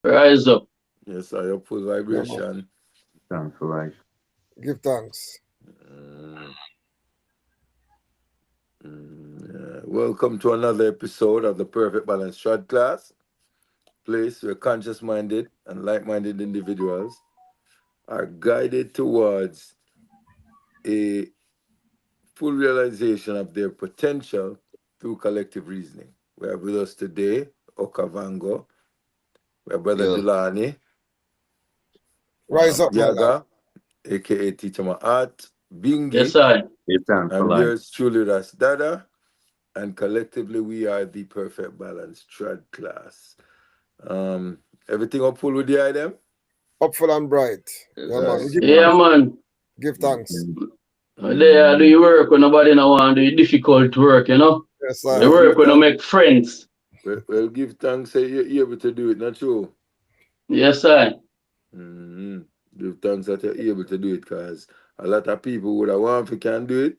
Rise up. Yes, I your full Yeah, man. vibration. Thanks for life. Give thanks. Mm, yeah. Welcome to another episode of the Perfect Balance Shot Class, place where conscious-minded and like-minded individuals are guided towards a full realization of their potential through collective reasoning. We have with us today Okavango, we have Brother Yo, Dulani, Rise up, my lad. Yaga, aka Teacher Maat, Yes, Bingi, I. Give thanks for and life. yours truly, Ras Dada. And collectively we are the Perfect Balance Trad class. Everything up full with the item? Upful and bright. yes, Yeah, man. We yes. give Yeah, thanks. man. Give thanks. Mhm. There do you work when nobody no want do difficult work, you know? Yes, The I. Well, work give when you thanks. make friends. Well, give thanks. Say you're able to do it, not true. Yes, I. Mm-hmm. Give thanks that you're able to do it, cause a lot of people would have want to can do it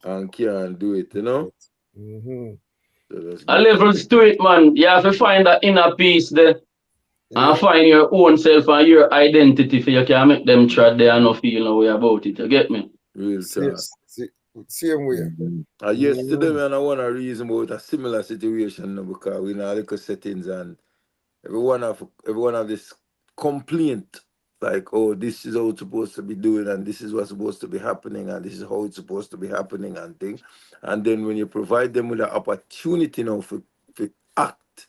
and can't do it. You know. Mm-hmm. So let's A give thanks. levels to it, man. You have to find that inner peace there and Yeah. find your own self and your identity for you can make them try there and no feel no way about it. You get me? Real talk. Same way. Mhm. Yesterday, Mm-hmm. man, I want to reason about a similar situation now because we in a little settings and everyone have this complaint like, oh, this is how it's supposed to be doing and this is what's supposed to be happening and this is how it's supposed to be happening and thing. And then when you provide them with the opportunity now for act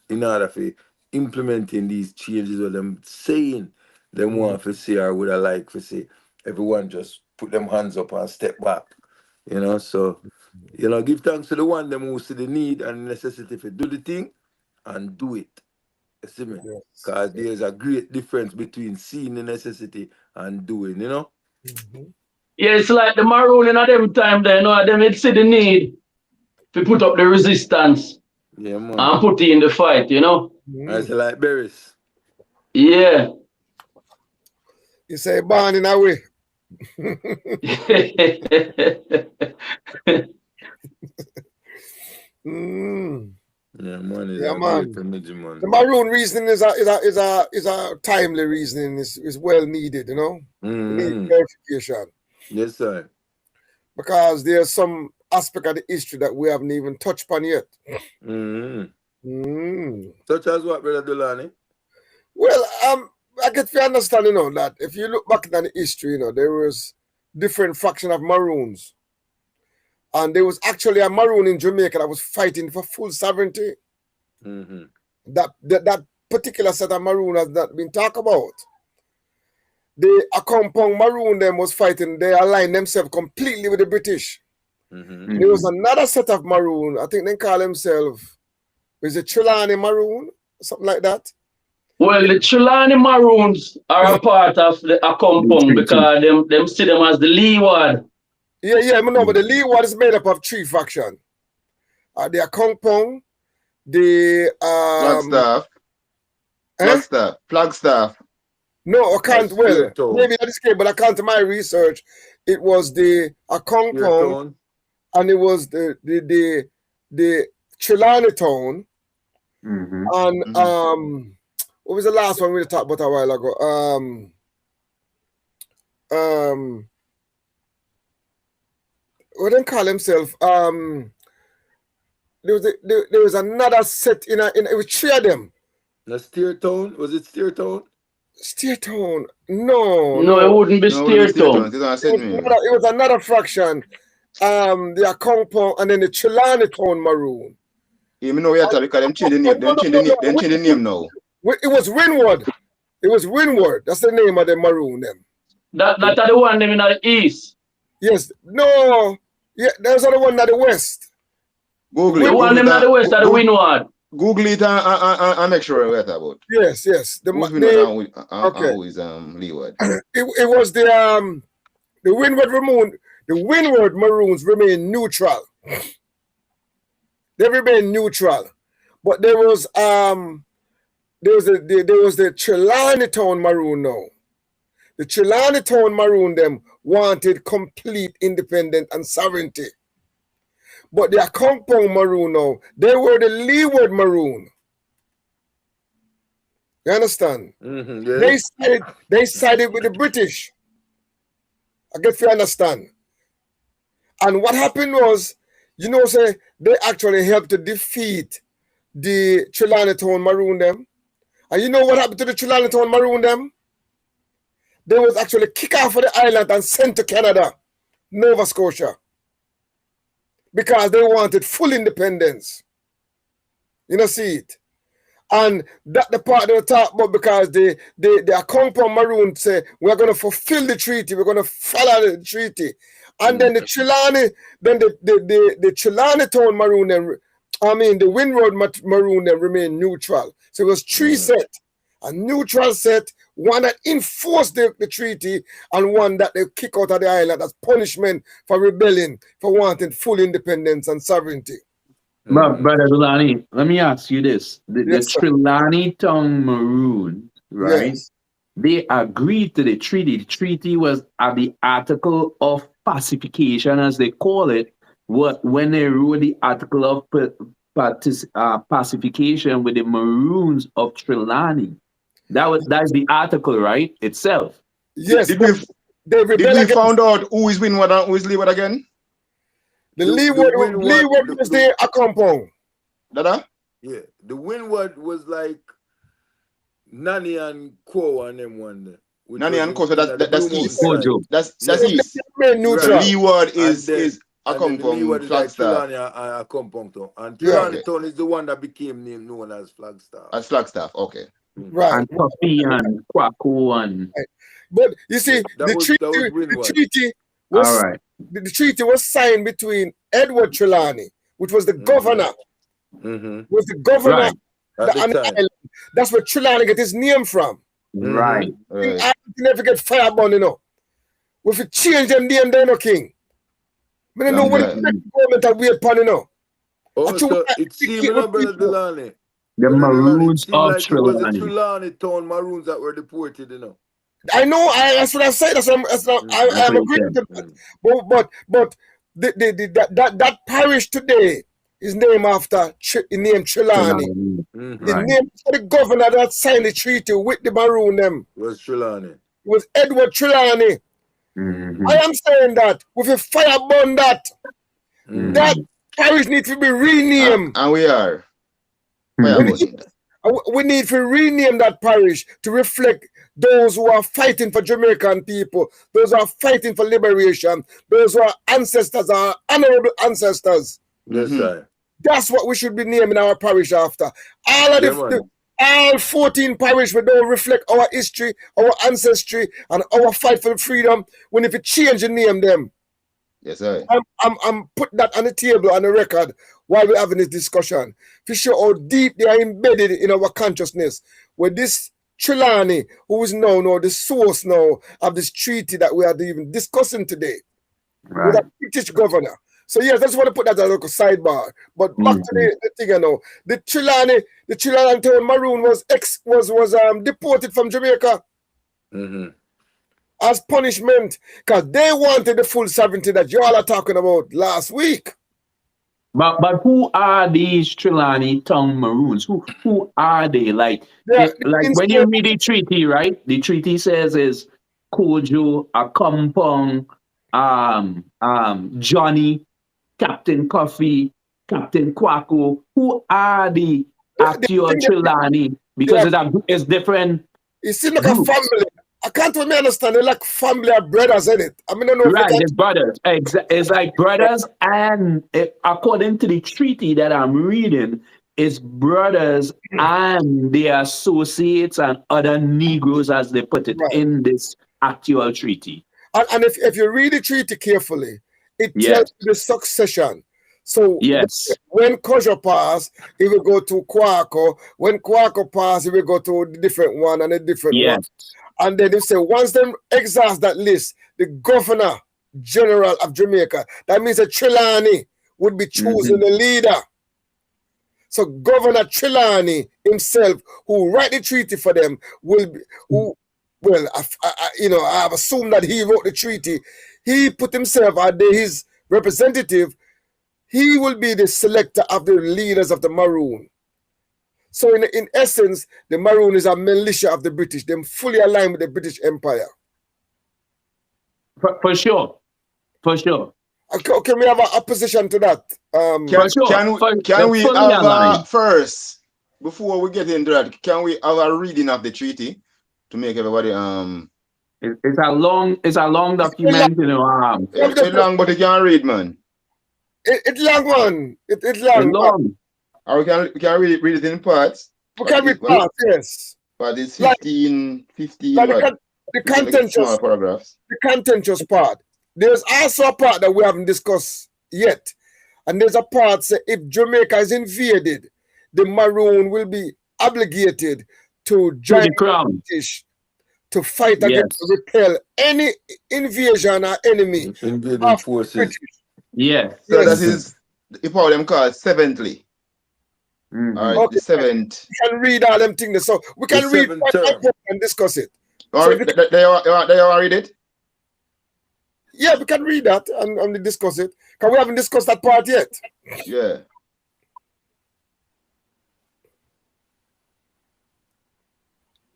in order for implementing these changes or them saying them want to say or would I like to say, everyone just put them hands up and step back. So give thanks to the one them who see the need and necessity to do the thing and do it. You see me? Yes. Because Yes. there's a great difference between seeing the necessity and doing. Mm-hmm. Yeah, it's like the Maroon in a them time there, you know, them it see the need to put up the resistance Yeah, man. and put in the fight, you know? I Mm-hmm. say like berries. Yeah. You say born in a way. Mm. Yeah, man, is Yeah, a great man. energy, man. The maroon reasoning is a timely reasoning. Is well needed. We need Mm-hmm. clarification Yes, sir. because there's some aspect of the history that we haven't even touched upon yet. Mm-hmm. Mm. Such as what, Brother Dulani? Well, I get to understand, that if you look back at the history, there was different faction of Maroons. And there was actually a Maroon in Jamaica that was fighting for full sovereignty. Mm-hmm. That particular set of Maroon has not been talked about. The Akompong Maroon them was fighting, they aligned themselves completely with the British. Mm-hmm. There was Mhm. another set of Maroon, I think they call themselves, is it Trelawney Maroon? Something like that. Well, the Trelawney Maroons are a part of the Me Akompong too, too. because them see them as the leeward. Yeah, but the Mhm. Leeward is made up of three factions. The Akompong, the Flagstaff, eh? Flagstaff. No, I A can't. spear Well, tone. maybe I just came, but according to my research, it was the Spear Akongpong tone. and it was the Trelawney Town Mhm. and Mm-hmm. what was the last one we talked about a while ago? Um what they call himself? There was another set in it was three of them. The steer tone. Was it steer tone? Steer Town. No, No, it no. wouldn't be No, we steer stay on. town. It's on St. Mary. It was another fraction. The Akongpong and then the Trelawney Town Maroon. Yeah, me know we are talking because them change the name. Them change the name. Them change the name now. It was Winward. It was Winward. That's the name of the Maroon them. That are the one them in the east. Yes. No. Yeah, there's another one at the west. Google The it. one Google them it. in the west are the windward. Google it and make sure what about. Yes. Who's we know Okay. who is Leeward. It was the Windward Maroon. The Windward Maroons remain neutral. They remain neutral. But there was the Trelawney Town Maroon now. The Trelawney Town Maroon them wanted complete independence and sovereignty. But the Akompong Maroon now, they were the Leeward Maroon. You understand? Yeah. They sided with the British. I get you understand. And what happened was, say they actually helped to defeat the Trelawney Town Maroon them. And you know what happened to the Trelawney Town Maroon them? They was actually kicked off of the island and sent to Canada, Nova Scotia, because they wanted full independence. See it. And that the part they talk about, because the compound Maroon say we're going to fulfill the treaty, we're going to follow the treaty, and then the Trelawney, then the Trelawney Town Maroon, the Windward Maroon, then remain neutral. So it was three set, a neutral set, one that enforced the treaty, and one that they kick out of the island as punishment for rebelling, for wanting full independence and sovereignty. But Brother Trelawney, let me ask you this. The Yes, sir. Trelawney Tongue Maroon, right? Yes. They agreed to the treaty. The treaty was at the article of pacification, as they call it. When they wrote the article of pacification with the Maroons of Trelawney. That's the article, right? Itself. Yes. Did They we rebel against found out who is Windward and who is Leeward again? the Leeward was there a compound. Dada? Yeah. The Windward was like Nani and Quo and them one there. Nani and Quo, so that's east. Kojo. That's east. Remain neutral. Leeward is a And then compound Leeward is like Flagstaff. Trelawney a compound town. And Yeah. Trelawney town is the one that became known as Flagstaff. As Flagstaff, okay. Right. And Coffee and Quaco and... But you see, That was was All right. the treaty was signed between Edward Trelawney, which was the governor, was the governor Right. At on the the time. island. That's where Trelawney get his name from. Right. Right. I never get fireball, If you change them name, they're no king. I don't know what Okay. the government are weird upon, Oh, so it seemed, Brother Delany. The Maroons of Like it was the Trelawney. Trelawney town Maroons that were deported, I know. That's what I said. I'm agreeing to that. But that parish today is named after named Trelawney. It's Right. named for the governor that signed the treaty with the Maroon them. Was Trelawney. It was Edward Trelawney. I am saying that with a fire burn that parish needs to be renamed. And we are. We need to rename that parish to reflect those who are fighting for Jamaican people, those who are fighting for liberation, those who are ancestors, our honorable ancestors. Yes, sir. That's what we should be naming our parish after. All 14 parish will don't reflect our history, our ancestry, and our fight for freedom. When if you change the name them, Yes, sir. I'm putting that on the table, on the record, while we're having this discussion, to show how deep they are embedded in our consciousness. Where this Trelawney, who is now the source now of this treaty that we are even discussing today, with a British governor. So yes, I just want to put that as a little sidebar. But back to the thing, the Trelawney Town Maroon was deported from Jamaica as punishment, because they wanted the full sovereignty that you all are talking about last week. But who are these Trelawney Tongue Maroons? Who are they? Like when you read the treaty, right? The treaty says is Kojo, Akampong, Johnny, Captain Coffee, Captain Quaco. Who are the actual Trelawney? Because it's different. It seems like a family. I can't really understand. They're like family of brothers, isn't it? I mean, I don't know. Right, it's brothers. It's like brothers, and according to the treaty that I'm reading, it's brothers and their associates and other Negroes, as they put it, in this actual treaty. And if you read the treaty carefully, it tells you the succession. So when Kojo passed, he will go to Quaco. When Quaco passed, he will go to a different one and a different one. And then they say, once they exhaust that list, the Governor General of Jamaica, that means that Trelawney would be choosing the leader. So Governor Trelawney himself, who write the treaty for them, will be, I have assumed that he wrote the treaty. He put himself as his representative. He will be the selector of the leaders of the Maroon. So in essence, the Maroon is a militia of the British. Them fully aligned with the British Empire. For sure. For sure. Can we have an opposition to that? For sure. Can we fully have aligned. first, before we get into that, can we have a reading of the treaty to make everybody It's a long document, you know. it's long, but you can read, man. It's long one. It's long. It's long. Or we can read it in parts. We can read parts, yes. But it's 15 Like what? the contentious, Small paragraphs. the contentious part. There's also a part that we haven't discussed yet. And there's a part say if Jamaica is invaded, the Maroon will be obligated to join the crown. British to fight against, repel any invasion or enemy Invading forces. British. Yeah. So Yes. that is the power them called seventhly. Mhm. All right, Okay. the seventh. We can read all them things. So we can The read seventh one by term. one and discuss it. All right, they are read it. Yeah, we can read that and discuss it. Because we haven't discussed that part yet. Yeah.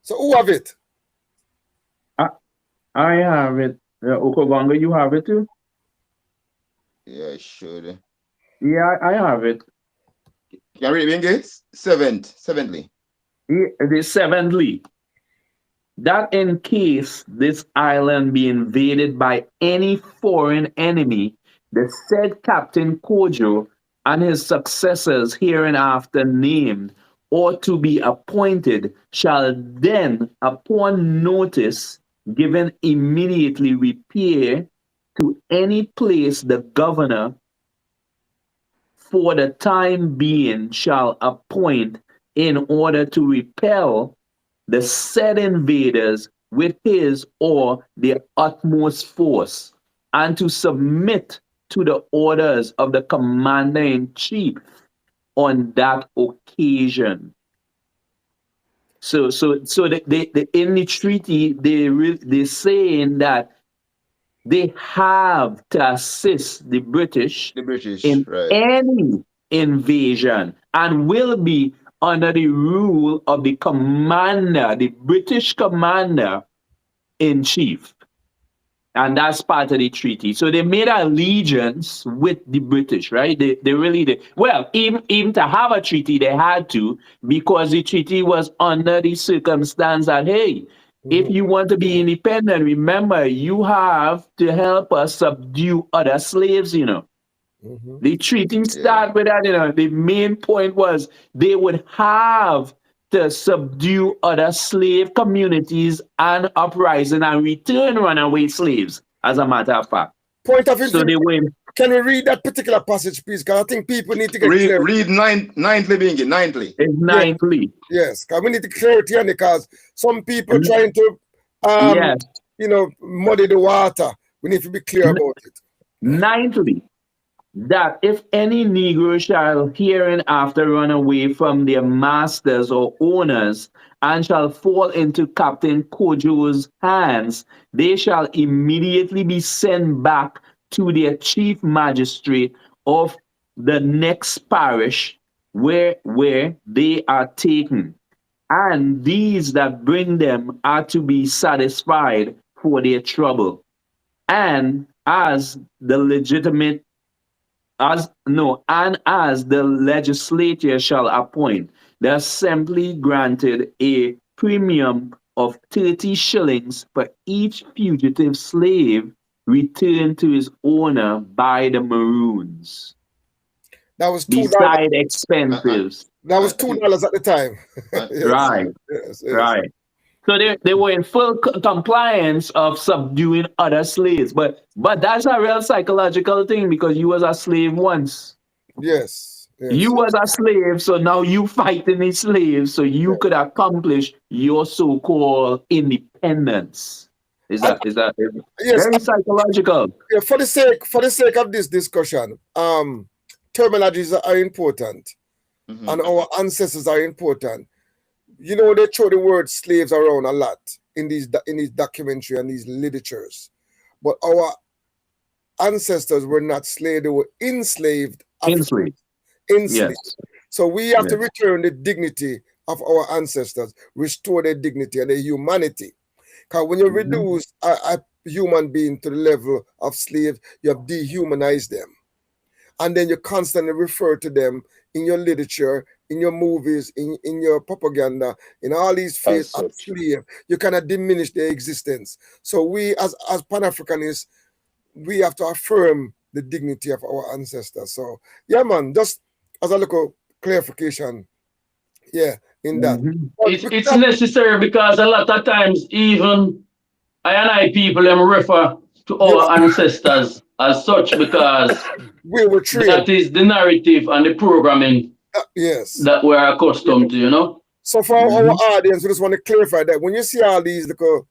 So who have it? I have it. Okobanga, you have it too? Yeah, sure. Yeah, I have it. Can you read it again? Seventhly. The seventhly, that in case this island be invaded by any foreign enemy, the said Captain Kojo and his successors hereinafter named or to be appointed shall then, upon notice given, immediately repair to any place the governor for the time being shall appoint in order to repel the said invaders with his or their utmost force, and to submit to the orders of the commander-in-chief on that occasion. So they in the treaty they're saying that they have to assist the British in right. any invasion and will be under the rule of the commander, the British commander in chief. And that's part of the treaty. So they made allegiance with the British, right? They really did. Well, even to have a treaty, they had to, because the treaty was under the circumstance that, hey, if you want to be independent, remember, you have to help us subdue other slaves, you know. The treaty started with that, you know. The main point was they would have to subdue other slave communities and uprising and return runaway slaves, as a matter of fact. Point of So they were Can we read that particular passage, please? Because I think people need to get read ninthly, ninthly. It's ninthly. Yes, because we need to clarity on it, because some people trying to Yes. muddy the water. We need to be clear about it. Ninthly, that if any Negro shall hereinafter run away from their masters or owners, and shall fall into Captain Kojo's hands, they shall immediately be sent back to their chief magistrate of the next parish where they are taken. And these that bring them are to be satisfied for their trouble. And as the legislature shall appoint, the assembly granted a premium of 30 shillings for each fugitive slave returned to his owner by the Maroons. That was $2. Beside expenses. That was $2 at the time. Yes. Right. Yes. Right. So they were in full compliance of subduing other slaves. But that's a real psychological thing, because you was a slave once. Yes. You was a slave, so now you fighting the slaves so you could accomplish your so-called independence. Is that yes, very psychological? Yeah, for the sake of this discussion, terminologies are important, and our ancestors are important. You know, they throw the word slaves around a lot in these documentary and these literatures, but our ancestors were not slaves; they were enslaved. Enslaved. Enslaved. Yes. So we have to Yes. return the dignity of our ancestors, restore their dignity and their humanity. Because when you Mhm. reduce a human being to the level of slave, you have dehumanized them. And then you constantly refer to them in your literature, in your movies, in your propaganda, in all these As fields as such. slave. You cannot diminish their existence. So we, as Pan-Africanists, we have to affirm the dignity of our ancestors. So yeah, man, just as a little clarification, yeah, in that. Mhm. But It's necessary because a lot of times even I and I people them refer to yes, our ancestors as such because we were trained. that is the narrative and the programming Yes. that we're accustomed to, you know. So for our Mhm. audience, we just want to clarify that when you see all these little,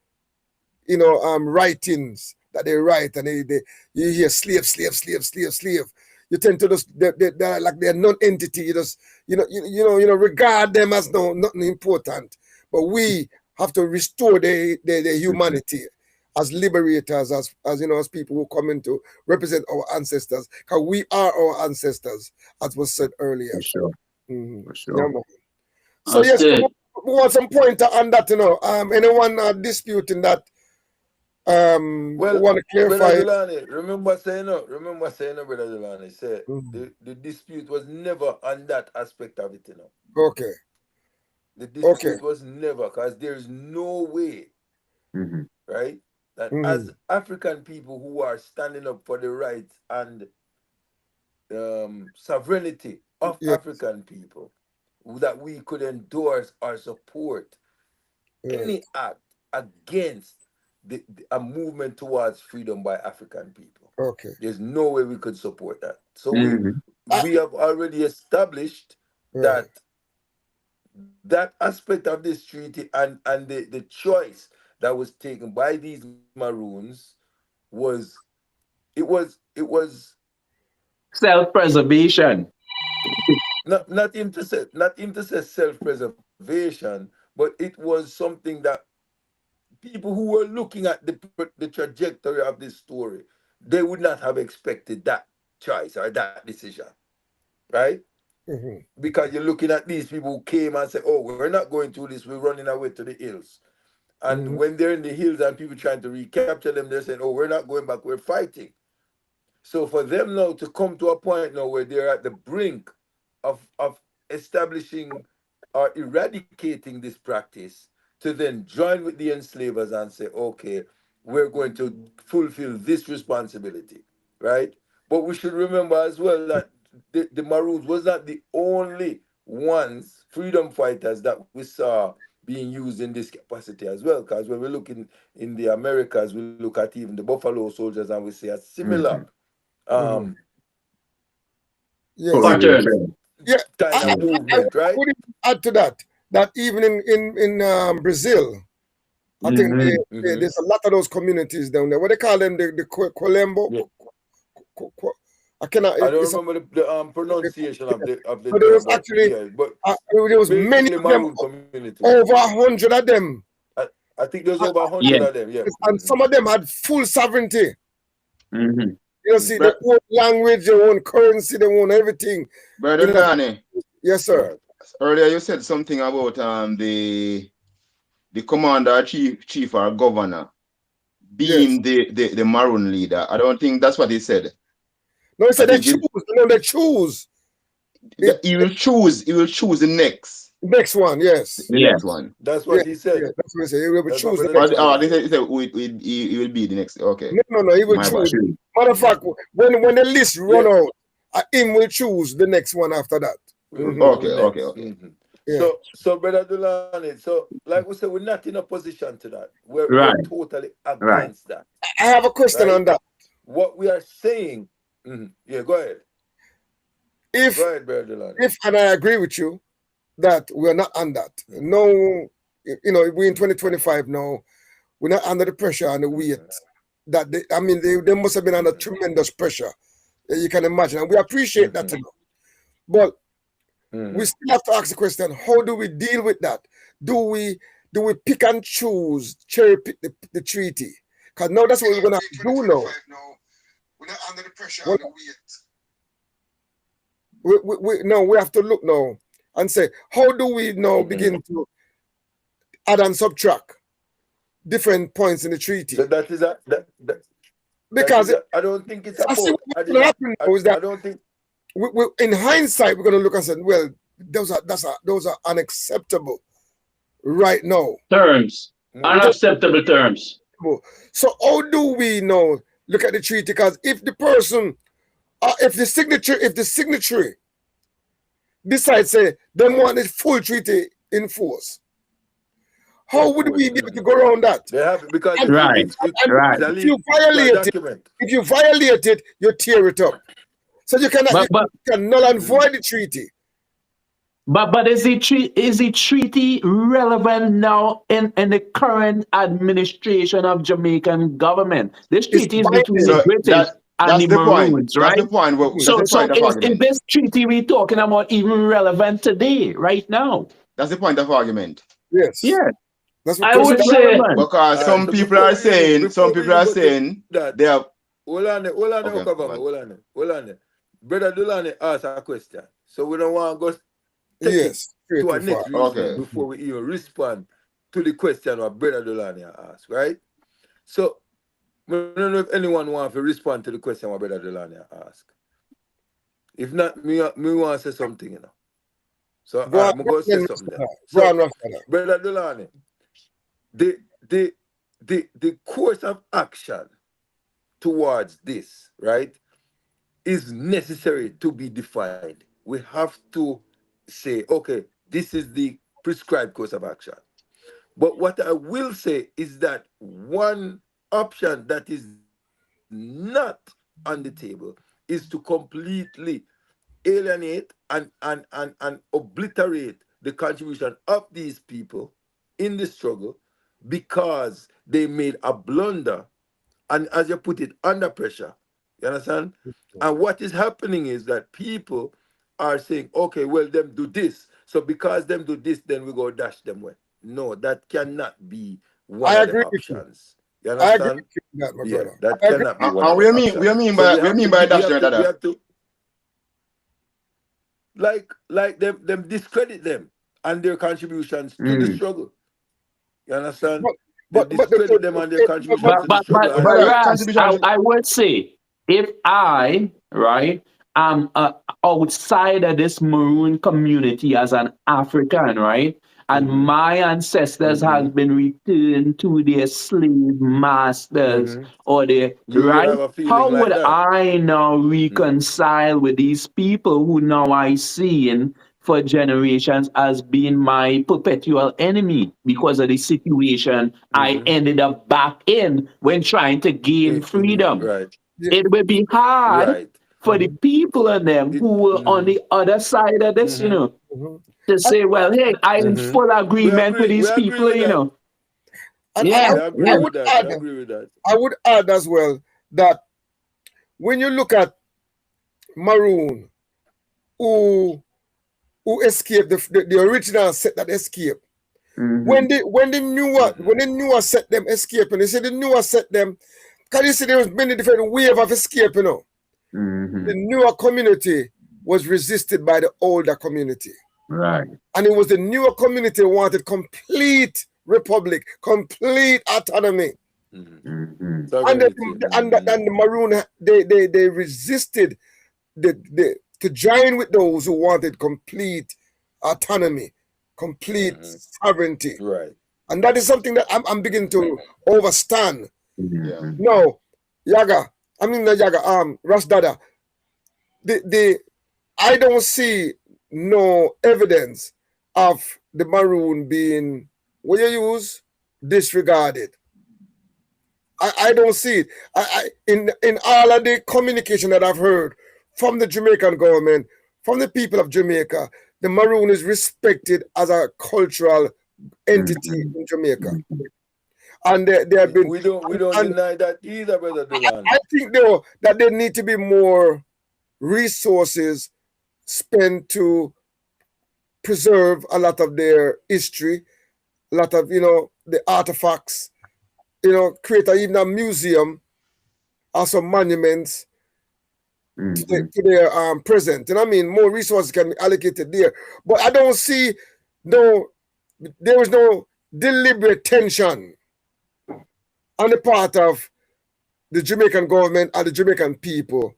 writings that they write and they you hear slave, slave, slave, slave, slave, you tend to just they're like they're non-entity. You just regard them as nothing important. But we have to restore their humanity as liberators, as people who come in to represent our ancestors, because we are our ancestors, as was said earlier. For sure. Mhm. For Yeah, sure. man. So That's yes, we it. want some pointer on that. Anyone disputing that? Well, Want to Brother clarify? Delani, remember saying, Brother Delani, say Mhm. the dispute was never on that aspect of it, Okay, The okay. dispute was never, because there's no way, Mm-hmm. right, that Mhm. as African people who are standing up for the rights and sovereignty of Yeah, African people, that we could endorse or support right. any act against a movement towards freedom by African people. Okay. There's no way we could support that. So we Mm-hmm. Ah, we have already established right. that aspect of this treaty and the choice that was taken by these Maroons was it was Self-preservation. not even to say self-preservation, but it was something that people who were looking at the trajectory of this story, they would not have expected that choice or that decision, right? Mhm. Because you're looking at these people who came and said, "Oh, we're not going through this. We're running away to the hills." And Mhm. when they're in the hills and people trying to recapture them, they're saying, "Oh, we're not going back. We're fighting." So for them now to come to a point now where they're at the brink of establishing or eradicating this practice, to then join with the enslavers and say, okay, we're going to fulfill this responsibility, right? But we should remember as well that the Maroons was not the only ones, freedom fighters, that we saw being used in this capacity as well. Because when we look in the Americas, we look at even the Buffalo Soldiers and we see a similar Mm-hmm. Mhm. um Yes. Pattern. Correlation. Yeah. kind I, of Yeah. I movement, right? would even add to that even in Brazil, I think Mhm. Mm-hmm. there's a lot of those communities down there. What they call them, the Colembo. Yeah. I cannot. I don't It's remember the pronunciation of the but there term, was but actually yeah, but there was many basically of them, Maroon community. over 100 of them. I think there's over Uh, 100 Yeah. of them. Yeah. and some of them had full sovereignty. Mhm. You see, their Bro- own language, their own currency, their own everything. Brother Danny, Yes, sir. Right. earlier you said something about the commander, chief or governor Yes. being the Maroon leader. I don't think that's what he said. No, he I said they think choose. They choose. It, he will choose. He will choose the next. next one, yes. The next Yes. one. That's Yeah, what he said. that's what he said. He will That's what choose the Brother next one. Delano They said. said he will be the next. Okay, No, he will my bad. choose. True. Matter of fact, when the list run Yeah. out, him will choose the next one after that. We'll Mhm. go Okay, with okay, next. okay. Yeah. So Brother Delano, so like we said, we're not in opposition to that. We're Right. totally Right. against that, I have a question right? on that. What we are saying. Yeah, go ahead. If Go ahead, Brother Delano. and I agree with you that we're not on that. No, we're in 2025 now. We're not under the pressure and the weight that they must have been under tremendous pressure. You can imagine, and we appreciate that. But we still have to ask the question: how do we deal with that? Do we pick and choose, cherry pick the treaty? Because now that's what we're gonna have to do now. We're not under the pressure and the weight. we have to look now and say, how do we now begin to add and subtract different points in the treaty? So that is Because I don't think it's I see about. what's going to happen now is that I don't think. in hindsight, we're going to look and say, well, those are unacceptable right now. Terms. Unacceptable terms. So how do we now look at the treaty? Because if the person, if the signatory decides say they want the full treaty in force, how would we be able to go around that? They have it because Right. If you violate it, you tear it up. So you cannot you can null and void the treaty. But is the treaty relevant now in the current administration of Jamaican government? This treaty is between the British and the Maroons, right? That's the point. So is this treaty we talking about even relevant today, right now? That's the point of argument. Yes. Yeah. That's I would say because some people are saying that they have. Hold on, Brother Dulani asked a question, so we don't want to go to our next reason before we even respond to the question what Brother Dulani asked, right? So I don't know if anyone wants to respond to the question what Brother Dulani asked. If not, me want to say something, you know. So I'm going to say something there. So, Brother Dulani, the course of action towards this, right, is necessary to be defined. We have to say, okay, this is the prescribed course of action. But what I will say is that one option that is not on the table is to completely alienate and obliterate the contribution of these people in the struggle because they made a blunder and, as you put it, under pressure. You understand? And what is happening is that people are saying, okay, well, them do this. So because them do this, then we go dash them away. No, that cannot be one of the options. You understand? I agree with that, my brother. That cannot be one of the options. We mean by dash them? Like them discredit them and their contributions to the struggle. You understand? But discredit them and their contributions to the struggle. I would say, if I, right, am outside of this Maroon community as an African, right, and my ancestors have been returned to their slave masters or their, right, how would I now reconcile with these people who now I see for generations as being my perpetual enemy because of the situation I ended up back in when trying to gain freedom? Right. It will be hard for the people and them who were on the other side of this, you know, to say, well, hey, I'm in full agreement with these people, you know. I would add as well that when you look at Maroon, who escaped the original set that escaped, when the newer set them escape, and they say the newer set them, can you see there was many different waves of escape, you know? The newer community was resisted by the older community. Right. And it was the newer community who wanted complete republic, complete autonomy. And the Maroon, they resisted to join with those who wanted complete autonomy, complete sovereignty. Right. And that is something that I'm beginning to understand. No, Ras Dada, I don't see no evidence of the Maroon being, what you use, disregarded. I don't see it. In all of the communication that I've heard from the Jamaican government, from the people of Jamaica, the Maroon is respected as a cultural entity in Jamaica. And they have been. We don't deny that either, Brother Delano. I think though that there need to be more resources spent to preserve a lot of their history, a lot of the artifacts, create even a museum or some monuments, to their present. You know what I mean? More resources can be allocated there. But I don't see there is no deliberate tension on the part of the Jamaican government and the Jamaican people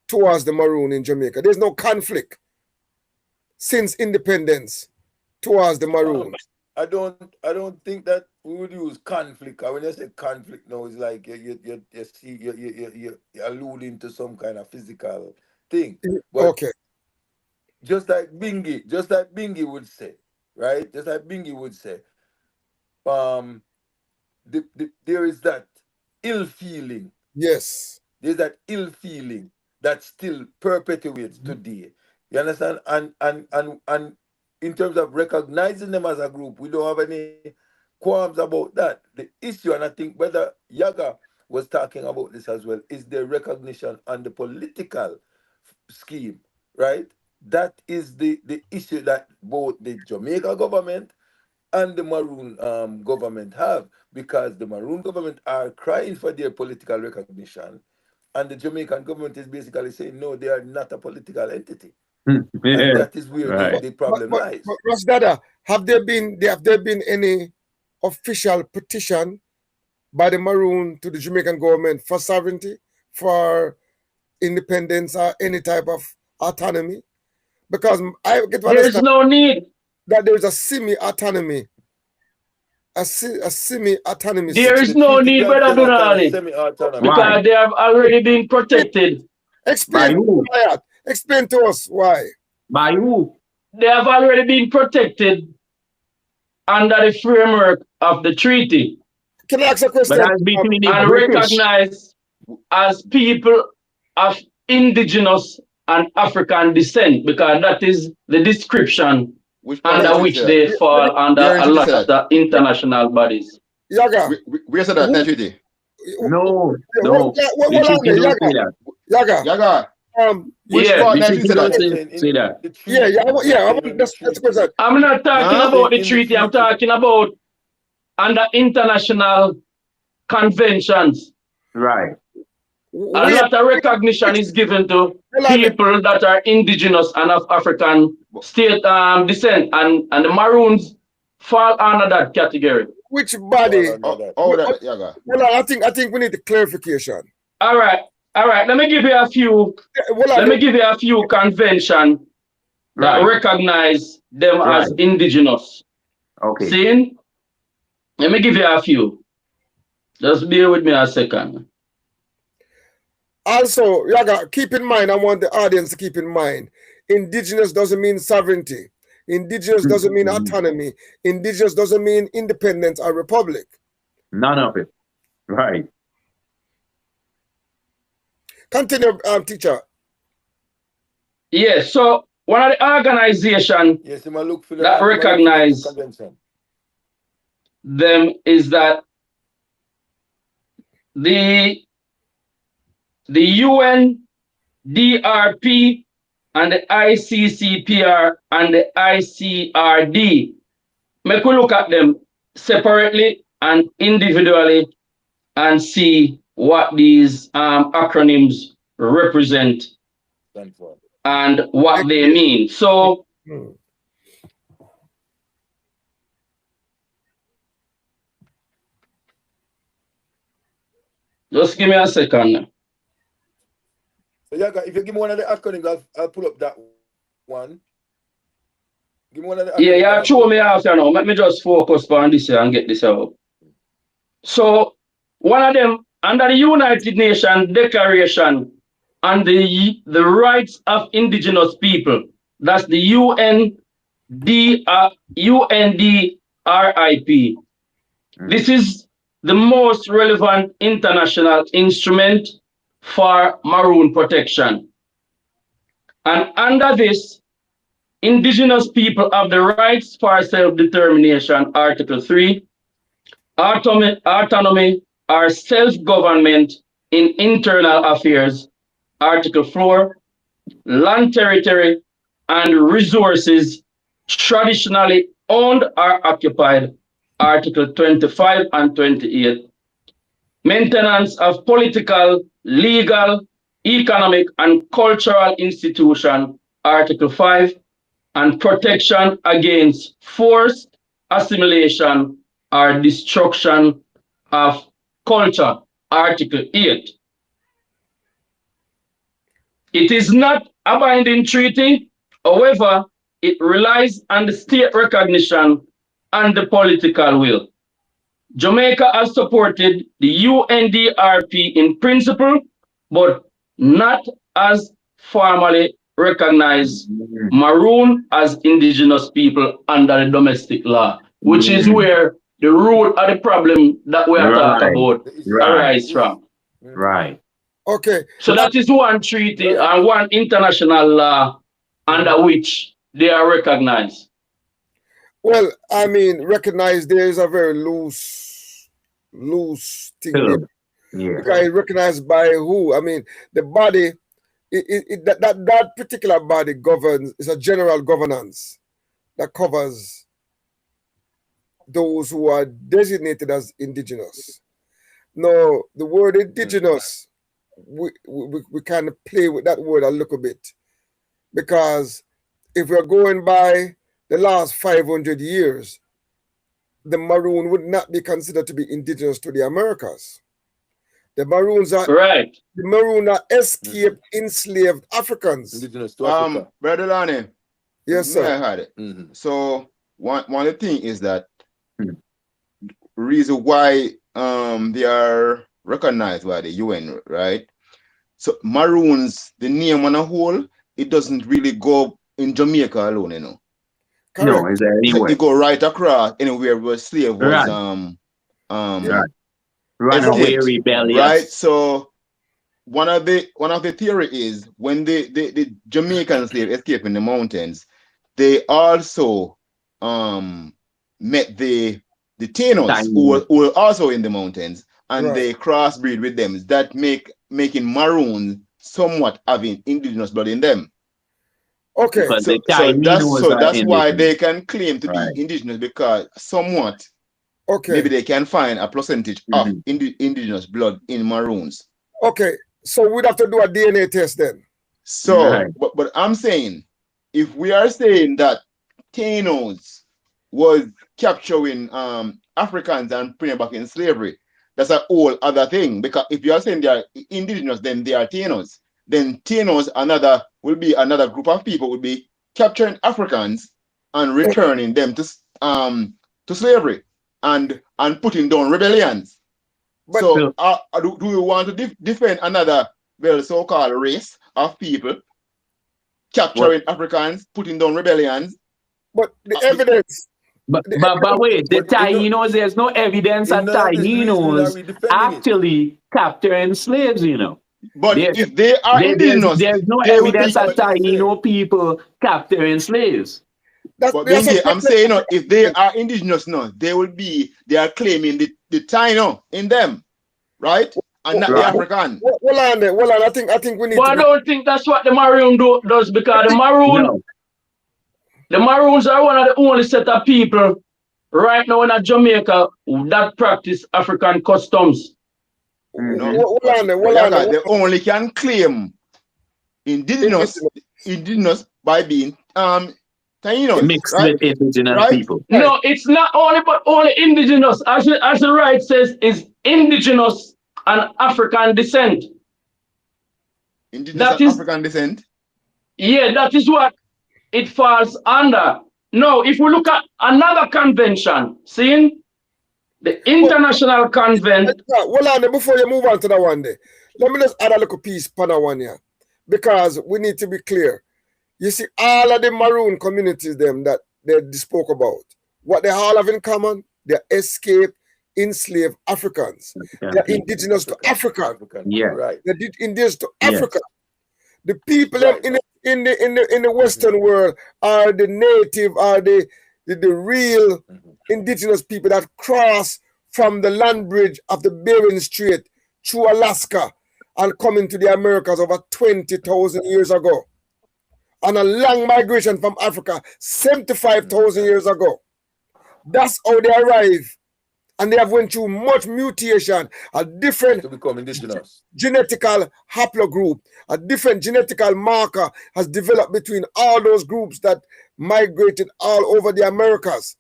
towards the Maroon in Jamaica. There's no conflict since independence towards the Maroon. I don't think that we would use conflict. When you say conflict now, it's like you're alluding to some kind of physical thing. But Okay. just like Bingy would say, right? Just like Bingy would say, there is that ill feeling. Yes. There's that ill feeling that still perpetuates today. You understand? And in terms of recognizing them as a group, we don't have any qualms about that. The issue, and I think Brother Yaga was talking about this as well, is the recognition on the political scheme, right? That is the issue that both the Jamaica government and the Maroon government have, because the Maroon government are crying for their political recognition, and the Jamaican government is basically saying, no, they are not a political entity. And that is where the problem lies. But Rasdada, have there been any official petition by the Maroon to the Jamaican government for sovereignty, for independence, or any type of autonomy? Because I get to There's understand no need. that there is a semi-autonomy. A semi-autonomy. There is no need, Brother Dunali, because they have already been protected. Explain to us why. By who? They have already been protected under the framework of the treaty. Can I ask a question? And recognized as people of indigenous and African descent, because that is the description under which they fall under a lot of the international bodies. Yaga. Where is that treaty? No. Yaga. Which part that you say that? That's a question. I'm not talking about the treaty. I'm talking about under international conventions. Right. A lot of recognition is given to people that are indigenous and of African state descent, and the Maroons fall under that category. Which body? Yaga. Well, I think we need a clarification. All right. Let me give you a few. Let me give you a few conventions that recognize them as indigenous. Okay. See? Let me give you a few. Just bear with me a second. Also, Yaga, keep in mind, I want the audience to keep in mind, indigenous doesn't mean sovereignty. Indigenous doesn't mean autonomy. Indigenous doesn't mean independence or republic. None of it. Right. Continue, teacher. Yes, so one of the organizations that recognize them is that the UNDRP and the ICCPR and the ICRD. Make we look at them separately and individually and see what these acronyms represent and what they mean. So just give me a second. So Yaga, if you give me one of the acronyms, I'll pull up that one. Give me one of the acronyms. Yeah, show me after now. Let me just focus on this here and get this out. So one of them, under the United Nations Declaration on the Rights of Indigenous People, that's the UNDRIP. This is the most relevant international instrument for Maroon protection. And under this, indigenous people have the rights for self-determination, Article 3, autonomy or self-government in internal affairs, Article 4, land territory and resources traditionally owned or occupied, Article 25 and 28, maintenance of political, legal, economic and cultural institution, Article 5, and protection against forced assimilation or destruction of culture, Article 8. It is not a binding treaty, however, it relies on the state recognition and the political will. Jamaica has supported the UNDRP in principle, but not as formally recognized Maroon as indigenous people under the domestic law, which is where the root of the problem that we are talking about arises from. Right. Okay. So that is one treaty and one international law under which they are recognized. Well, I mean, recognize there is a very loose thing there. Yeah. Because recognized by who? I mean, the body, that particular body governs, is a general governance that covers those who are designated as indigenous. Now, the word indigenous, we kind of play with that word a little bit, because if we're going by the last 500 years, the Maroon would not be considered to be indigenous to the Americas. The Maroons are the Maroon are escaped enslaved Africans. Indigenous to Africa. Brother Lani. Yes, sir. I had it. So one of the thing is that reason why they are recognized by the UN, right? So Maroons, the name on a whole, it doesn't really go in Jamaica alone, you know. Correct. No, is there anywhere? It go right across anywhere where slave was runaway rebellious. Right. So one of the theory is when the Jamaican slave escaped in the mountains, they also met the Tainos who were also in the mountains, and they crossbreed with them. That making Maroon somewhat having indigenous blood in them. Okay. So that's why they can claim to be indigenous, because somewhat maybe they can find a percentage of indigenous blood in Maroons. Okay. So we'd have to do a DNA test then. So but I'm saying, if we are saying that Tainos was capturing Africans and putting them back in slavery, that's a whole other thing. Because if you are saying they are indigenous, then they are Tainos. Then Tainos will be another group of people will be capturing Africans and returning them to slavery and putting down rebellions. But so do you want to defend another so-called race of people capturing Africans, putting down rebellions? But the evidence. But wait, the Tainos, there's no evidence that Tainos actually capturing slaves, you know. But if they are indigenous, there's no evidence that Taino people capturing slaves. But I'm saying, if they are indigenous, they are claiming the Taino in them, right? And not the African. Well, I think we need. But I don't think that's what the Maroon does, because the Maroons are one of the only set of people right now in Jamaica that practice African customs. They only can claim indigenous by being Taino, mixed with indigenous people. No, it's not only indigenous. As the right says, is indigenous and African descent. Indigenous and African descent? Yeah, that is what it falls under. Now, if we look at another convention, seeing the International Convent. Well, before you move on to that one day, let me just add a little piece on that one here, because we need to be clear. You see, all of the Maroon communities that they spoke about, what they all have in common, they're escaped, enslaved Africans. They're indigenous to Africa. Yeah, right. They're indigenous to Africa. The people in the Western world are the native, are the real indigenous people that cross from the land bridge of the Bering Strait through Alaska and come into the Americas over 20,000 years ago. On a long migration from Africa, 75,000 years ago. That's how they arrive and they have went through much mutation, a different to become indigenous genetical haplogroup, a different genetical marker has developed between all those groups that migrated all over the Americas.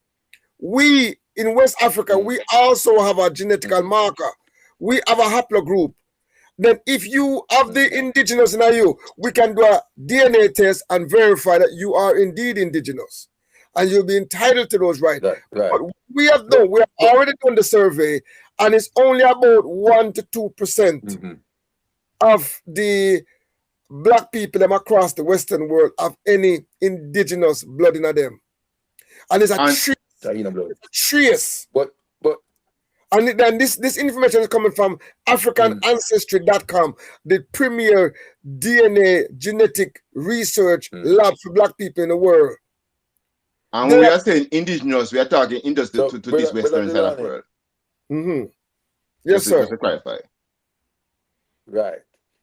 We in West Africa, we also have a genetical marker. We have a haplogroup. Then if you have the indigenous in you, we can do a DNA test and verify that you are indeed indigenous. And you'll be entitled to those rights. Right. But we have already done the survey, and it's only about 1 to 2% of the black people across the Western world have any indigenous blood in them. And it's a trace. But and then this information is coming from AfricanAncestry.com, the premier DNA genetic research lab for black people in the world. And when we are saying indigenous, we are talking industry to this Western side of the world. Yes, sir. Just to clarify. Right.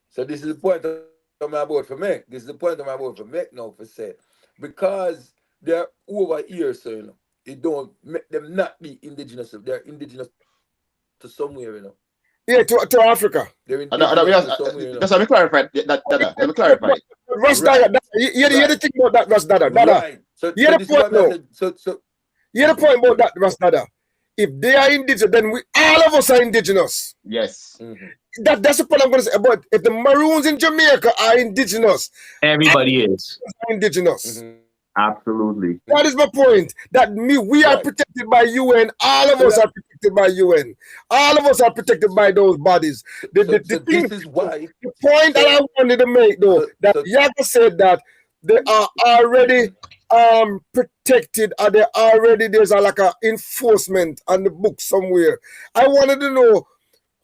So this is the point I'm about to make. This is the point I'm about to make now for say. Because they're over here, so you know, it don't make them not be indigenous. They're indigenous to somewhere, you know. Yeah, to Africa. They're indigenous to somewhere, you know. Just let me clarify that. Let me clarify. Russ Dada, you the thing about that, Russ Dada. Right. So the point though. The point about that, Russ Dada. If they are indigenous, then all of us are indigenous. Yes. That's the point I'm going to say. But if the Maroons in Jamaica are indigenous, everybody is indigenous. Absolutely. That is my point. That we are protected by UN. All of us are protected by UN. All of us are protected by those bodies. The thing, this is why. The point that I wanted to make, though, that Yaga said that they are already protected, or there's like a enforcement on the book somewhere. I wanted to know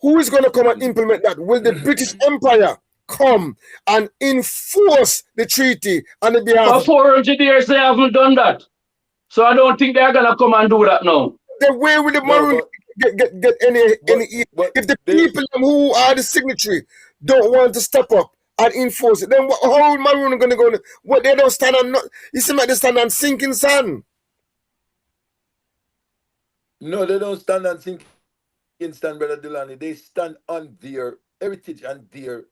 who is going to come and implement that. Will the British Empire come and enforce the treaty on the behalf? For 400 years they haven't done that, so I don't think they're gonna come and do that now. The way with the Maroon get any if the people who are the signatory don't want to step up and enforce it, then how Maroon gonna go? What, they don't stand on? You seem like they stand on sinking sand. No, they don't stand on sinking sand, Brother Delany. They stand on their heritage and their.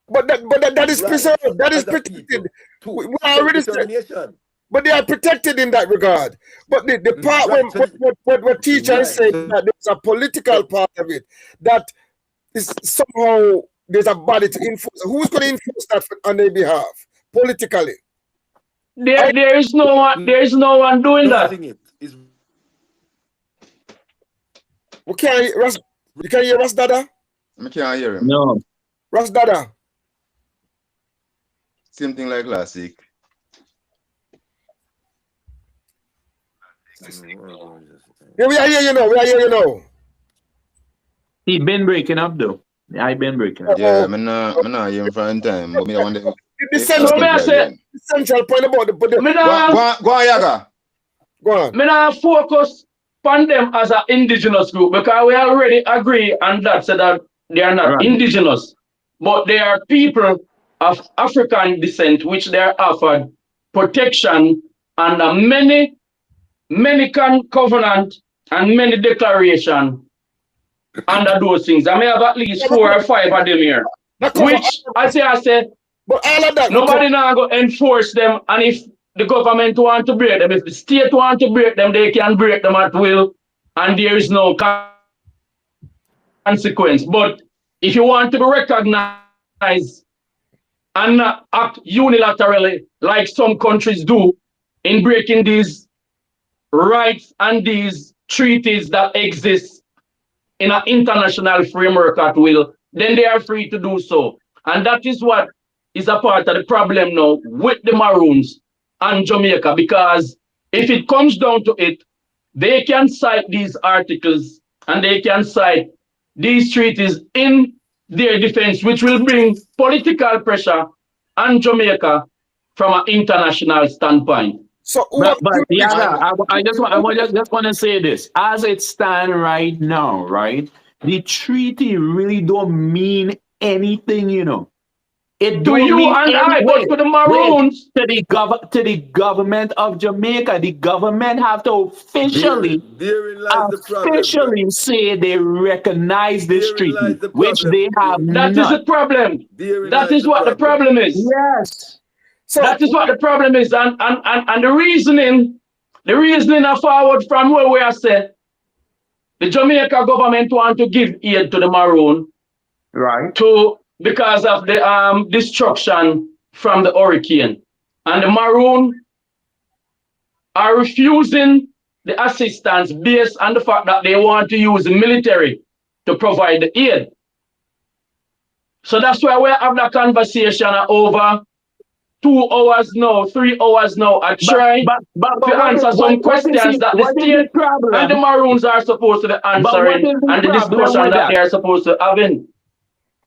But that is preserved. That is protected. We already said. But they are protected in that regard. But the part what teacher is saying that there's a political part of it that is somehow there's a body to enforce. Who's going to enforce that on their behalf politically? There is no one doing that. We can't. You can hear Ras Dada? I can't hear him. No. Ras Dada. Same thing like last week. Yeah, we are here, you know. He been breaking up though. I been breaking up. Yeah, I'm not hearing from time. But me I want to. The central point about the. Go on, Yaga. Go on. Me not focus on them as an indigenous group because we already agree on that, so that they are not indigenous, but they are people of African descent, which they are offered protection under many covenant and many declaration under those things. I may have at least 4 or 5 of them here, which, as I said, but all of that, nobody now go enforce them, and if the government want to break them, if the state want to break them, they can break them at will, and there is no consequence. But if you want to be recognized and not act unilaterally like some countries do in breaking these rights and these treaties that exist in an international framework at will, then they are free to do so. And that is what is a part of the problem now with the Maroons and Jamaica, because if it comes down to it, they can cite these articles and they can cite these treaties in their defense, which will bring political pressure on Jamaica from an international standpoint. So, but I just want to say this. As it stands right now, right, the treaty really don't mean anything, you know. It to don't you mean and I, anyway. but to the Maroons, To the government of Jamaica, the government have to Therein lies the problem, bro. say they recognize this Therein treaty, lies the which problem. they have that is not. the problem. Therein That lies is the what the problem. problem is. Yes. So That is what the problem is. And the reasoning are forward from where we are said. The Jamaica government want to give aid to the Maroon Right. because of the destruction from the hurricane. And the Maroon are refusing the assistance based on the fact that they want to use the military to provide the aid. So that's why we have that conversation over 2 hours now, 3 hours now. I try to answer some questions that the state and the Maroons are supposed to be answering and the discussion that they are supposed to have in.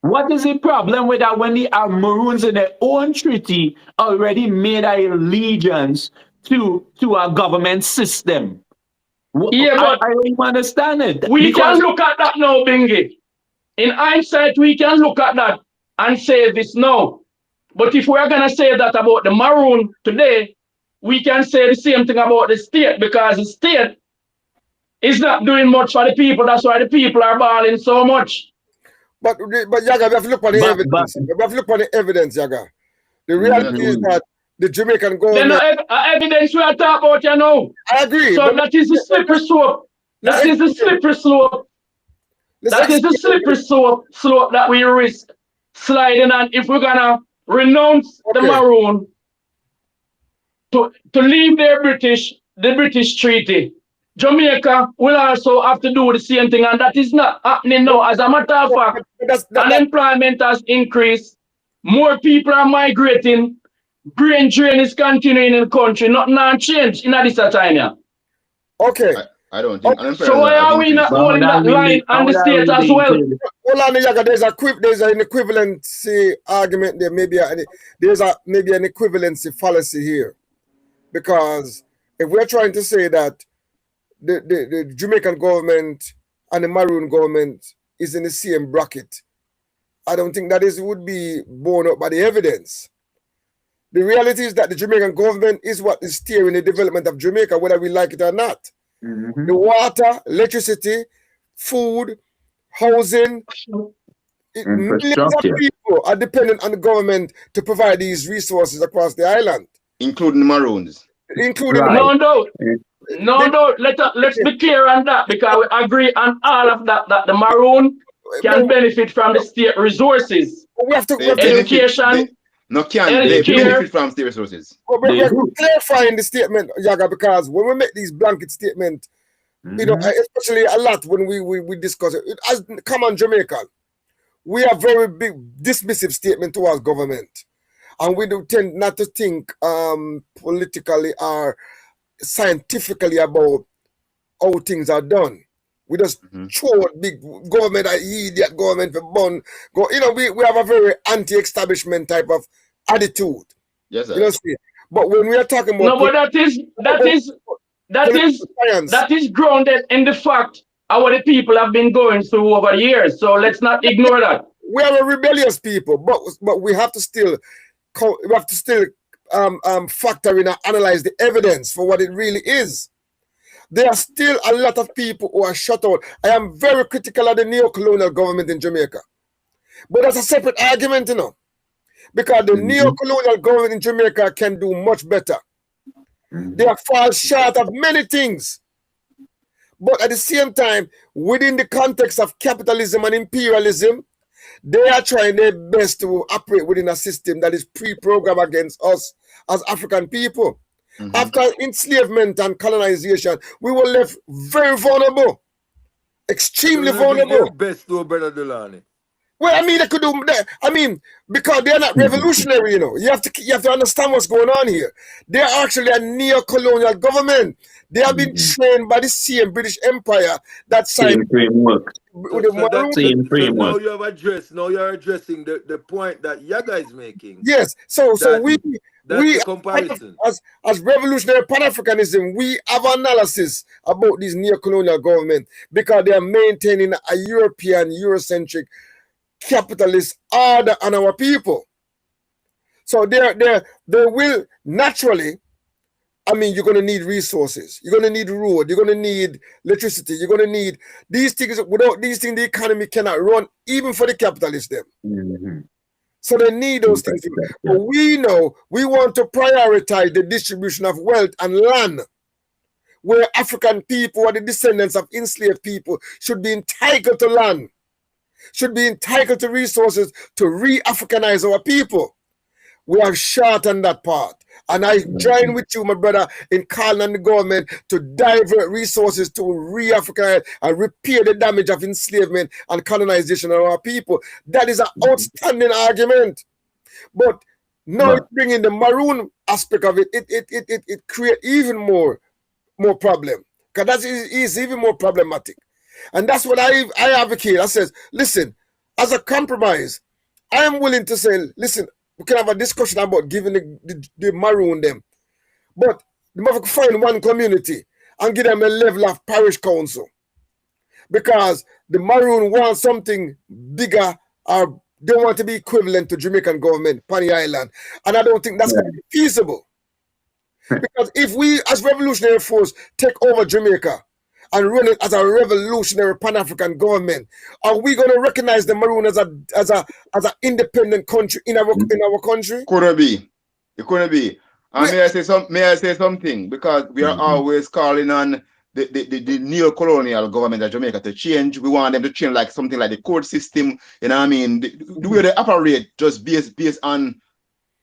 What is the problem with that when the Maroons in their own treaty already made an allegiance to a government system? Yeah, but I don't understand it. We can look at that now, Bingy. In hindsight, we can look at that and say this now. But if we're going to say that about the Maroon today, we can say the same thing about the state, because the state is not doing much for the people. That's why the people are bawling so much. But Yaga, we have to look on the evidence. We have to look on the evidence, Yaga. The reality is that the Jamaican government... Then evidence we are talking about, you know. I agree. So that is the slippery slope. That is the slippery slope. That is the slippery slope that we risk sliding on if we're going to renounce the Maroon to leave the British treaty. Jamaica will also have to do the same thing, and that is not happening now. As a matter of fact, unemployment has increased, more people are migrating, brain drain is continuing in the country, nothing has changed in this time. Yeah. Okay. I don't think. So why are we not holding that line on the state as well? Hold on, Yaga. There's an equivalency argument there. Maybe an equivalency fallacy here, because if we're trying to say that the Jamaican government and the Maroon government is in the same bracket, I don't think that would be borne out by the evidence. The reality is that the Jamaican government is what is steering the development of Jamaica, whether we like it or not. The water, electricity, food, housing, millions of people are dependent on the government to provide these resources across the island. Including the Maroons. No, let's be clear on that, because we agree on all of that the Maroon can benefit from the state resources. We have to education. They benefit from state resources. We're clarifying the statement, Yaga, because when we make these blanket statements, you know, especially a lot when we discuss it, as common Jamaican, we have very big dismissive statement towards government, and we do tend not to think politically or scientifically about how things are done. We just throw big government, idiot government for bun. You know, we have a very anti-establishment type of attitude. Yes, sir. You know, see? But when we are talking about but that is grounded in the fact of what the people have been going through over years. So let's not ignore that. We are a rebellious people, but we have to still factor in and analyze the evidence for what it really is. There are still a lot of people who are shut out. I am very critical of the neo-colonial government in Jamaica. But that's a separate argument, you know. Because the neo-colonial government in Jamaica can do much better. They are far short of many things. But at the same time, within the context of capitalism and imperialism, they are trying their best to operate within a system that is pre-programmed against us as African people. After enslavement and colonization, we were left very vulnerable, extremely vulnerable. Best to Brother Delani. Well, I mean, they could do that. I mean, because they're not revolutionary, you know. You have to understand what's going on here. They are actually a neo-colonial government. They have been trained by the same British Empire that signed framework. Same framework. Now you're addressing the point that Yaga is making. Yes. So we the comparison. As revolutionary Pan-Africanism, we have analysis about this neo-colonial government because they are maintaining a European, Eurocentric, capitalist order on our people. So they will naturally. I mean, you're going to need resources. You're going to need road. You're going to need electricity. You're going to need these things. Without these things, the economy cannot run, even for the capitalists. Them. Mm-hmm. So they need those things. But we know we want to prioritize the distribution of wealth and land, where African people, or the descendants of enslaved people, should be entitled to land, should be entitled to resources to re-Africanize our people. We have short on that part. And I join with you, my brother, in calling on the government to divert resources to re-Africanize and repair the damage of enslavement and colonization of our people. That is an outstanding argument. But now bringing the Maroon aspect of it, it creates even more problem. Because that is even more problematic. And that's what I advocate. I says, listen, as a compromise, I am willing to say, listen, we can have a discussion about giving the Maroon them. But they must find one community and give them a level of parish council. Because the Maroon want something bigger, or they want to be equivalent to Jamaican government, Panny Island. And I don't think that's going to be feasible. Because if we, as revolutionary force, take over Jamaica and run it as a revolutionary Pan-African government, are we going to recognize the Maroon as an independent country in our country? Couldn't be. It couldn't be. And may I say something? Because we are always calling on the neo-colonial government of Jamaica to change. We want them to change like something like the court system. You know what I mean? The way they operate just based on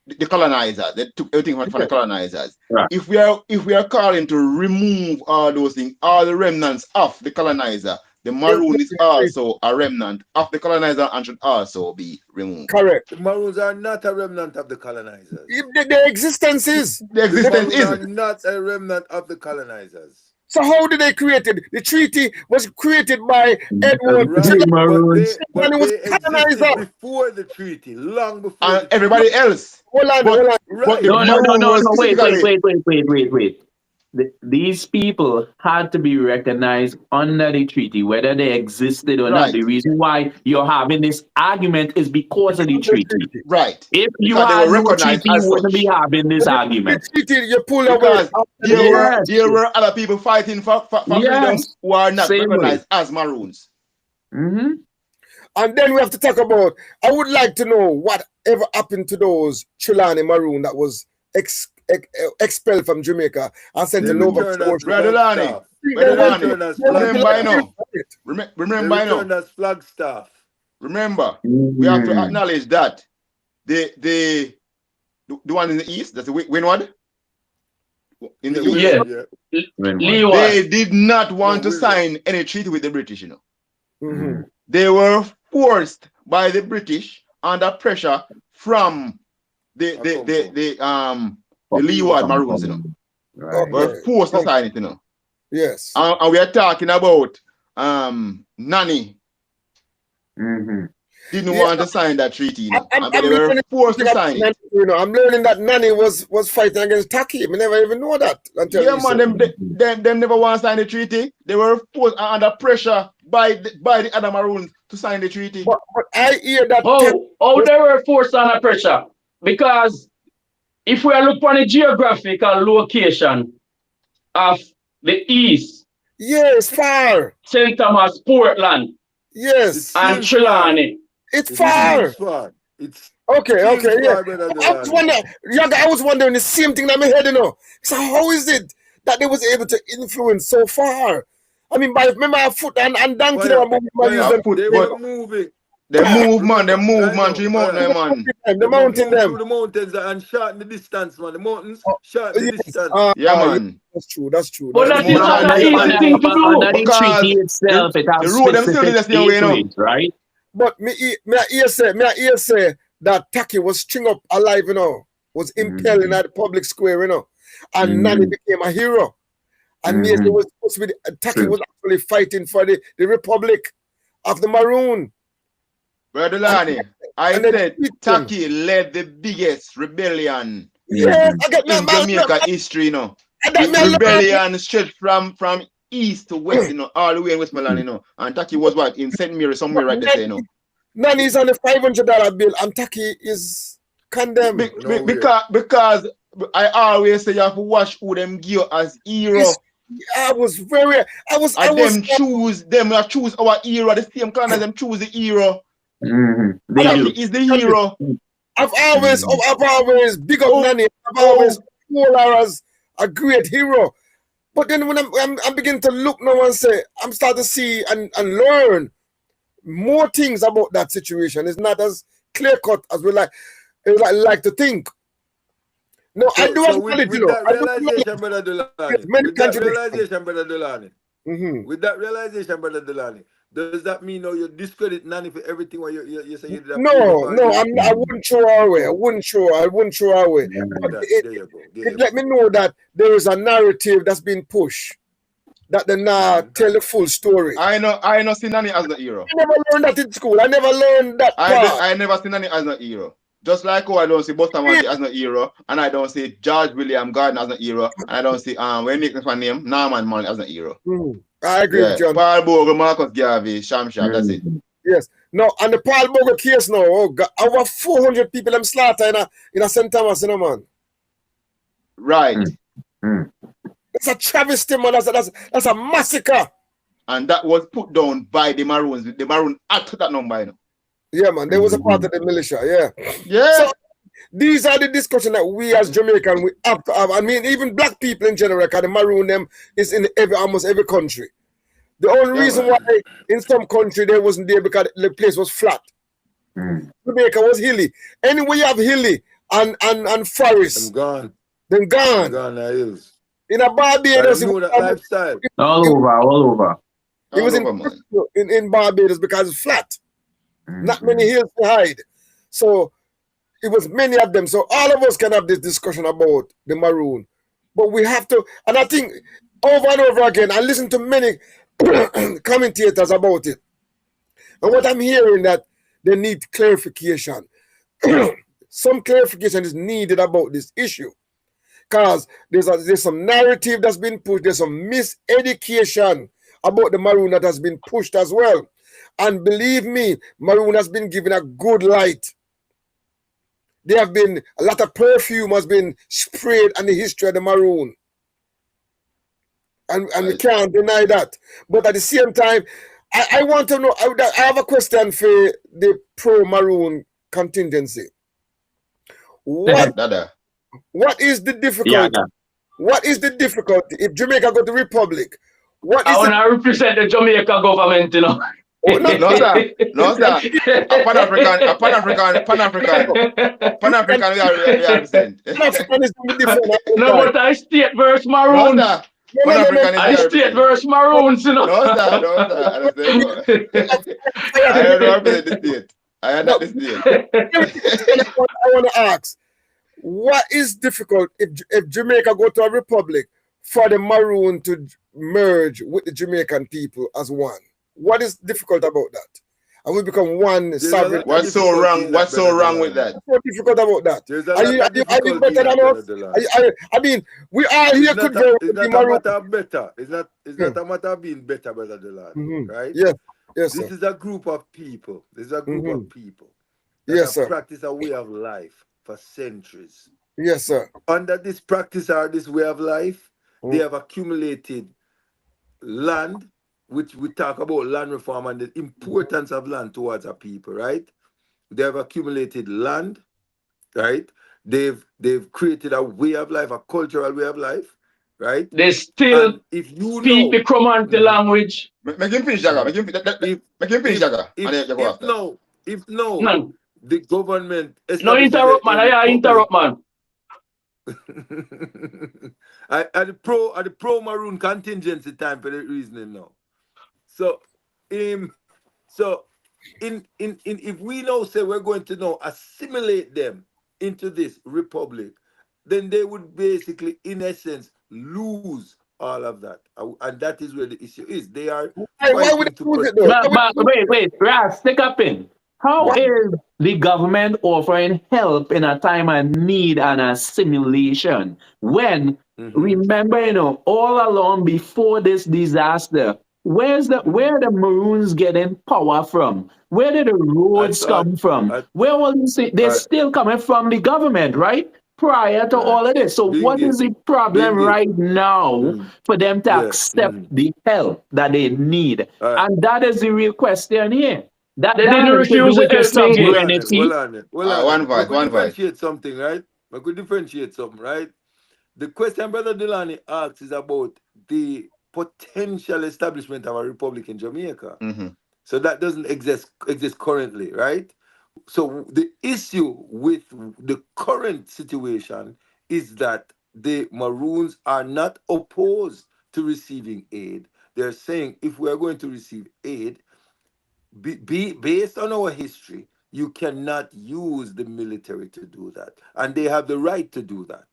the colonizers. They took everything from the colonizers. Right. If we are calling to remove all those things, all the remnants of the colonizer, the Maroon is also a remnant of the colonizer and should also be removed. Correct. The Maroons are not a remnant of the colonizers. Their existence is. The existence Maroons is are not a remnant of the colonizers. So how did they create it? The treaty was created by Edward. Right, Maroons. but And it was they existed colonizer. before the treaty, long before. and everybody else. Hold on. But the No, Maroon was wait. physically- These people had to be recognized under the treaty, whether they existed or not. Right. The reason why you're having this argument is because of the treaty. Right. If you Because they had were no recognized treaty, as you wouldn't such. be having this argument. The treaty, you pull away. Because there were other people fighting for freedom Yes. who are not Same recognized as Maroons. Mm-hmm. And then we have to talk about, I would like to know whatever happened to those Trelawney Maroon that was expelled from Jamaica and sent to Nova Scotia. Brother Lani, remember I know. Remember I know. As Flagstaff. Remember, we have to acknowledge that the one in the east, that's the Windward. In the east, Leeward. they did not want to sign any treaty with the British, you know. Mm-hmm. They were forced by the British under pressure from the Leeward Maroons, you know. Right. Were forced to sign it, you know. Yes. And we are talking about Nani didn't want to sign that treaty, you know. And they were forced to sign it. You know, I'm learning that Nani was fighting against Taki. I never even know that until Yeah, man, them never want to sign the treaty. They were forced under pressure by the other Maroons to sign the treaty. But I hear that. Oh, they were forced under pressure. Because if we look on the geographical location of the East, Yes, far. St. Thomas, Portland, Yes. and Trelawney. It's far. It's Okay, yeah. I was wondering the same thing in my head, you know. So how is it that they was able to influence so far? I mean, remember our foot and donkey They were moving. They move, man, to the mountain, man. The mountain them. Through the mountains and shorten the distance, man. The mountains shorten the distance. Yeah, man. That's true. But that is not an easy thing to do. Under the treaty itself, it has the road them still specific the same way, you know. gateways, right? But me hear say that Taki was string up alive, you know, was impaled at the public square, you know, and Nani became a hero. And yes, it was supposed to be Taki was actually fighting for the Republic of the Maroon. Brother Lani, I said Taki led the biggest rebellion Yes, in Jamaica history, you know. The rebellion stretched from east to west, you know, all the way in Westmoreland, you know. And Taki was what? In St. Mary, somewhere right there, you know. Nani's on a $500 bill and Taki is Condemn. Because I always say you have to watch who them give as hero. I was them choose our hero. The same kind as them choose the hero. They is the hero. I've always big up Nanny. I've always called her as a great hero. But then when I'm beginning to look now and say, I'm starting to see and learn more things about that situation. It's not as clear cut as we like to think. No, So, I do with that realization, Brother Delani, with that realization, Brother Delani, does that mean now you discredit Nanny for everything what you say you did? No, I wouldn't show her away. I wouldn't show her away. There you go. It let me know that there is a narrative that's been pushed, that they not tell the full story. I know see Nanny as the hero. I never learned that in school. I never learned that part. I never see Nanny as the hero. Just like how I don't see Bustamante as an hero, and I don't see George William Gordon as an hero, and I don't see when make my name Norman Manley as an hero. I agree with you. Paul Bogle, Marcus Garvey, Sham, that's it. Yes. No, and the Paul Bogle case now, oh God, over 400 people them slaughter in a St. Thomas, you know, man. Right. It's a travesty, man. That's a massacre. And that was put down by the Maroons. The Maroon act that number, you know. Yeah, man. They was a part of the militia. Yeah. Yeah. So, these are the discussions that we as Jamaican we have to have. I mean, even black people in general, because the Maroon them is in almost every country. The only reason why in some country they wasn't there because the place was flat. Jamaica was hilly. Anywhere you have hilly and forest, gone. Then gone. Gone the hills. In a Barbados, that lifestyle. All over. It was in Barbados because it's flat. Not many hills to hide. So it was many of them. So all of us can have this discussion about the Maroon. But we have to, and I think over and over again, I listen to many commentators about it. And what I'm hearing that they need clarification. Some clarification is needed about this issue. Because there's some narrative that's been pushed. There's some miseducation about the Maroon that has been pushed as well. And believe me, Maroon has been given a good light. There have been a lot of perfume has been sprayed on the history of the Maroon. And we can't deny that. But at the same time, I want to know, I have a question for the pro-Maroon contingency. What is the difficulty? Yeah. What is the difficulty if Jamaica go to Republic? I want to represent the Jamaica government, you know. Oh, no, sir. No, sir. A Pan-African, we are represent. No, but I state verse Maroon. No, I state verse Maroons, you know. No, sir. I don't represent the state. I am not the state. I want to ask, what is difficult if Jamaica go to a republic for the Maroon to merge with the Jamaican people as one? What is difficult about that? And we become one sovereign. What's so wrong? What's so wrong with that? What's difficult about that? Are you better than us? I mean, we are here could go. It's not a matter of better. It's not a matter of being better, Brother Delani, right? Yes, this sir. is a group of people. This is a group of people that yes, have sir. practiced a way of life for centuries. Yes, sir. Under this practice or this way of life, they have accumulated land, which we talk about land reform and the importance of land towards our people, right? They have accumulated land, right? They've created a way of life, a cultural way of life, right? They still speak the Comanche language. Make him finish, Jaga. Make him finish, Jaga. If no, the government... No, interrupt, man. I interrupt, man. At the pro Maroon contingency time for the reasoning now. So if we now say we're going to now assimilate them into this republic, then they would basically, in essence, lose all of that, and that is where the issue is. They are. Why would they lose it though? Wait, Ras, stick up in. How is the government offering help in a time of need and assimilation when, remember, all along before this disaster, where the Maroons getting power from? Where did the roads come from? Where all these things? They're still coming from the government, right? Prior to all of this. So what is the problem right now for them to accept the help that they need? And that is the real question here. That They didn't has to do refuse with the your help, Bingy. sovereignty. One I voice, could one voice. differentiate something, right? I could differentiate something, right? The question Brother Delany asks is about the potential establishment of a republic in Jamaica. So that doesn't exist currently, right? So the issue with the current situation is that the Maroons are not opposed to receiving aid. They're saying if we are going to receive aid, based on our history, you cannot use the military to do that. And they have the right to do that.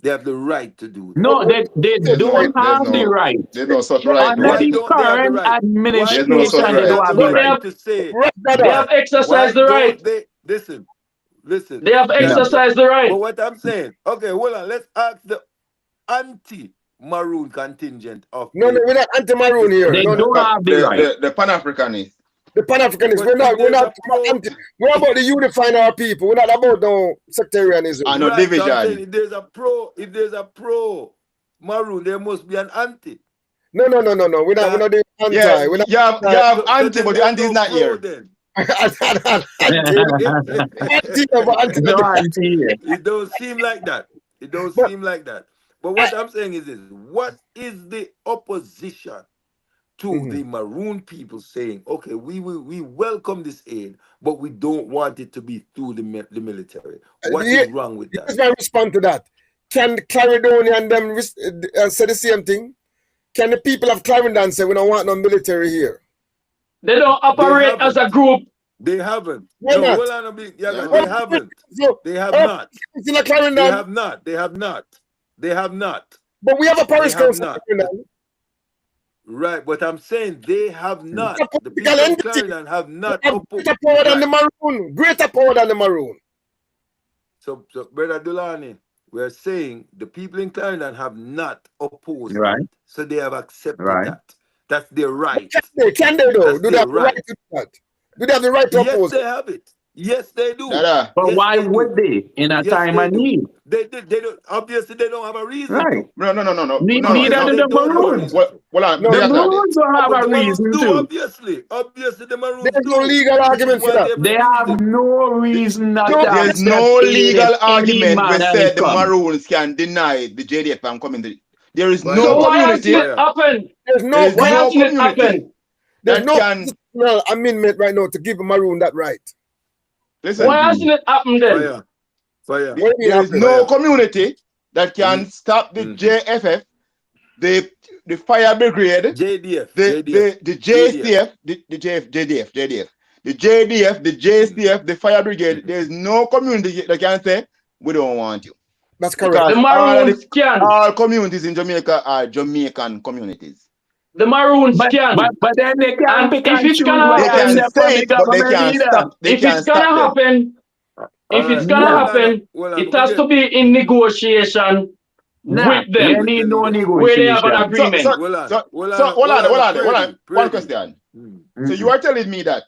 They have the right to do that. No, they don't have the right. There's no such right. Under Why the don't they have the current right? Why administration, no such they right. don't have the But they right. have, to say they have exercised the don't right. they listen? They have exercised the But right. what I'm saying, okay, hold on, let's ask the anti-Maroon contingent of No, we're not anti-Maroon here. They No, don't have the right. The Pan-Africanists. the Pan-Africanists. But We're not pro- anti. We're about the unifying our people. We're not about no sectarianism. And no right, so I'm division. saying if there's a pro Maroon, there must be an anti. No. We're not doing anti. Yeah, We're not you have anti, but the anti is not here. Then. No anti here. It don't seem like that. It don't seem like that. But what I'm saying is this: what is the opposition to the Maroon people saying, okay, we welcome this aid, but we don't want it to be through the military? What is wrong with that? Here's my response to that. Can Clarendon and them say the same thing? Can the people of Clarendon say we don't want no military here? They don't operate as a group. They haven't. Why not? Hold on a bit. They haven't. So, They have not. It's in a Clarendon. They have not. They have not. They have not. But we have a parish They have council. not. in Clarendon. Right, but I'm saying they have not. It's a The political people of entity. Clarendon have not. They have greater power than the Maroon. Greater power than the Maroon. So Brother Dulani, we're saying the people in Clarendon have not opposed Right. that. So they have accepted Right. that. That's their right. Can they though? That's Do they their have the right right. to do that? Do they have the right to Yes, oppose they it? have it. Yes, they do. Dada. But Yes, why they would do. they in a Yes, time they of do. need? They don't. Obviously, they don't have a reason Right. to. No. Neither do the Maroons. Well, No, The that's not it. Maroons don't have But a the Maroons reason do, to. obviously. Obviously, the Maroons There's do. no legal argument for that. They have no reason not to There's accept no aid legal if any argument man which has said the come. Maroons can deny the JDF from coming to. There is Why no So why hasn't community. it happened? There's There no is Why no hasn't it community happened? there's that no can constitutional amendment right now to give Maroon that right. listen. Why hasn't it happened then? Fire. What do you mean There is happening? no community that can stop the JFF, the fire brigade, JDF. the JCF, the JDF, the JDF, the JCF, the fire brigade. There is no community that can say we don't want you. That's correct. Because The Maroons can. all communities in Jamaica are Jamaican communities. The Maroons can. But then they can't And pick if and it's choose gonna what They they happen, can accept from say the it, but they government can't either. stop. They if can't it's gonna stop them. happen, if it's gonna Alright. happen, Hold on, it has to be in negotiation Nah, with there them, need no where they have an negotiation. agreement. Hold on. One question. So you are telling me that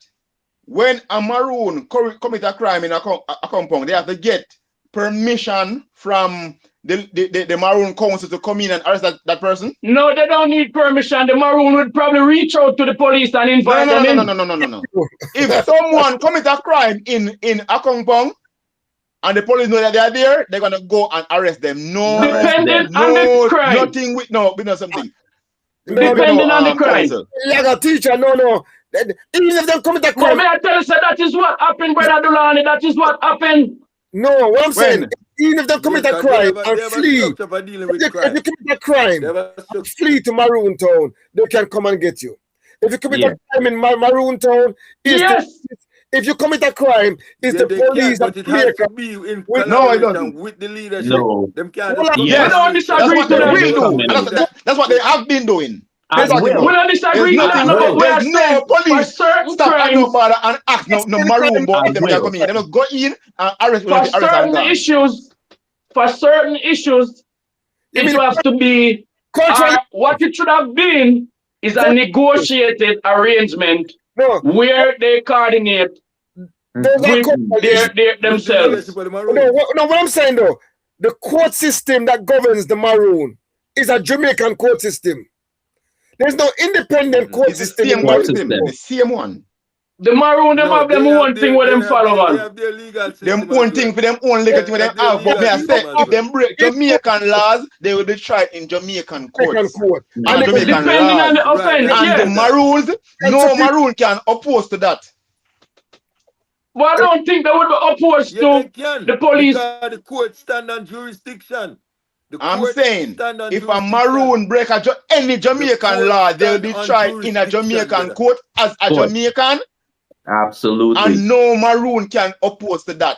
when a Maroon commit a crime in a compound, they have to get permission from the Maroon council to come in and arrest that person? No, they don't need permission. The Maroon would probably reach out to the police and invite them in. No. If someone commit a crime in a compound and the police know that they are there, they're gonna go and arrest them. No, Depending on the crime. nothing with something. Depending on the crime. Council. Yeah, teacher, no. Even if they commit a No, crime, may I tell you, sir, that is what happened, Brother Dulani. That is what happened. no, what I'm saying, When? even if they commit a crime and flee, if you commit a crime, flee to Maroon Town, they can come and get you. If you commit a crime in Maroon Town, if you commit a crime, it's the police but it has to be in collaboration with the leadership. No. Them can't We don't disagree to that. That's what they have been doing. We don't disagree to that. No, but we are There's no saying for police certain stop at no crimes, border and ask no Maroon boy if they can come in. They must go in and arrest for certain issues, it will have to be what it should have been is a negotiated arrangement No, where they coordinate those are with court issues. themselves. No, what I'm saying though, the court system that governs the Maroon is a Jamaican court system. There's no independent court It's the system same in court Maroon. system. The same one. The Maroon, them have them own thing where them follow They on. have their legal system. Them own thing for them own legal thing where them have. But may I say, if them break Jamaican laws, they will be tried in Jamaican courts. Court. And Jamaican Depending on the laws. offense, And the yes. Maroons, no Maroon can oppose to that. But I don't think they would be opposed to the police. Because the court stand on jurisdiction. I'm saying, if a Maroon break any Jamaican law, they'll be tried in a Jamaican court as a Jamaican. Absolutely. And no Maroon can oppose to that.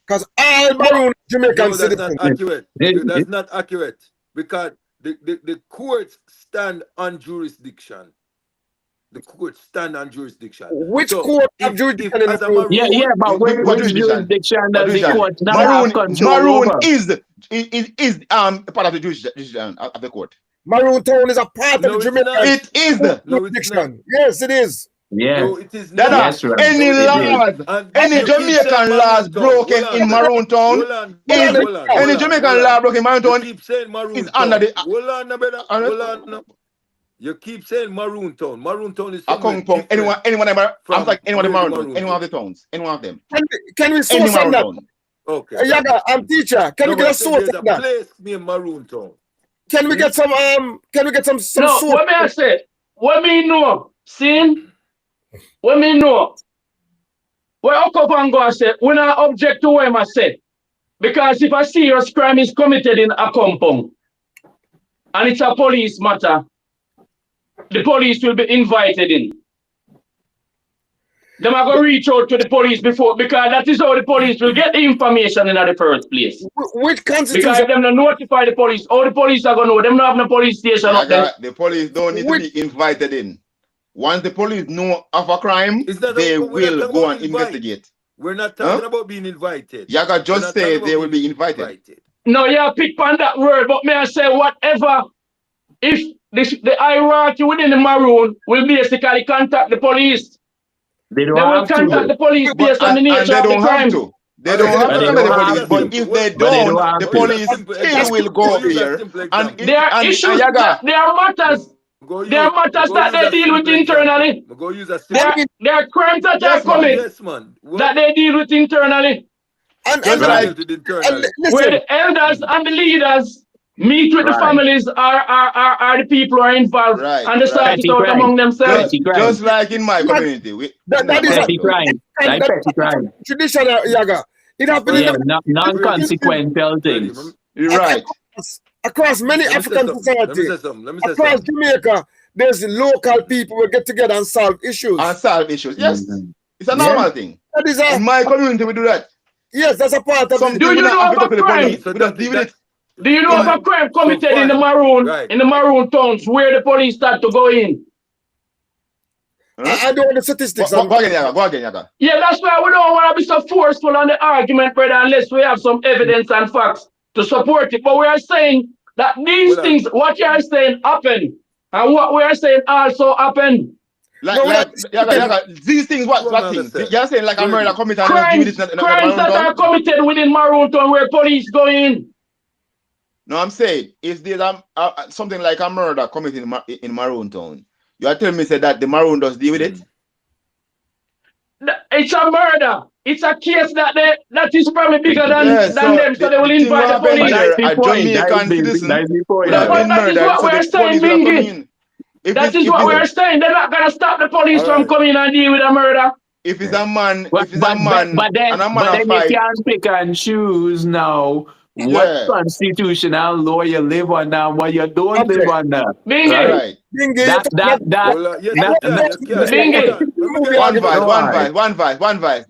Because all Maroon Jamaican citizens. That's not accurate. That's not accurate. Because the courts stand on jurisdiction. The courts stand on jurisdiction. Which court have jurisdiction in the Maroon? Yeah, but which jurisdiction does the court not have control Maroon over? is part of the jurisdiction of the court. Maroon Town is a part of the Jamaican It is. jurisdiction. Yes, it is. Yes. No, it is That not. Yes, right. any It is. laws, any Jamaican laws broken in Maroon Town, any Jamaican law broken in Maroon Town keep saying Maroon is Town. under the Hold on, brother. Hold on. You keep saying Maroon Town. Maroon Town is Akong Pong. Anyone I'm like anyone in Maroon Town. Anyone of the towns. Anyone of them. Can we Any source on Maroon that? Town. Okay. Yaga, I'm teacher. Can we get a source There's on a that? place named Maroon Town. Can we get some No, source? what may I say? What me know? See? What me know? What Okopango said, we not object to what I said. Because if a serious crime is committed in a compound and it's a police matter, the police will be invited in. Them are going to reach out to the police before, because that is how the police will get the information in the first place. Which Because constitution? if them not notify the police, all the police are going to know. Them not have no police station up there. The police don't need to be invited in. Once the police know of a crime, they will go and investigate. We're not talking about being invited. Yaga just say they will be invited. No, yeah, pick on that word, but may I say whatever, if the hierarchy within the Maroon will basically contact the police. They don't They will have contact to. the police based on the And nature they of the don't have crime. to. They don't have to contact the police. But if they don't, the police still will go up here. And There are issues, Yaga, there are matters that they deal with internally. There are crimes that are coming that they deal with internally. And Just like Where listen, the elders and the leaders meet with the families are the people who are involved and they sort it out among themselves. just like in my community. that is Petty crime. Like petty crime. traditional Yaga. It happened Yeah, in non-consequential things. You're right. across many African societies. Let me say Across something. Jamaica, there's local people who get together and solve issues. And solve issues. Yes. It's a normal thing. That is In my community, we do that. yes, that's a part of Some it. Do you know about crime? We don't deal with it. Do you know of a crime committed in the Maroon towns where the police start to go in? I don't know the statistics. Go again, Yaga. Yeah, that's why we don't want to be so forceful on the argument, brother, unless we have some evidence and facts to support it. But we are saying that these things, what you are saying, happen. And what we are saying also happen. Yaga, these things, what things? You're saying like a murder committed crimes that are committed within Maroon town where police go in. No, I'm saying if there's something like a murder committed in Maroon town, you are telling me that the Maroon does deal with it? It's a murder. It's a case that is probably bigger than them, so they will invite the police. A Jamaican citizen would have been That is murdered, what so we're the saying, police will come Mingy. in. That is what we're saying. They're not gonna stop the police from coming and deal with a murder. If it's a man, But then you can't pick and choose now what constitutional law you live under and what you don't live under. Bingy. Right. One vice.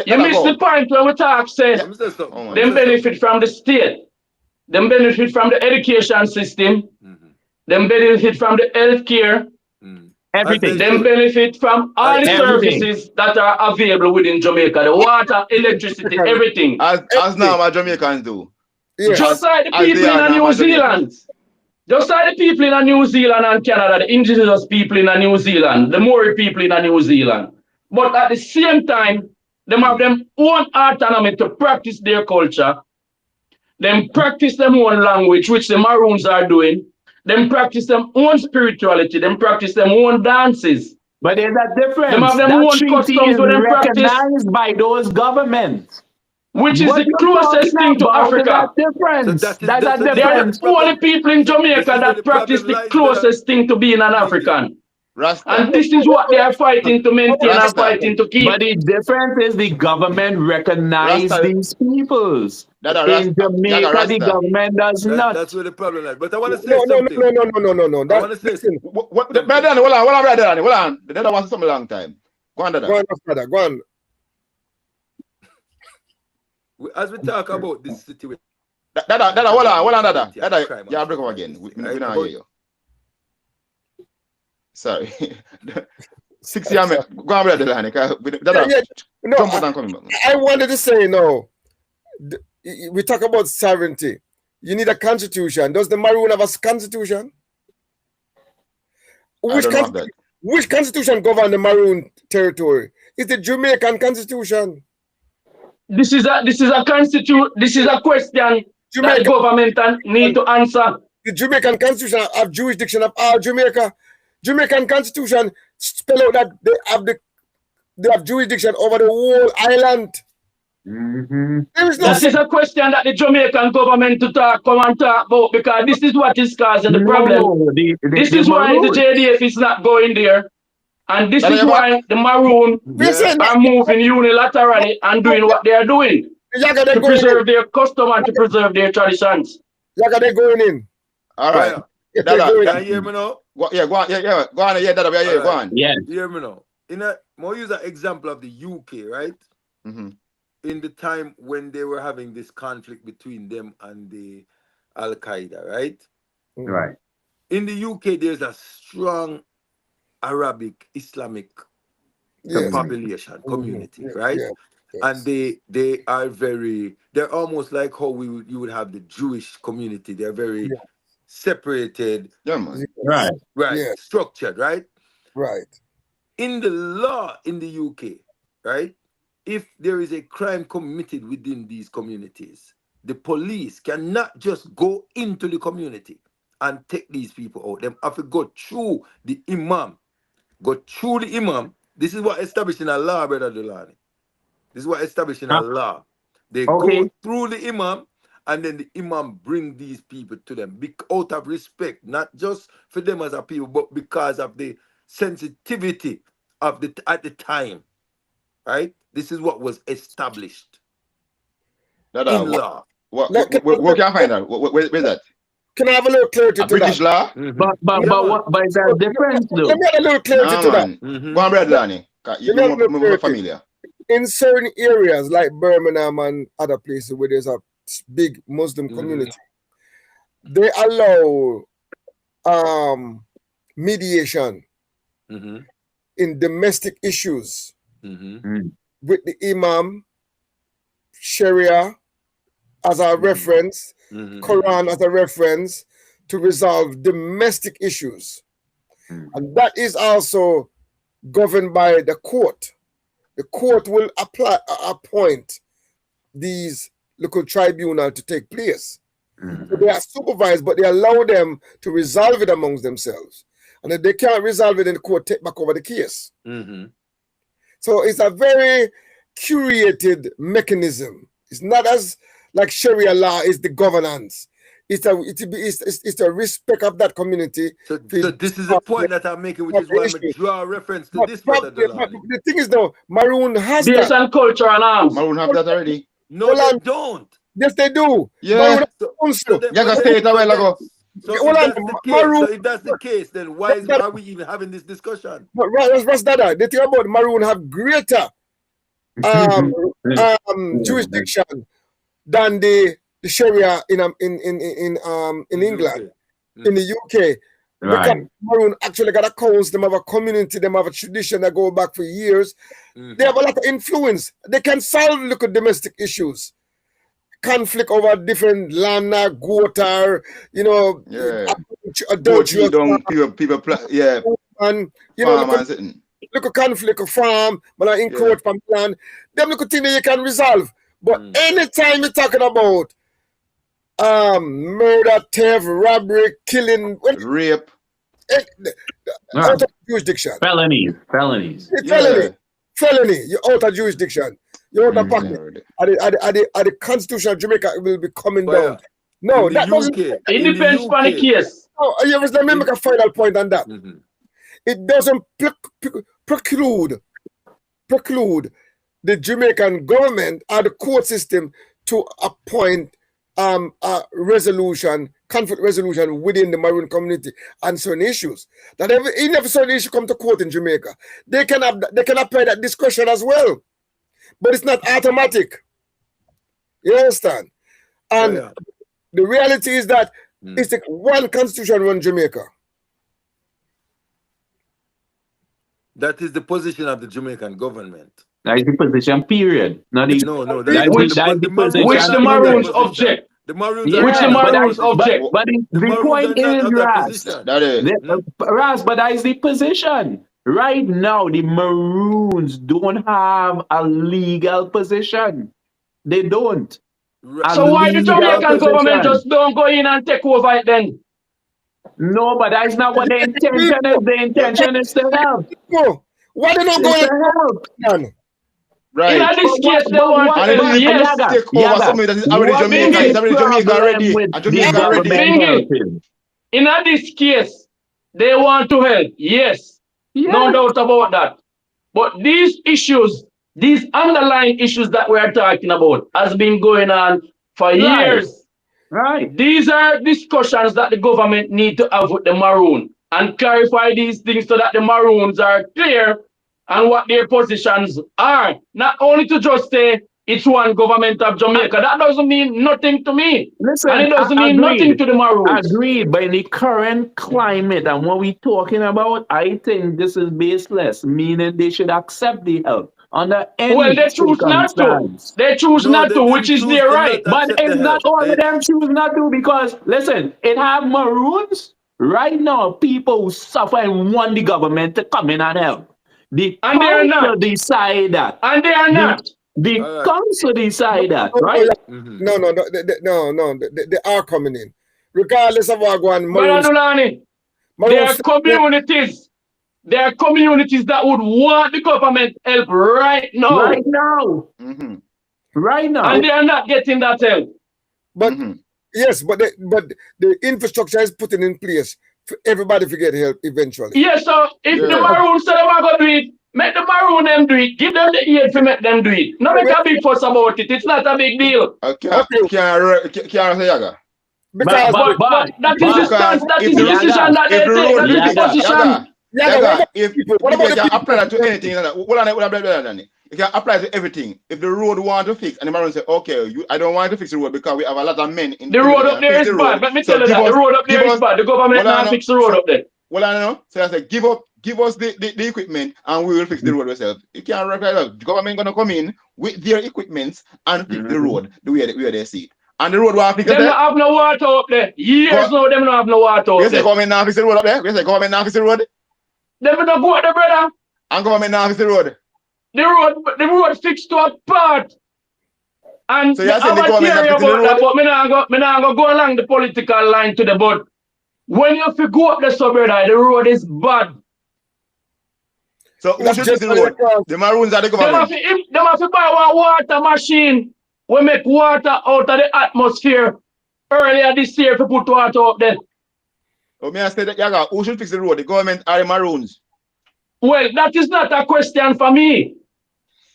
You missed the point when we talk, say, them benefit from the state. Them benefit from the education system. Them benefit from the health care. Everything. Them benefit from all the services that are available within Jamaica. The water, electricity, everything. As now my Jamaicans do. Yes. Just like the people in New Zealand. Just like the people in New Zealand and Canada, the indigenous people in New Zealand, the Maori people in New Zealand. But at the same time, they have their own autonomy to practice their culture. Them practice their own language, which the Maroons are doing. Them practice their own spirituality. Them practice their own dances. But there's a difference. Them have their that own treaty customs is with them practice, recognized by those governments. which is What the you're closest talking thing to about is Africa. that difference. So that is- That's so a this- They are difference. the only people in Jamaica This is where that the practice problem the lies, closest thing to being an DJ. African. Rasta. And this is what they are fighting to maintain and Rasta. fighting to keep. But the difference is the government recognize Rasta. these peoples. That are In Rasta. Jamaica, Rasta. the government does not. That's where the problem lies. But I want to say No. something. I I want to say listen, What, brother, hold on, brother, hold on. The other one's something long time. Go on, go Dada. on, brother, go on. as we talk about this situation. Dada, hold on, Dada. Yeah, Dada, crime yeah, and break up stuff again. like We this, don't right? hear you. Sorry. 6 years, go on, brother, Dada. Yeah, no, Jump out and coming back. I wanted to say no. We talk about sovereignty. You need a constitution. Does the Maroon have a constitution? I don't know of that. Which constitution govern the Maroon territory? It's the Jamaican constitution. This is a question that the Jamaican, government need to answer. the Jamaican constitution have jurisdiction of all Jamaica. Jamaican constitution spell out that they have jurisdiction over the whole island. There is no This is a question that the Jamaican government to come and talk about, because this is what is causing the problem. No, This is why the JDF is not going there. And this is why the Maroon are moving unilaterally and doing what they are doing to preserve their custom and to preserve their traditions. Yaga, they're going in. All right. If Dada, they're going Can in. you hear me now? Yeah, go on. Yeah, go on. Yeah, Dada, yeah, go on. Yes. You hear me now? More use an example of the UK, right? Mm-hmm. In the time when they were having this conflict between them and the Al Qaeda, right? Right. In the UK, there's a strong Arabic Islamic Yes. population community, Yes, right? yes, yes. And they are they're almost like how you would have the Jewish community. They're very separated, Yeah, man. Right. right? Yeah. Structured, right? Right. In the law in the UK, right? If there is a crime committed within these communities, the police cannot just go into the community and take these people out. They have to go through the imam. Go through the imam. This is what establishing a law, brother Delani. This is what establishing a law. They go through the imam, and then the imam bring these people to them out of respect, not just for them as a people, but because of the sensitivity of at the time, right? This is what was established Dada, in law. where can I find that? Where's that? Can I have a little clarity A to British that? law? But is there a difference though? Let me add a little clarity No, to that. man. Go on, brother Lani. You're more familiar. In certain areas like Birmingham and other places where there's a big Muslim community, they allow mediation in domestic issues with the imam, Sharia as a reference, Quran as a reference, to resolve domestic issues. And that is also governed by the court. The court will appoint these local tribunals to take place. So they are supervised, but they allow them to resolve it amongst themselves. And if they can't resolve it, then the court take back over the case. So it's a very curated mechanism. It's not as like Sharia law is the governance. It's a respect of that community. So this is the point that I'm making, which is why I'm draw reference to this. But the thing is, though, Maroon has Based that. on culture and arms. Maroon have that already. No, they don't. Yes, they do. Yeah. Maroon So You can say it a while ago. So if that's the case, then why are we even having this discussion? What's that? The thing about Maroon have greater jurisdiction than the Sharia in England, in the UK. Right. Because Maroon actually got a cause, them have a community, them have a tradition that go back for years. They have a lot of influence. They can solve local domestic issues. conflict over different land, goat, or adultery, and look a conflict of farm, but I encroach from land. Them look thing that you can resolve. But anytime you're talking about murder, theft, robbery, killing, rape, out of jurisdiction. Felonies. Felony. You're out of jurisdiction. You're out of pocket. At the Constitution of Jamaica, it will be coming down. No, that doesn't. It depends on the case. No, let me make a final point on that. It doesn't preclude the Jamaican government or the court system to appoint a conflict resolution within the Maroon community on certain issues. That if certain issue come to court in Jamaica, they can apply that discretion as well. But it's not automatic. You understand? And the reality is that it's like one constitution run Jamaica. That is the position of the Jamaican government. That is the position, period. No. Which the Maroons object. The Maroons which the Maroons object. But the point is, Ras, but that is the position. Right now, the Maroons don't have a legal position. They don't. So why the Jamaican government just don't go in and take over it then? No, but that's not what the intention is. The intention is to help. No. Why they not going to help? Right. In this case, they want to take over something that is already Jamaica. It's already Jamaica already. Jamaica already. In this case, they want to help. Yes. No doubt about that. But these issues, these underlying issues that we are talking about has been going on for years. Right. These are discussions that the government need to have with the Maroon and clarify these things so that the Maroons are clear on what their positions are. Not only to just say it's one government of Jamaica. That doesn't mean nothing to me. Listen, and it doesn't mean nothing to the Maroons. Agreed. But in the current climate and what we're talking about, I think this is baseless, meaning they should accept the help. Under any they choose not to. They choose not to, which is their right. But it's not all of them choose not to, because listen, it have Maroons right now, people who suffer and want the government to come in and help. The council decide that. And they are not. The council decide that, right? No. They are coming in, regardless of what going. There are communities. There are communities that would want the government help right now. Right now. Right now. And they are not getting that help. But yes, but the infrastructure is put in place for everybody to get help eventually. Yes, so if the Maroon say they want to do it, make the Maroon them do it. Give them the aid to make them do it. No make a big fuss about it. It's not a big deal. Because but that is the stance, that is the decision that they take, that is the position. If you can apply that to anything, you can apply to everything. If the road want to fix, and the Maroon say, okay, I don't want to fix the road because we have a lot of men in the road up there is bad. Let me tell you that the road up there is bad. The government can't fix the road up there. Well, I know. So I said, give us the equipment and we will fix the road ourselves. You can't reply that. The government gonna come in with their equipment and fix the road the way they see it. And the road will fix it. Them don't have no water up there. Years now, them don't have no water up there. You say government now fix the road up there? You say government now fix the road? Them don't go up there, brother. And government now fix the road? The road fixed to a part. And so you're saying the government about that, but me not go along the political line to the board. When you go up the suburb, the road is bad. So who should fix the road? The Maroons are the government. They have to buy one water machine. We make water out of the atmosphere. Earlier this year, to put water up there. Oh, may I say that, Yaga, who should fix the road? The government or the Maroons? Well, that is not a question for me.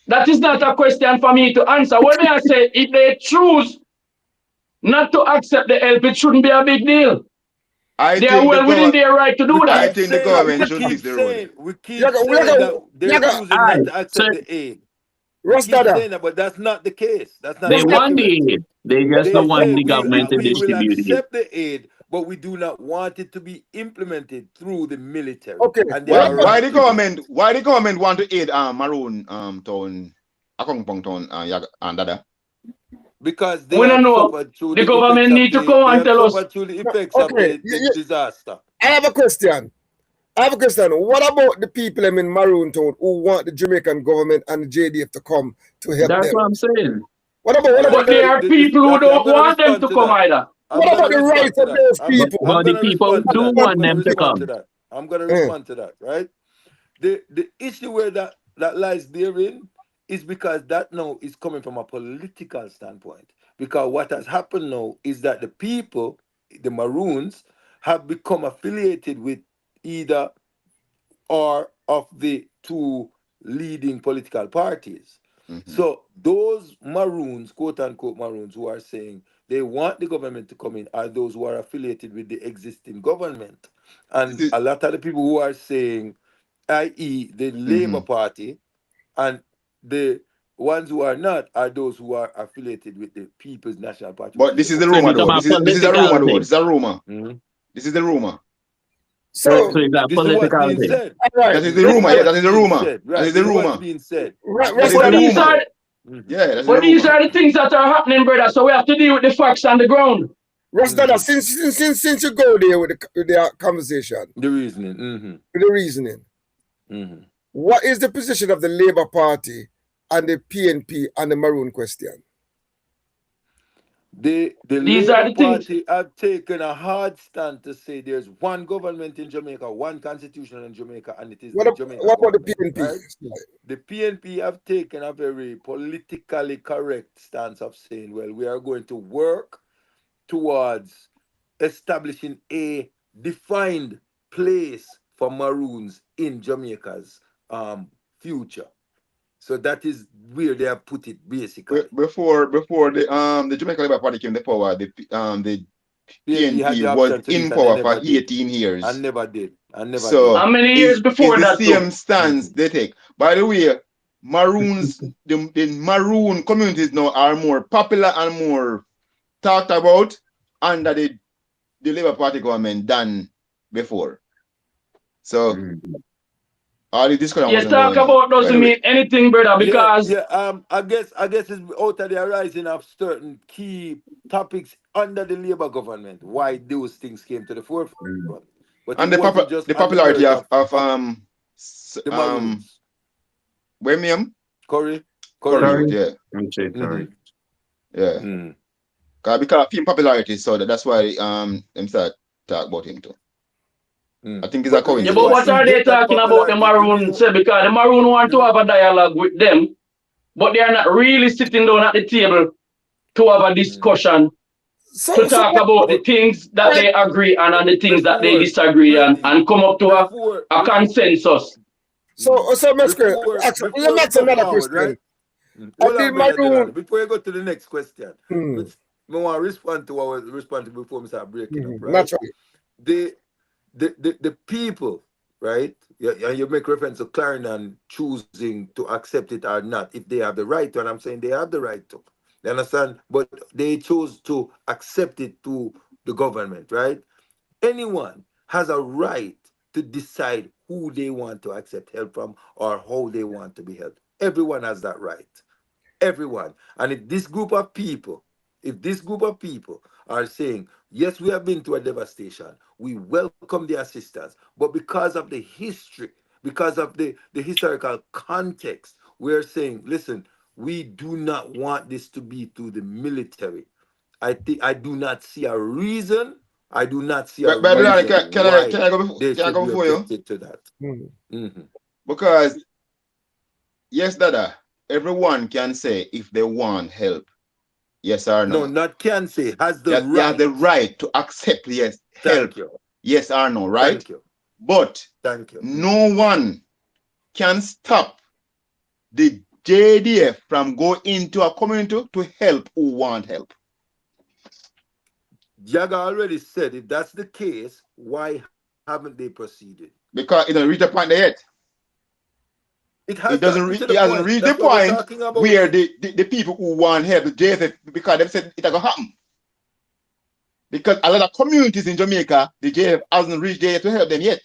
That is not a question for me to answer. When I say if they choose not to accept the help, it shouldn't be a big deal. They are well within their right to do that. I think the government should fix the road. We keep saying that they're choosing not to accept the aid. But that's not the case. That's not. They want the aid. They just don't want the government to distribute it. We will accept the aid, but we do not want it to be implemented through the military. Okay. And why the government want to aid Maroon town, Akongpong town, and Dada? Because they We don't have know. suffered through The the effects government of need to come and tell us. Okay, the disaster. I have a question. What about the people in Maroon Town who want the Jamaican government and the JDF to come to help That's them? what I'm saying. What about But there are people who Okay, I'm don't gonna want them respond to to come that. either. I'm what about gonna the respond rights to of that. those I'm people? But the gonna people respond to do that. want I'm gonna them to respond to come. that. I'm gonna respond to that, right? The issue where that lies therein is because that now is coming from a political standpoint. Because what has happened now is that the people, the Maroons, have become affiliated with either or of the two leading political parties. So those Maroons, quote unquote Maroons, who are saying they want the government to come in are those who are affiliated with the existing government. And a lot of the people who are saying, i.e., the Labour Party, and the ones who are not are those who are affiliated with the People's National Party. But this is the So it rumor, become though. a This is a political rumor, though. thing. This is a rumor. Mhm. This is the rumor. So, So it's a This is what's political being thing. said. right, That is the This is rumor. Yeah, that what's is the being rumor. said. That Right. is This the is what's rumor. being said. That is But the these rumor. are Mhm. Yeah, that's the but these rumor. are the things that are happening, brother. So we have to deal with the facts on the ground. Rasta, since you go there with the conversation, The reasoning. Mm-hmm. with the reasoning, Mm-hmm. what is the position of the Labour Party and the PNP on the Maroon question? The These are Labour the things. Party have taken a hard stand to say there's one government in Jamaica, one constitution in Jamaica, and it is What the Jamaica about the government, PNP? right? The PNP have taken a very politically correct stance of saying, well, we are going to work towards establishing a defined place for Maroons in Jamaica's future. So that is where they have put it basically. Before the Jamaica Labour Party came to power, the PNP had the PNP was option to do in it and they power for never did. 18 years. And never did. And never So How many years before is the that same too? stance they take. By the way, Maroons, the Maroon communities now are more popular and more talked about under the Labour Party government than before. So all the discussion Yeah, wasn't talk going on. about doesn't mean anything, brother, because I guess it's out of the horizon of certain key topics under the Labour government why those things came to the forefront. But And it wasn't just the on the popularity merit of the Maroons. Birmingham? Curry. Youth, yeah. Mm-hmm. Yeah. Mm. Because of him popularity, so that's why them start talk about him too. I think it's a coincidence. yeah, but what are they talking about the Maroon? Say, because the Maroon want to have a dialogue with them, but they are not really sitting down at the table to have a discussion to talk about the things that they agree and the things that they disagree and come up to a consensus. So, Mesquer, let me ask another question. Right? Hold on, brother Delano. Before you go to the next question, I want to respond to what I was responding before we start breaking up, right? Naturally. The people, right? You make reference to Clarendon choosing to accept it or not, if they have the right to, and I'm saying they have the right to. You understand? But they chose to accept it to the government, right? Anyone has a right to decide who they want to accept help from or how they want to be helped. Everyone has that right. Everyone. And if this group of people are saying, yes, we have been to a devastation, we welcome the assistance, but because of the history, because of the historical context, we're saying, listen, we do not want this to be through the military. I do not see a reason. I do not see a reason why they should be objected to that. Because, yes, Dada, everyone can say if they want help, yes or no. No, not can say, has the right. You have the right to accept, yes, help, yes or no, right? Thank you. But no one can stop the JDF from going into a community to help who want help. Jaga already said if that's the case, why haven't they proceeded? Because it doesn't reach the point yet. It hasn't reached the point where the people who want help, the JDF, because they said it's going to happen. Because a lot of communities in Jamaica, the JDF hasn't reached there to help them yet.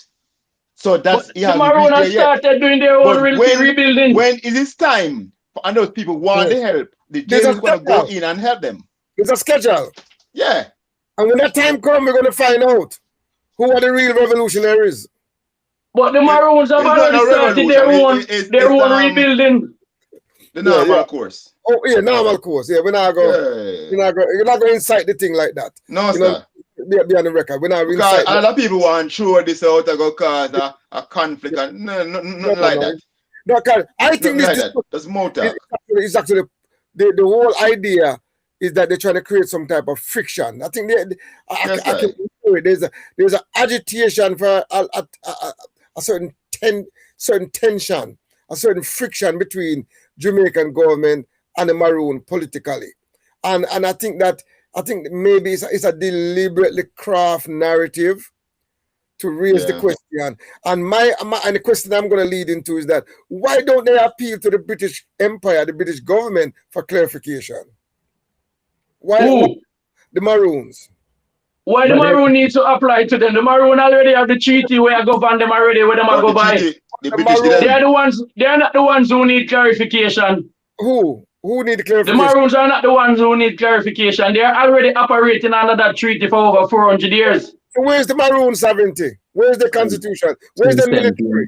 So that's the Maroon has started doing their own rebuilding. When is it time for those people want the help the jail is going to go in and help them. There's a schedule. Yeah. And when that time comes, we're going to find out who are the real revolutionaries. But the Maroons have already started their own rebuilding. The normal course. Oh yeah, normal course. Yeah, we're not going to incite the thing like that. No, sir. Be on the record. We're not because a lot of people want to throw this out to go cause a conflict and nothing like that. No, I think that's more talk. It's actually the whole idea is that they're trying to create some type of friction. I think there's an agitation for a certain tension, a certain friction between Jamaican government and the Maroon politically, and I think maybe it's a deliberately craft narrative to raise the question. And the question I'm going to lead into is that why don't they appeal to the British Empire, the British government, for clarification? Why the Maroons? Why the Maroon needs to apply to them? The Maroon already have the treaty where I govern them already, where them go by. They are not the ones who need clarification. Who need clarification? The Maroons are not the ones who need clarification. They are already operating under that treaty for over 400 years. So where's the Maroon sovereignty? Where's the constitution? Where's the military?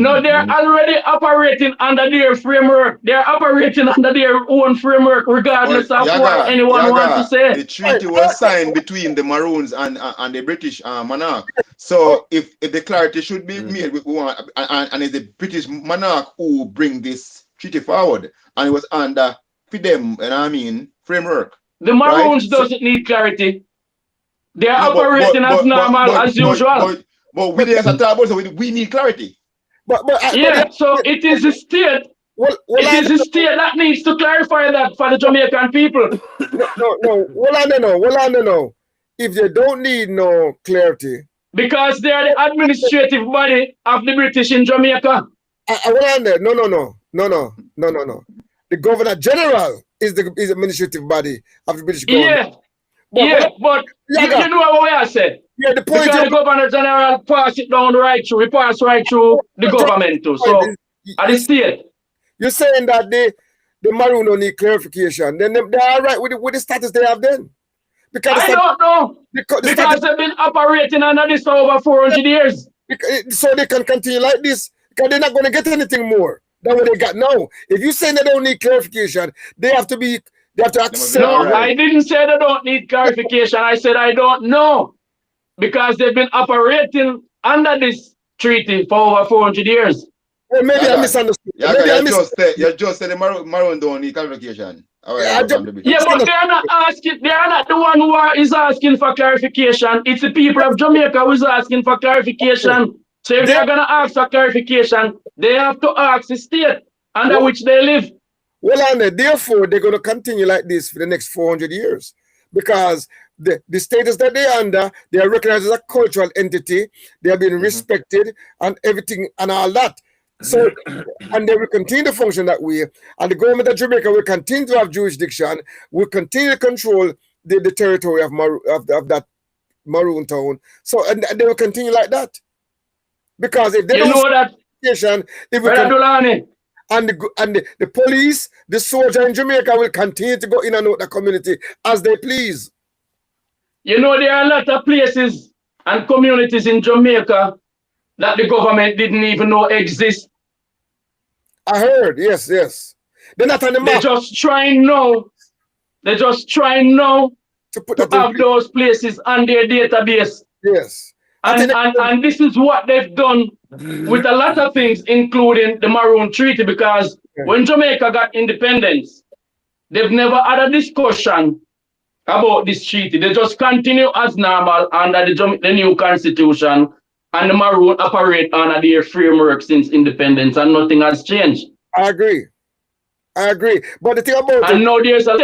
No, they're already operating under their framework. They're operating under their own framework, regardless of what anyone wants to say. The treaty was signed between the Maroons and the British monarch. So if the clarity should be made, and it's the British monarch who bring this treaty forward, and it was under them, framework. The Maroons doesn't need clarity. They're operating as normal as usual. But we need clarity. So it is the state. It is the state that needs to clarify that for the Jamaican people. No. If they don't need no clarity, because they are the administrative body of the British in Jamaica. No. The Governor General is the administrative body of the British government. But you know what I said. Yeah, the point because the Governor General pass it down right through. He pass right through the government too. So at the state. You're saying that the Maroon don't need clarification. Then they're all right with the status they have then. Because I don't know. Because they've been operating under this for over 400 years. So they can continue like this. Because they're not going to get anything more than what they got now. If you say they don't need clarification, they have to accept. No, I didn't say they don't need clarification. I said I don't know. Because they've been operating under this treaty for over 400 years. Well, maybe I misunderstood. You just said the Maroon don't need clarification. But they are not asking. They are not the one who is asking for clarification. It's the people of Jamaica who is asking for clarification. So if they are going to ask for clarification, they have to ask the state under which they live. Well, and therefore, they're going to continue like this for the next 400 years. Because the status that they're under, they are recognized as a cultural entity. They are being respected and everything and all that. So, and they will continue to function that way. And the government of Jamaica will continue to have jurisdiction, will continue to control the territory of that Maroon town. So, and they will continue like that. Because if they don't know that, and the police, the soldier in Jamaica will continue to go in and out the community as they please. You know, there are a lot of places and communities in Jamaica that the government didn't even know exist. I heard, yes. They're not on the map. They're just trying now to have those places on their database. Yes. And this is what they've done with a lot of things, including the Maroon Treaty, because when Jamaica got independence, they've never had a discussion about this treaty. They just continue as normal under the new constitution, and the Maroon operate under their framework since independence, and nothing has changed. I agree. But the thing about now there's a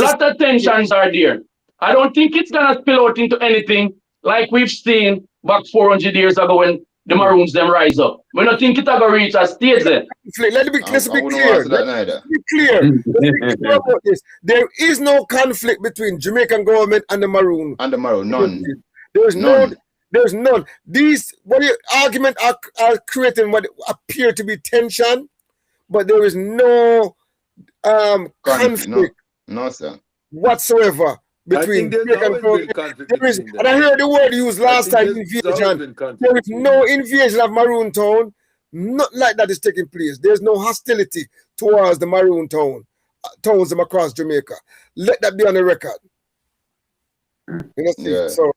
lot of tensions are there. I don't think it's gonna spill out into anything like we've seen back 400 years ago when the Maroons them rise up. We don't think it's gonna reach a stage then. Let's be clear. Let's be clear about this. There is no conflict between Jamaican government and the Maroon. None. There's none. These arguments are creating what appear to be tension, but there is no conflict No, sir. whatsoever I between think there's Jamaica and always Maroon. been conflict There is, between and I them. heard the word used I last think time, there's always invasion. been conflict There is between no them. invasion of Maroon Town. Not like that is taking place. There's no hostility towards the Maroon Town, towns them across Jamaica. Let that be on the record. You know, see? Yeah. So,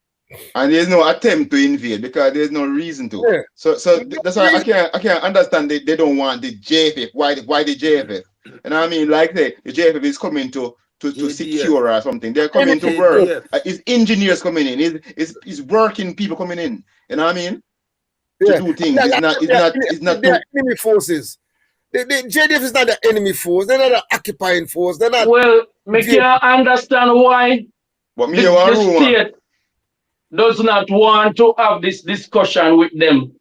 And there's no attempt to invade because there's no reason to. yeah. So that's why I can't understand they don't want the JFF. Why the JFF? And I mean, like the JFF is coming to JDF. secure or something. They're coming to work. JDF. It's engineers coming in. It's working people coming in. You know what I mean? Yeah. To do things. It's not They're enemy forces. The JDF is not the enemy force. They're not the occupying force. They're not. Well, me can't understand why But me the state does not want to have this discussion with them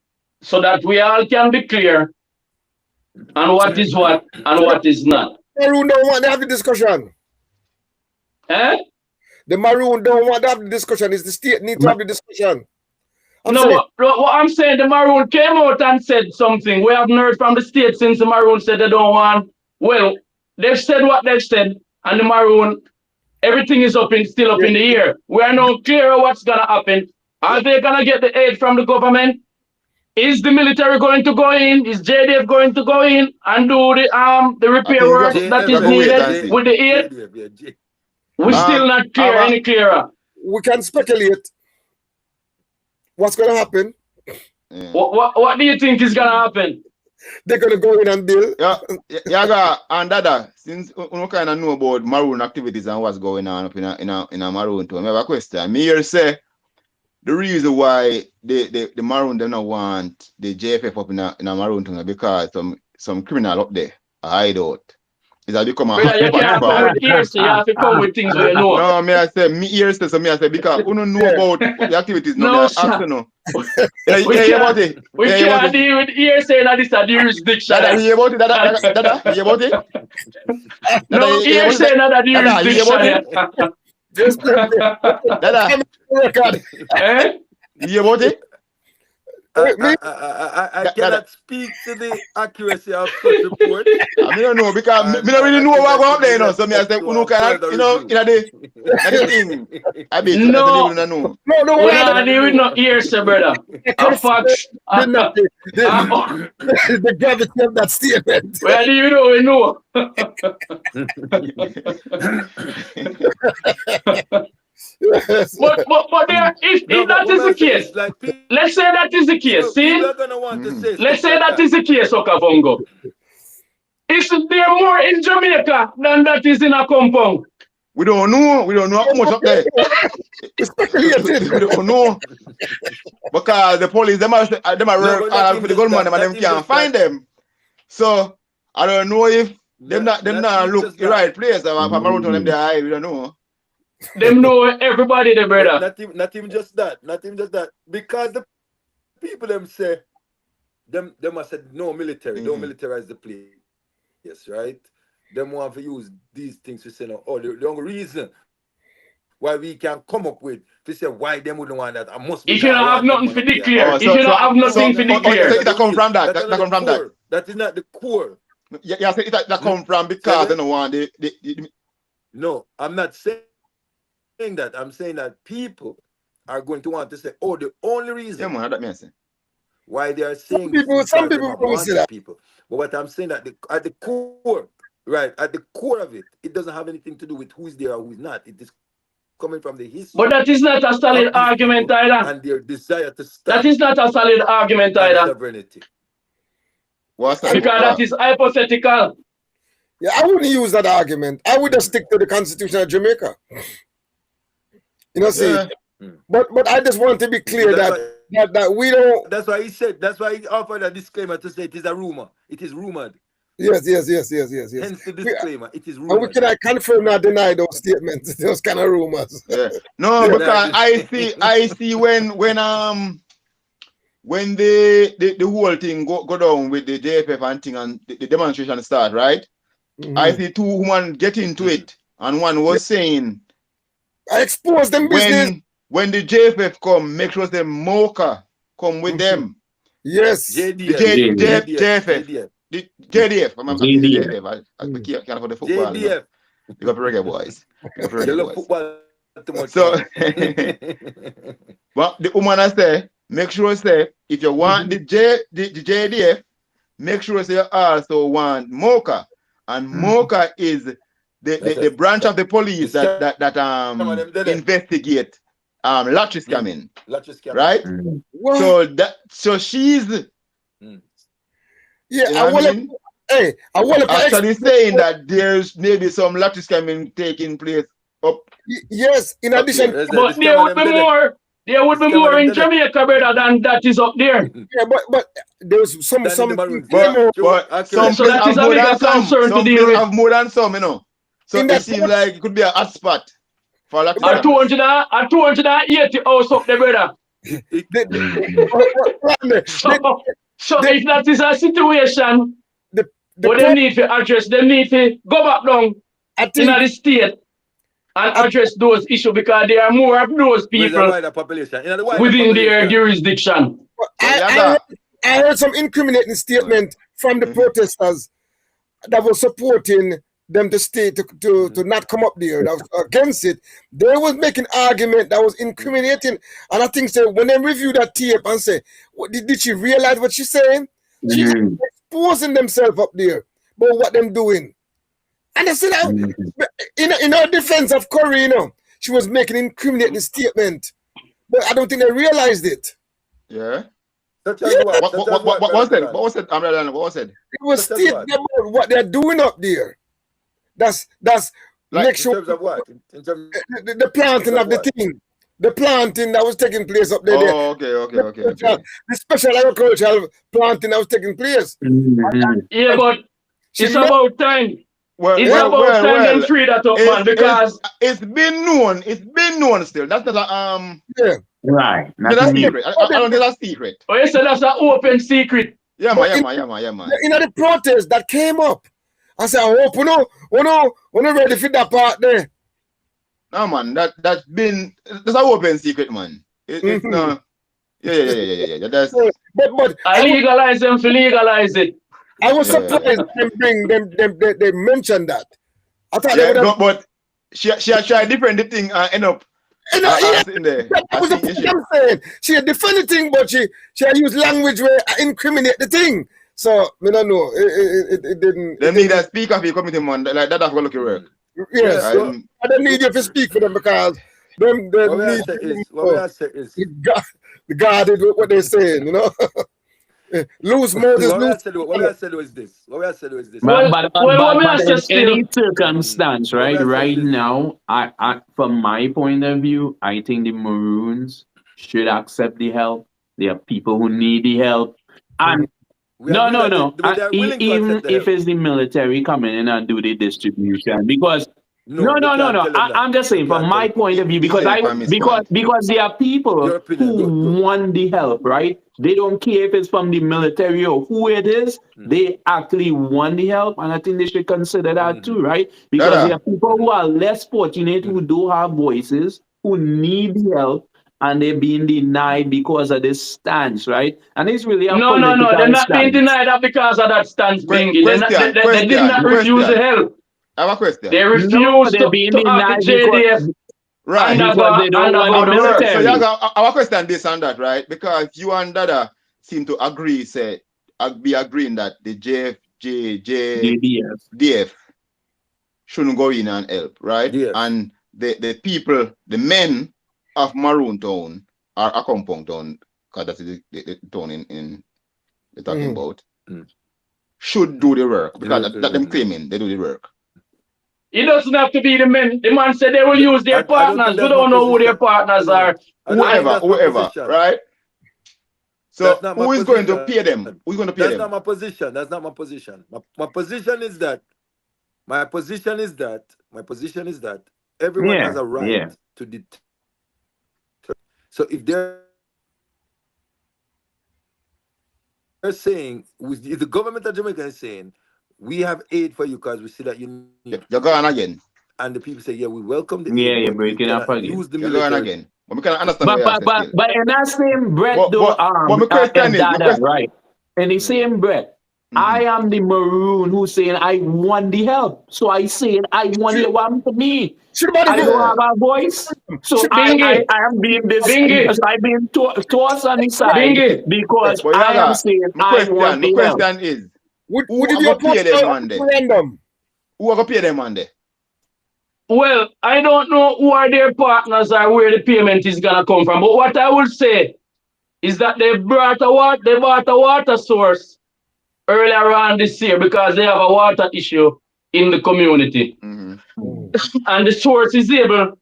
so that we all can be clear on what is what and what is not. Maroon don't want to have the discussion. Eh? The Maroon don't want to have the discussion. It's the state need to have the discussion. What I'm saying, the Maroon came out and said something. We haven't heard from the state since the Maroon said they don't want. Well, they've said what they've said, and the Maroon, everything is still up in the air. We are not clear what's gonna happen. Are they gonna get the aid from the government? Is the military going to go in? Is JDF going to go in and do the repair work that is needed with the aid? We're still not clear any clearer. We can speculate what's going to happen. Yeah. What do you think is going to happen? They're going to go in and build. Yeah, and Dada, since you kind of know about Maroon activities and what's going on up in a Maroon town, I have a question. Me here say the reason why the Maroon do not want the JFF up in a Maroon town because some criminal up there, a hideout. Is that become a you can't come with hearsay, you have to come with things where you know. No, me I say me hearsay, so me I say because you don't know about the activities. No, sir. We can't deal with hearsay that is a jurisdiction. Dada, hear about it? Dada, hear about it? No, hearsay not a jurisdiction. Just Dada, hear about it? I cannot speak to the accuracy of such report. I don't know because I don't really know what going on there, you know. So me I say, the thing. I bet you don't even know. No, we don't deal with no hearsay, brother. The gravity of that statement. Well, you know, we know. But there, if that is the case, let's say that is the case. See, let's say that is the case, Okavongo. Is there more in Jamaica than that is in a compound? We don't know. We don't know how much up there. We don't know because the police them are work for the gunman and them can't find them. So I don't know if them not look the right place. If I'm around them there, we don't know. Them know everybody there, brother. Not even just that. Not even just that. Because the people them say them must say no military, don't militarize the place. Yes, right? Them want to use these things to say no. Oh, the only reason why we can come up with to say why them wouldn't want that. I must if you don't have nothing to declare, if you don't have nothing to declare. That come from that. That come from that. That is not the core. Yeah, say that come from because they don't want the. No, I'm not saying that. I'm saying that people are going to want to say, oh, the only reason why they are saying some people will say that. People. But what I'm saying that at the core, right, at the core of it, it doesn't have anything to do with who's there or who's not. It is coming from the history. But that is not a solid argument either. And their desire to stop. That is not a solid argument either. Sovereignty. Because that is hypothetical. Yeah, I wouldn't use that argument. I would just stick to the Constitution of Jamaica. You know, see. Yeah. But I just want to be clear that we don't. That's why he said. That's why he offered a disclaimer to say it is a rumor. It is rumored. Yes. Hence the disclaimer. It is rumored. And we cannot confirm or deny those statements. Those kind of rumors. Yeah. No, because I see when the whole thing go down with the JFF and thing and the demonstration start, right? I see two women get into it, and one was saying, I expose them business. When the JFF come, make sure the Mocha come with them. Yes. JFF. The JDF. I'm saying JDF. JDF. I can't afford the football. You know. JDF. You got the reggae boys. You got the You reggae love boys. football too much. So, man. but the woman I say, make sure say if you want the JDF, make sure say you also want Mocha, and Mocha is the branch of the police that investigate lottery scamming, right? What? So she's Yeah, you know what I mean? Hey, I want to actually saying that there's maybe some lottery scamming taking place up. Yes, in addition, But there would be more. There would be more in Jamaica, brother, than that is up there. yeah, but there's some But some So places that is have a more bigger than some. concern to Some deal places with. have more than some, you know. So In it that seems port- like it could be a hot spot for a lot of A 280 house up there, brother. So if that is a situation, the what they need to address, they need to go back down I in think the state and address those issues because there are more of those people within their jurisdiction. I heard some incriminating statement from the protesters that was supporting them to stay to not come up there. That was against it. They was making argument that was incriminating, and I think so when they review that tape and say, did she realize what she's saying? She's exposing themselves up there, but what them doing? And they said, in her defense of Curry, you know, she was making incriminating statement, but I don't think they realized it. Yeah. What was it? What was it? What was it? It was stating about what they're doing up there. That's like make sure in terms of what? In terms the planting of the thing. The planting that was taking place up there. Oh, okay. The special agricultural planting that was taking place. Yeah, but it's about time. It's about time them free that up, man, because it's been known. It's been known still. That's not a yeah. Right. That's a secret. I don't think that's a secret. Oh, you said that's an open secret. Yeah, man. You know the protest that came up. I said, I hope we're not ready for that part there. No, man, that's an open secret, man. It's no. Yeah. That's but I legalize them to legalize it. I was surprised they mentioned that. I thought but she tried different thing end up in there. I'm saying she had defended the thing, but she used language where incriminate the thing. So I don't know. It didn't. They need a speaker for the committee, man. Like that's what look work. Yes, I don't need you to speak for them because them what I say is guarded with what they're saying, you know. Lose Moses. What I said was this. But in any circumstance, right now, I from my point of view, I think the Maroons should accept the help. There are people who need the help, and no. Even if it's the military coming in and do the distribution, because no. I'm just saying from my point of view, because there are people who want the help, right? They don't care if it's from the military or who it is. They actually want the help, and I think they should consider that too, right? Because there are people who are less fortunate, who do have voices, who need the help, and they're being denied because of this stance, right? And it's really a no. They're not being denied that because of that stance, Bingy. They did not refuse the help. I have a question. They refused to have the JDF. Right. Because they don't want the military. So you got our question based on that, right? Because you and Dada seem to agree, be agreeing that the JDF shouldn't go in and help, right? Yes. And the people, the men of Maroon Town or a compound town, because that's the town in we're talking about, should do the work because that them claiming they do the work. It doesn't have to be the men. The man said they will use their partners. We don't know who their partners are. Whoever, right? So who is going to pay them? Who's going to pay them? That's not my position. That's not my position. My position is that everyone has a right to determine. So if they're saying, if the government of Jamaica is saying, we have aid for you because we see that you need. You're going again. And the people say, yeah, we welcome the aid. Yeah, you're breaking up again. Use the military. You're going again. But we can understand but in that same breath, though, right? In the same breath, I am the Maroon who's saying I want the help. So I saying I want it one for me. I don't have a voice. So Bingy, I am being this Bingy, I being tossed on the side Bingy. because But I am Yaga, saying my I want my the help. question is, Would who it are be a gonna pay them man there? referendum? Who are gonna pay them man there? Well, I don't know who are their partners or where the payment is gonna come from. But what I would say is that they bought a water source earlier on this year because they have a water issue in the community. And the source is able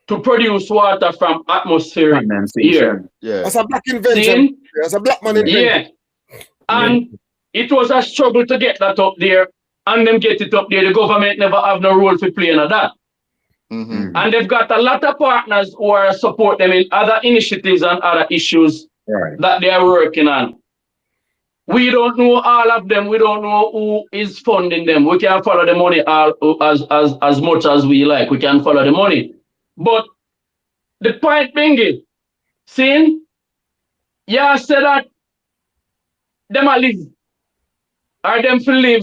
to produce water from atmospheric air. Condensation. Yeah. That's a black invention. See? That's a black man invention. Yeah. And it was a struggle to get that up there. And them get it up there. The government never have no role to play in that. And they've got a lot of partners who are support them in other initiatives and other issues that they are working on. We don't know all of them. We don't know who is funding them. We can follow the money as much as we like. We can follow the money. But the point being, seeing, yeah, said that them a live, or them to live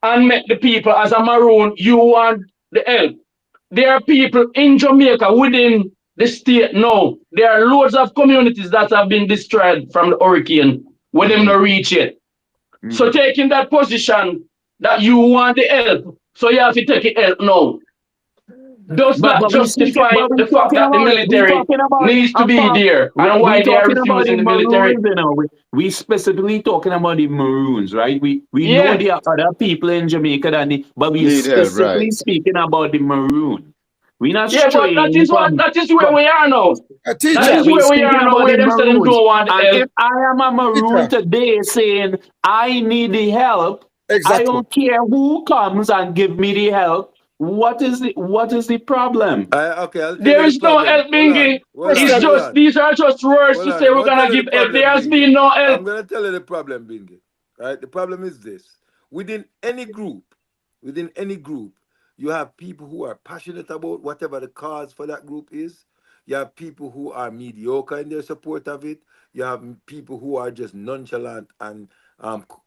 and make the people as a Maroon, you want the help. There are people in Jamaica within the state now. There are loads of communities that have been destroyed from the hurricane when them not reach it. So taking that position that you want the help, so you have to take it help now. Does not justify the fact that the military needs to be there and why they are refusing the military. We specifically talking about the Maroons, right? We know there are other people in Jamaica but we specifically speaking about the Maroon. We're not but that is where we are now. That is where we are now, where them say them don't want help. If I am a Maroon today saying I need the help, I don't care who comes and give me the help. What is the problem? There is no help, Bingy. These are just words to say we're gonna give help. There has been no help. I'm gonna tell you the problem, Bingy. Right? The problem is this: within any group, you have people who are passionate about whatever the cause for that group is. You have people who are mediocre in their support of it. You have people who are just nonchalant and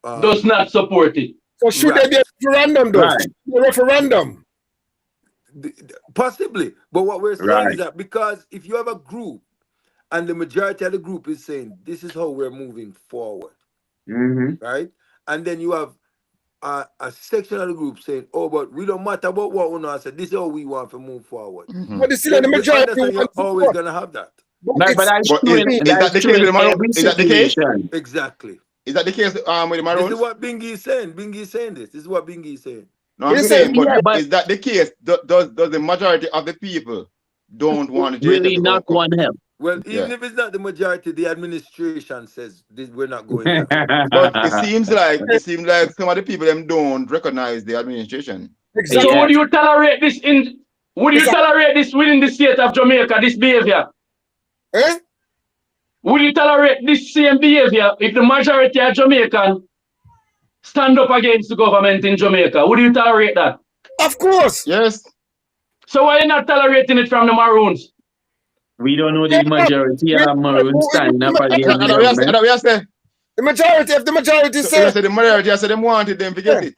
does not support it. So should there be a referendum, though? Right. A referendum? Possibly, but what we're saying is that because if you have a group and the majority of the group is saying this is how we're moving forward, right, and then you have a section of the group saying, oh, but we don't matter about what we know. I said this is how we want to move forward. But the majority you're always gonna have that. Is that the case with the Maroon? Is that the case? Exactly. Is that the case with the Maroons? This is what Bingy is saying. Bingy is saying this. This is what Bingy is saying. No, I'm saying, but is that the case? Does the majority of the people don't want to really not want help? Well, even if it's not the majority, the administration says we're not going there. But it seems like some of the people them don't recognize the administration. Exactly. So would you tolerate this within the state of Jamaica, this behavior? Eh? Would you tolerate this same behavior if the majority of Jamaican stand up against the government in Jamaica? Would you tolerate that? Of course. Yes. So why are you not tolerating it from the Maroons? We don't know the majority of Maroons standing up against the government. The majority, if the majority say the majority said them wanted them to get it.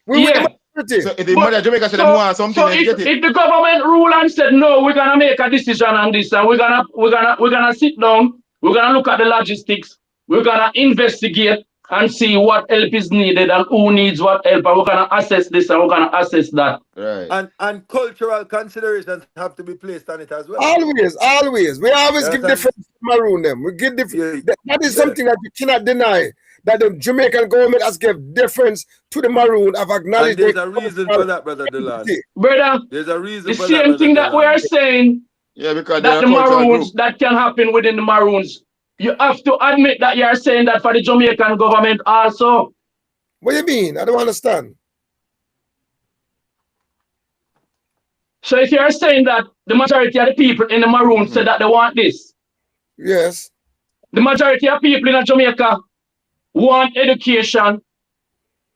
So if the majority of Jamaica said them want something, so if the government rule and said no, we're gonna make a decision on this, and we're gonna sit down, we're gonna look at the logistics, we're gonna investigate and see what help is needed and who needs what help, and we're gonna assess this and we're gonna assess that. Right. And cultural considerations have to be placed on it as well. Always. We always give different Maroon them. We give different. That is something that you cannot deny. That the Jamaican government has given difference to the Maroon. I've acknowledged. And there's a reason for that, brother Delon. Brother, there's a reason the for same that, thing that we are saying. Yeah, because that the Maroons that can happen within the Maroons. You have to admit that you are saying that for the Jamaican government also. What do you mean? I don't understand. So if you are saying that the majority of the people in the Maroons say that they want this. Yes. The majority of people in Jamaica want education.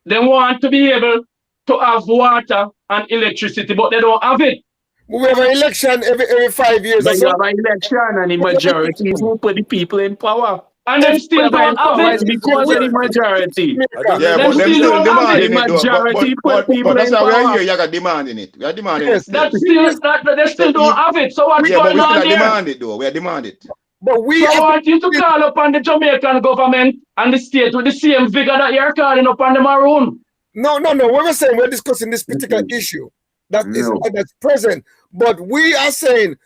They want to be able to have water and electricity, but they don't have it. We have an election every 5 years. But you have an election and the majority who put the people in power. And them still Whoever in don't have power is it. because of the majority. I don't Yeah, know. Them but them still still don't have The demanding it. it though. majority put people But that's in why we are power. here. You got demanding it. We are demanding it still. That still that they So still don't have it. So what's yeah, but going we still on are there? demand it though. We are demand it. But we So I have want you to call upon the Jamaican government and the state with the same vigor that you're calling upon the Maroon. no. What we're saying, we're discussing this particular issue that's present. But we are saying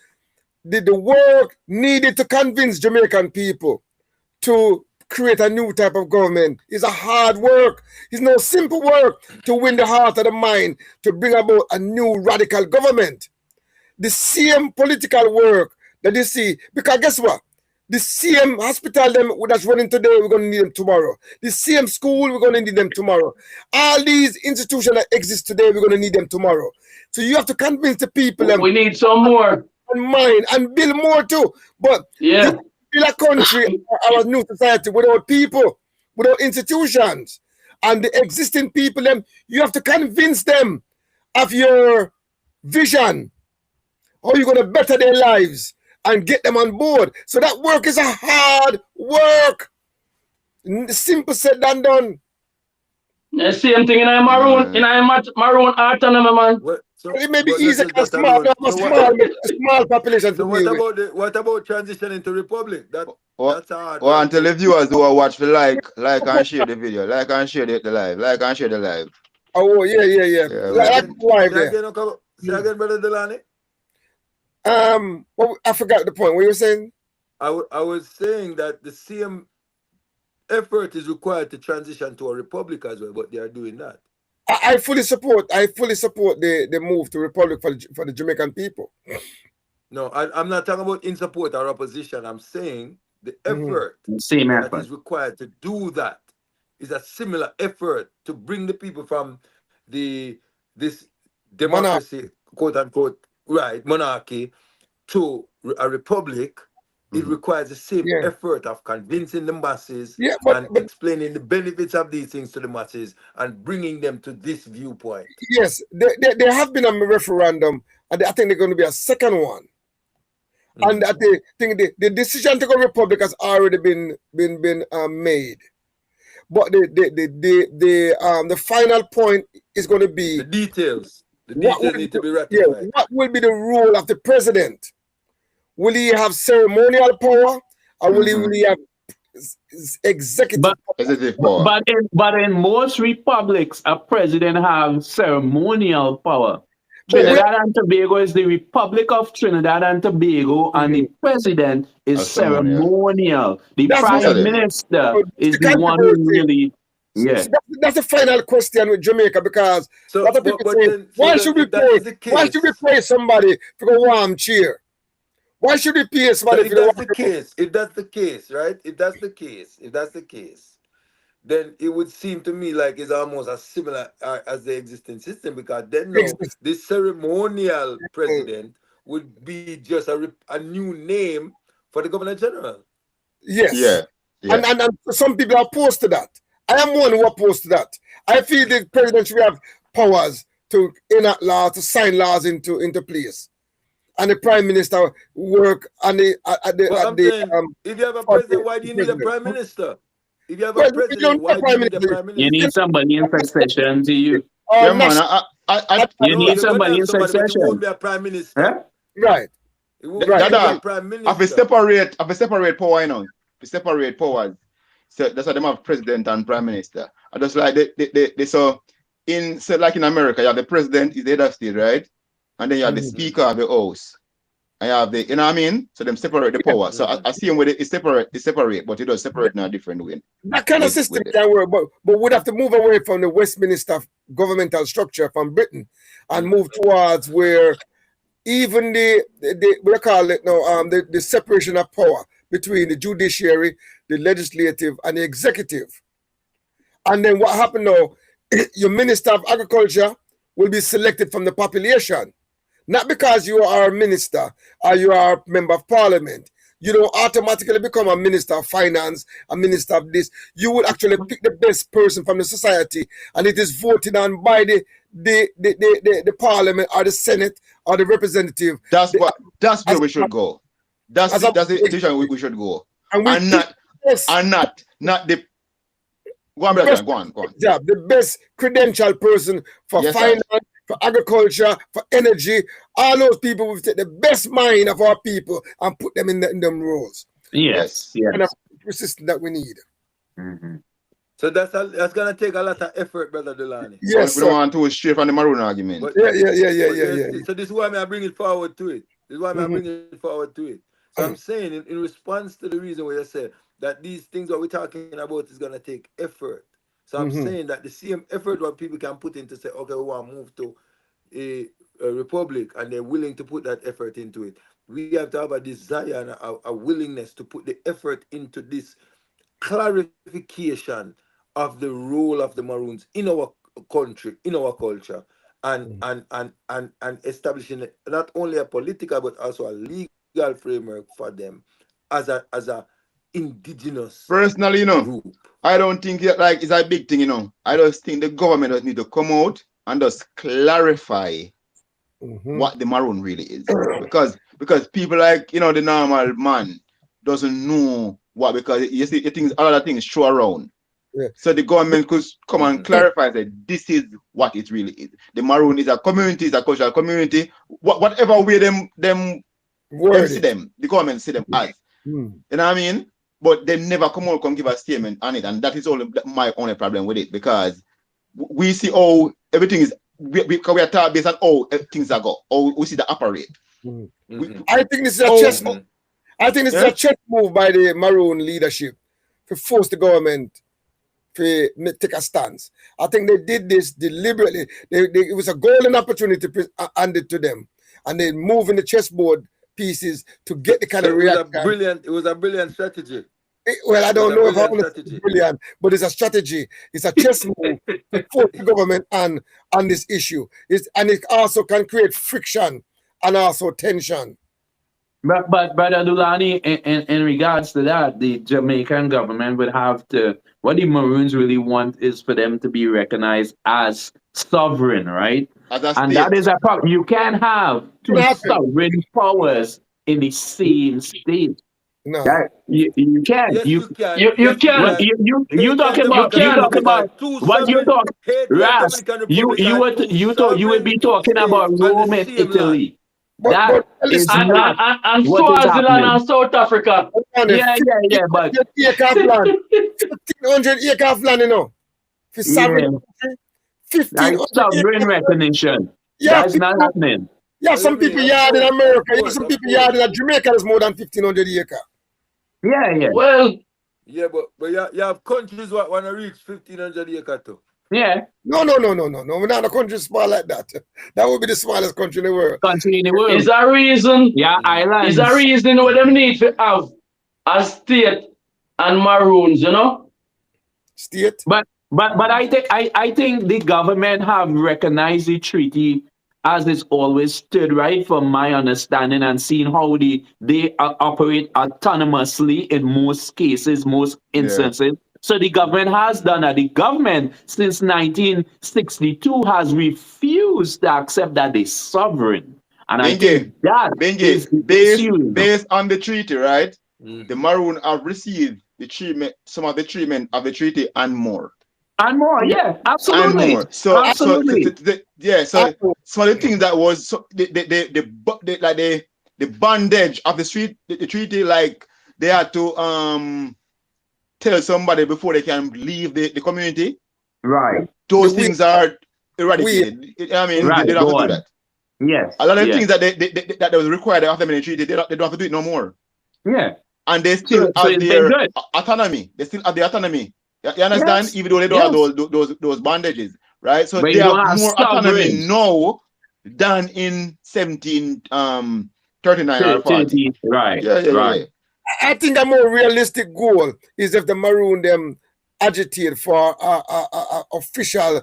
the work needed to convince Jamaican people to create a new type of government is a hard work. It's no simple work to win the heart of the mind to bring about a new radical government. The same political work that you see, because guess what? The same hospital them that's running today, we're going to need them tomorrow. The same school, we're going to need them tomorrow. All these institutions that exist today, we're going to need them tomorrow. So you have to convince the people We need some more. and mind and build more too. But Yeah. you build a country, our new society, without people, without institutions, and the existing people, them you have to convince them of your vision, how you're going to better their lives and get them on board. So that work is a hard work. Simple said than done. The same thing in a Maroon, in a Maroon autonomy, man. Well, so, It may be but easy let's because just that alone. small population So to deal with. what about transitioning to republic? That's hard. Well, and tell the viewers who are watch the like and share the video, like and share the live, like and share the live. Oh yeah. Like live there. Say again, brother Delani. Well, I forgot the point. What you were saying? I was saying that the same effort is required to transition to a republic as well, but they are doing that. I fully support the move to republic for the Jamaican people. No, I'm not talking about in support or opposition. I'm saying the effort Same that effort. is required to do that is a similar effort to bring the people from this democracy, quote unquote, right, monarchy, to a republic. It requires the same effort of convincing the masses and explaining the benefits of these things to the masses and bringing them to this viewpoint. Yes, there have been a referendum, and I think there's going to be a second one. And I think the decision to go republic has already been made. But the final point is going to be the details. The details need to be ratified. Yeah, what will be the role of the president? Will he have ceremonial power, or will he have executive power? But in most republics, a president has ceremonial power. Trinidad and Tobago is the Republic of Trinidad and Tobago, and the president is ceremonial. The prime minister is the one who really. Yeah, so that's the final question with Jamaica, because a lot of people say, why should we pay? Why should we pay somebody for a warm chair? Why should we pay somebody if that's the case? If that's the case, right? If that's the case, then it would seem to me like it's almost as similar as the existing system, because then the ceremonial president would be just a new name for the governor general. Yes. Yeah. And some people are opposed to that. I am one who opposed to that. I feel the president should have powers to enact laws, to sign laws into place. And the prime minister work on if you have a president, why do you need a prime minister? If you have a president, why do you need a prime minister? You need somebody in succession to you. Yeah, man. You need somebody in succession. It won't be a prime minister. Huh? Right. It won't be a prime minister. If we separate power, you know, we separate powers. So that's why they have president and prime minister. And just like like in America, you have the president is the head of state, right? And then you have the speaker of the house. And you have the, you know what I mean? So them separate the power. So I see them with it's separate, but it does separate in a different way. That kind of system can work, but we'd have to move away from the Westminster governmental structure from Britain and move towards where even the separation of power between the judiciary, the legislative, and the executive. And then what happened now, your Minister of Agriculture will be selected from the population. Not because you are a minister or you are a member of parliament. You don't automatically become a minister of finance, a minister of this. You will actually pick the best person from the society, and it is voted on by the parliament or the senate or the representative. That's where we should go. That's the decision we should go. And best, and not the. Go on, brother. Go on. job, the best credentialed person for Yes, finance, for agriculture, for energy. All those people will take the best mind of our people and put them in them roles. Yes. And the system that we need. Mm-hmm. So that's gonna take a lot of effort, brother Delani. Yes, we don't want to stray from the Maroon argument. But, yeah. So this is why I bring it forward to it. So I'm saying in response to the reason where you say that these things that we're talking about is gonna take effort. So I'm saying that the same effort what people can put into say, okay, we want to move to a republic, and they're willing to put that effort into it. We have to have a desire and a willingness to put the effort into this clarification of the role of the Maroons in our country, in our culture, and establishing not only a political but also a legal framework for them as a indigenous personally, group. I don't think it's a big thing, I just think the government does need to come out and just clarify what the Maroon really is. because people like, the normal man doesn't know what, because you see things, all other things show around. Yeah. So the government could come and clarify that this is what it really is. The Maroon is a community, is a cultural community. Whatever way them see them, the government see them as. You know what I mean? But they never come give a statement on it, and that is my only problem with it, because we see how everything is. We are taught based on how things are go, how we see the operate. I think this is a chess. I think this is a chess move by the Maroon leadership to force the government to take a stance. I think they did this deliberately. It was a golden opportunity handed to them, and they move in the chessboard pieces to get the kind of reaction. It was a brilliant strategy. Well, I don't know if I want to say brilliant, but it's a strategy. It's a chess move to force the government on this issue. And it also can create friction and also tension. But Brother Dulani, in regards to that, the Jamaican government would have to, what the Maroons really want is for them to be recognized as sovereign, right? And that is a problem. You can't have two sovereign powers in the same state. No, you can't. Yes, you can. You can. You talk about what you talk. Ras, you would be talking about Rome and Italy. That is not and what is Swaziland happening. and South Africa. Yeah, but 1,500 acre of land, for sovereign. 1,500 sovereign recognition. Yeah, that's not happening. Yeah, some people yard in America. Some people yard in Jamaica is more than 1,500 acre. Yeah. Well, yeah, but you have countries that want to reach 1,500 acre too. Yeah. No. We're not a country small like that. That would be the smallest country in the world. Is a reason. Yeah, islands. Is a reason what them need to have a state and Maroons, State. But I think the government have recognized the treaty as it's always stood, right, from my understanding, and seeing how they operate autonomously in most cases, most instances. Yeah. So the government has done that. The government, since 1962, has refused to accept that they're sovereign. And I think that is based on the treaty, right? The Maroon have received the treatment, some of the treatment of the treaty and more. And more, yeah, absolutely. And more. So, absolutely. So the thing that was the bondage of the treaty, like they had to tell somebody before they can leave the community. Right. Those things are eradicated. I mean, right. they don't have to do that. Yes. A lot of things that was required of them in the treaty, they don't have to do it no more. Yeah. And they still have their autonomy. They still have the autonomy. You understand? Yes. Even though they don't have those bondages, right? So they have more autonomy now than in 1739 or 40. Right. Yeah. I think a more realistic goal is if the Maroon them agitate for official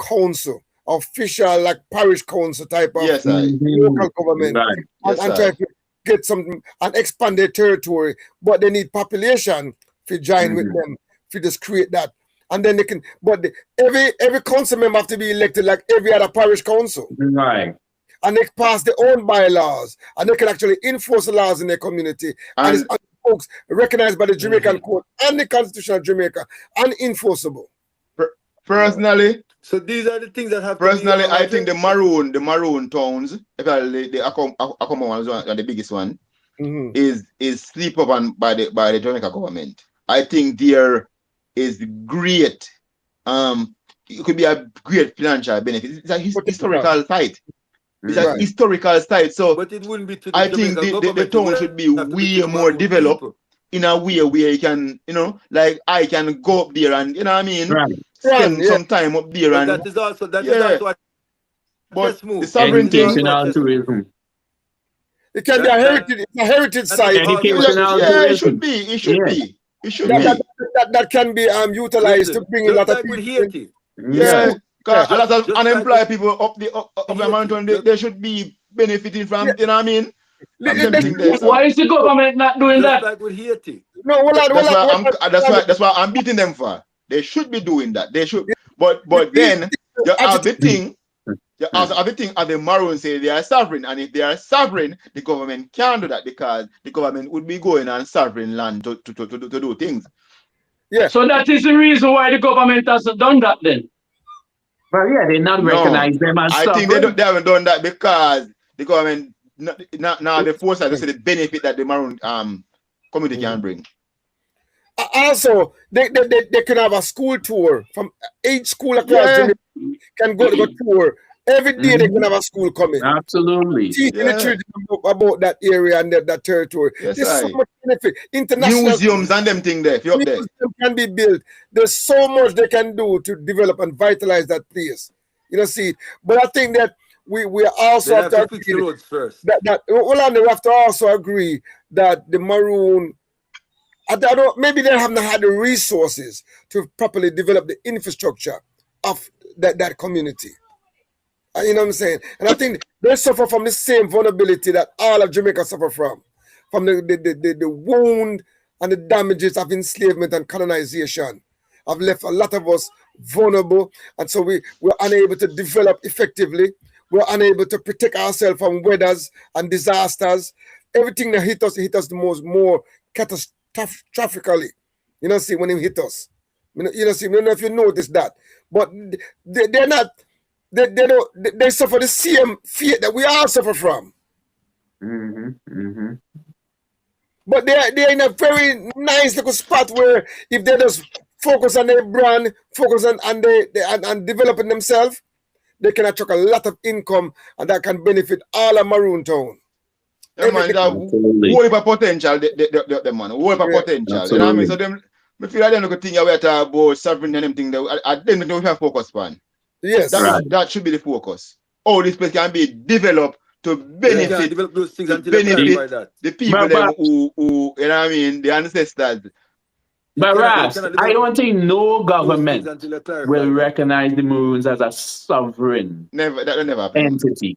council, official like parish council type of local government, and try to get something and expand their territory. But they need population to join with them to just create that, and then they can. But every council member have to be elected like every other parish council, right? And they pass their own bylaws, and they can actually enforce the laws in their community, and it's folks recognized by the Jamaican court and the Constitution of Jamaica and enforceable. Personally, so these are the things that have personally, to be I think the Maroon towns, especially the Akoma one is the biggest one, is sleep upon by the Jamaica government. I think there is great it could be a great financial benefit. It's a historical site. It's a historical site. So but it wouldn't be to I think the town should be way more developed in a way where you can, like I can go up there and spend some time up there. But and that is also a but move. the sovereignty. Educational tourism. It can be a heritage site. Educational Yeah, it tourism. should be. It should be. That can be utilized to bring in a lot of people. Haiti. Yeah, because a lot of unemployed people up the mountain, they should be benefiting from, you know what I mean? Why is the government not doing that? Like with Haiti. No, that's why I'm beating them for. They should be doing that. They should. But then you have the thing. You also have the thing as the Maroon say they are sovereign, and if they are sovereign, the government can't do that because the government would be going on sovereign land to do things. Yeah. So that is the reason why the government hasn't done that then. Well, yeah, they not recognize them as I think they haven't done that because the government now the force to see the benefit that the Maroon community can bring. Also, they can have a school tour from each school across Jamaica can go to a tour. Every day they can have a school coming. Absolutely. Teaching the children about that area and that territory. Yes, There's so much benefit. International museums and them things there. If you're up there. Can be built. There's so much they can do to develop and vitalize that place. See. But I think that we also have to fix the roads first. We have to also agree that the Maroon, maybe they haven't had the resources to properly develop the infrastructure of that community. You know what I'm saying? And I think they suffer from the same vulnerability that all of Jamaica suffer from the wound and the damages of enslavement and colonization have left a lot of us vulnerable, and so we're unable to develop effectively. We're unable to protect ourselves from weathers and disasters. Everything that hit us the more catastrophically. See, when it hit us. I don't know if you notice that. But they're not, they suffer the same fate that we all suffer from. But they're in a very nice little spot where if they just focus on their brand, focus on and developing themselves, they can attract a lot of income and that can benefit all of Maroon Town. Yeah, man, whole heap of potential, the man, whole heap of potential. Absolutely. You know what I mean? So them, I feel like them look thing we talk about sovereign and them thing that I didn't know we have focus on. Yes, that should be the focus. Oh, this place can be developed to benefit, develop those things until benefit the people them who you know what I mean, the ancestors. But Ras, I don't think no government will recognize the Maroons as a sovereign That will never happen. entity.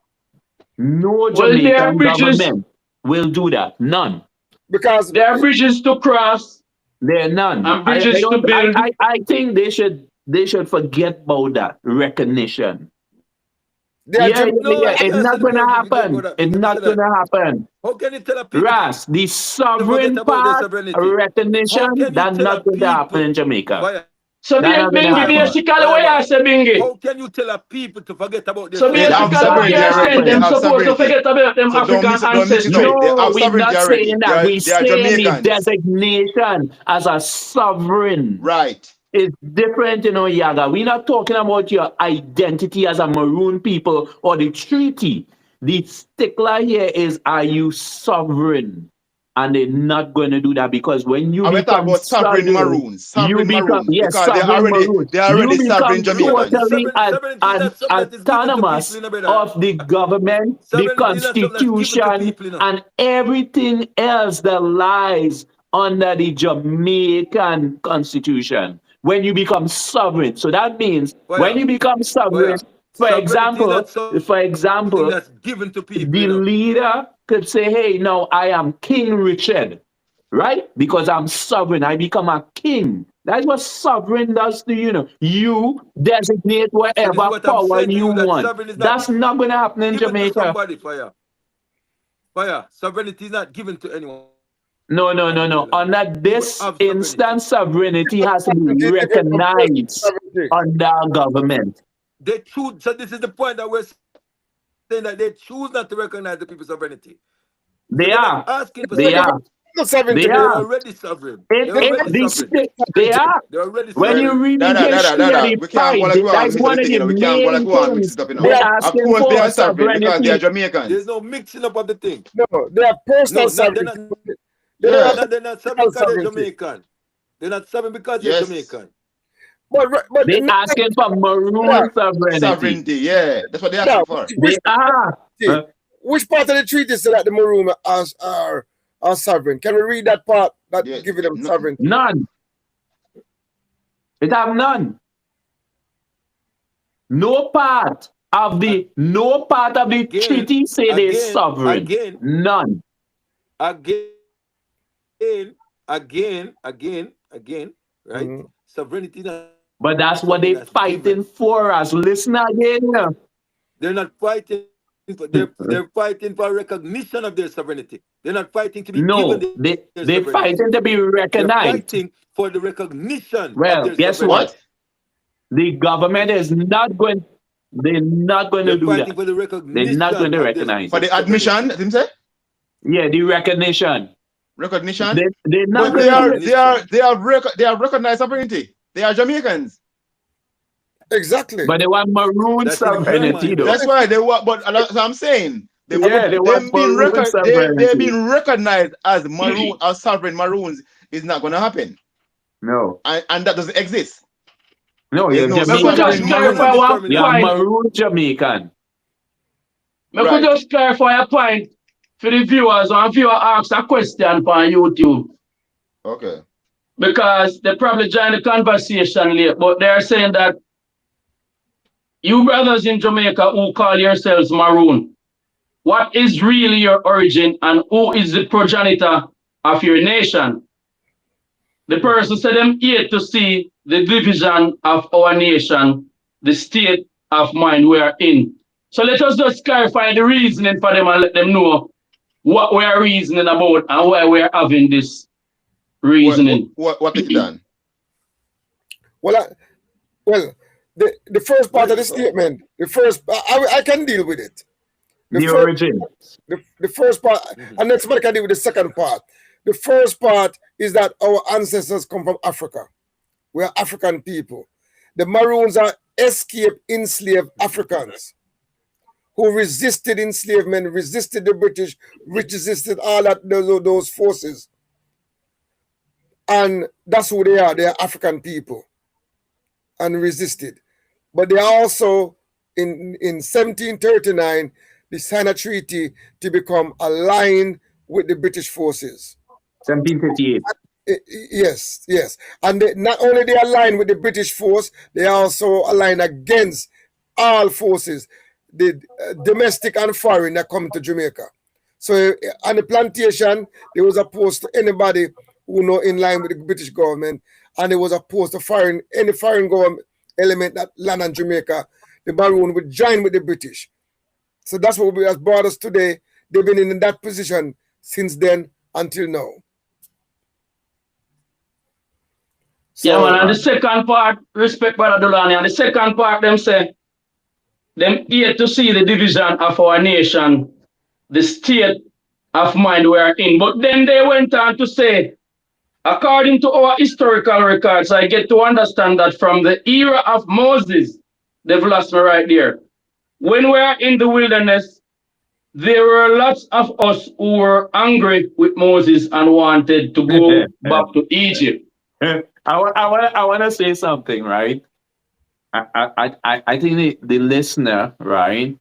No Jamaican government will do that. None. because There are bridges to cross. There are none. And bridges to build. I think they should forget about that recognition. It's not going to happen. It's not going to happen. How can you tell a people? Ras, the sovereign about their part, sovereignty? recognition, How can you that's tell not going to people happen in Jamaica. Why? So That Bingi, happen. basically what I say, Bingi. How can you tell a people to forget about their So They have basically what sovereignty you're already. saying, They them have supposed to sovereignty. forget about them So don't African mix it up. ancestry. They have No, we're sovereignty not already. saying that. They We're are saying the Jamaicans. designation as a sovereign Right. is different, Yaga. We're not talking about your identity as a Maroon people or the treaty. The stickler here is, are you sovereign? And they're not going to do that because when you I'm talking become about sovereign Maroons. Sovereign Maroons. yes, Because they sovereign are already you sovereign become Jamaicans. totally Sovereignty is given to autonomous people, brother. of the government, the Sovereignty is not something that's given to constitution, people, and everything else that lies under the Jamaican constitution. When you become sovereign, so that means when you become sovereign, for example, Something that's given to people. the leader could say, hey, no, I am King Richard, right? Because I'm sovereign. I become a king. That's what sovereign does to you. You designate whatever power you want. That's not going to happen in Given to Jamaica. somebody, fire. Sovereignty is not given to anyone. No. Under this have instance, sovereignty has to be They take it from personal recognized sovereignty. under our government. They choose. So this is the point that we're saying, that they choose not to recognize the people's sovereignty. So They they're not are. asking for They They take it are. from personal sovereignty, They They're bro. are. already sovereign. In, They're They in don't already have this sovereign. state, they sovereignty. are. They're already When you sovereign. read the history of the We can't fight, go like that's mix it one up of again. the We can't go like main mix things it up, They they're have Of asking course they for are sovereign because they are sovereignty. Jamaicans. There's no mixing up of the thing. no, they have personal No, not they're sovereignty. not. They don't Yeah. have They're not sovereign political because they're sovereignty. Jamaican. They're not sovereign because they're Yes. Jamaican. But They're asking for yeah, Maroon sovereignty. Sovereignty, yeah. That's what they're yeah, asking for. They are. which part of the treaty say that the Maroon are sovereign? Can we read that part that Yeah. giving them No, sovereignty? None. It have none. No part of the Again, treaty say they're again, sovereign. again, None. again, again, right? Mhm. Sovereignty not But that's what something they that's fighting given. for us. Listen again. They're not fighting for they're fighting for recognition of their sovereignty. They're not fighting to be given No, their they sovereignty. fighting to be They're recognized. fighting for the recognition of Well, their guess sovereignty. what? The government is not going. They're not going to They're do fighting that. for the They're not going recognition to of their recognize for it. the admission, sovereignty. let him say? Yeah, the recognition. Recognition. They're not But going to do it. they are recognized sovereignty. They are Jamaicans. Exactly. But they want Maroon That's in their sovereignty, mind, though. though. That's why they were, but that's what I'm saying. Yeah, they want Maroon They've sovereignty. been recognized as Maroon or sovereign Maroons is not gonna happen. No. And that doesn't exist. No, There's you're no Me could just Jamaican. sovereign clarify Maroons. one You're point. Maroon Jamaican. Me could Right. just clarify a point for the viewers. When a viewer asks a question on YouTube, Okay. because they probably joined the conversation late, but they're saying that you brothers in Jamaica who call yourselves Maroon, what is really your origin and who is the progenitor of your nation? The person said them here to see the division of our nation, the state of mind we are in. So let us just clarify the reasoning for them and let them know what we are reasoning about and why we are having this reasoning. What is done? Well, the first part of the statement, I can deal with it. The origin. The first part, and then somebody can deal with the second part. The first part is that our ancestors come from Africa. We are African people. The Maroons are escaped enslaved Africans who resisted enslavement, resisted the British, resisted all that those forces. And that's who they are. They are African people and resisted. But they also, in 1739, they signed a treaty to become aligned with the British forces. 1758. Yes. And not only they align with the British force, they also align against all forces, the domestic and foreign that come to Jamaica. So on the plantation, they was opposed to anybody who not in line with the British government, and they was opposed to any foreign government element that land on Jamaica. The Maroon would join with the British. So that's what has brought us today. They've been in that position since then until now. So, yeah, man, and the second part, respect Brother Dulani, and the second part, them say, them here to see the division of our nation, the state of mind we are in. But then they went on to say, according to our historical records, I get to understand that from the era of Moses, they've lost me right there. When we are in the wilderness, there were lots of us who were angry with Moses and wanted to go back to Egypt. I want to say something, right? I think the listener, right,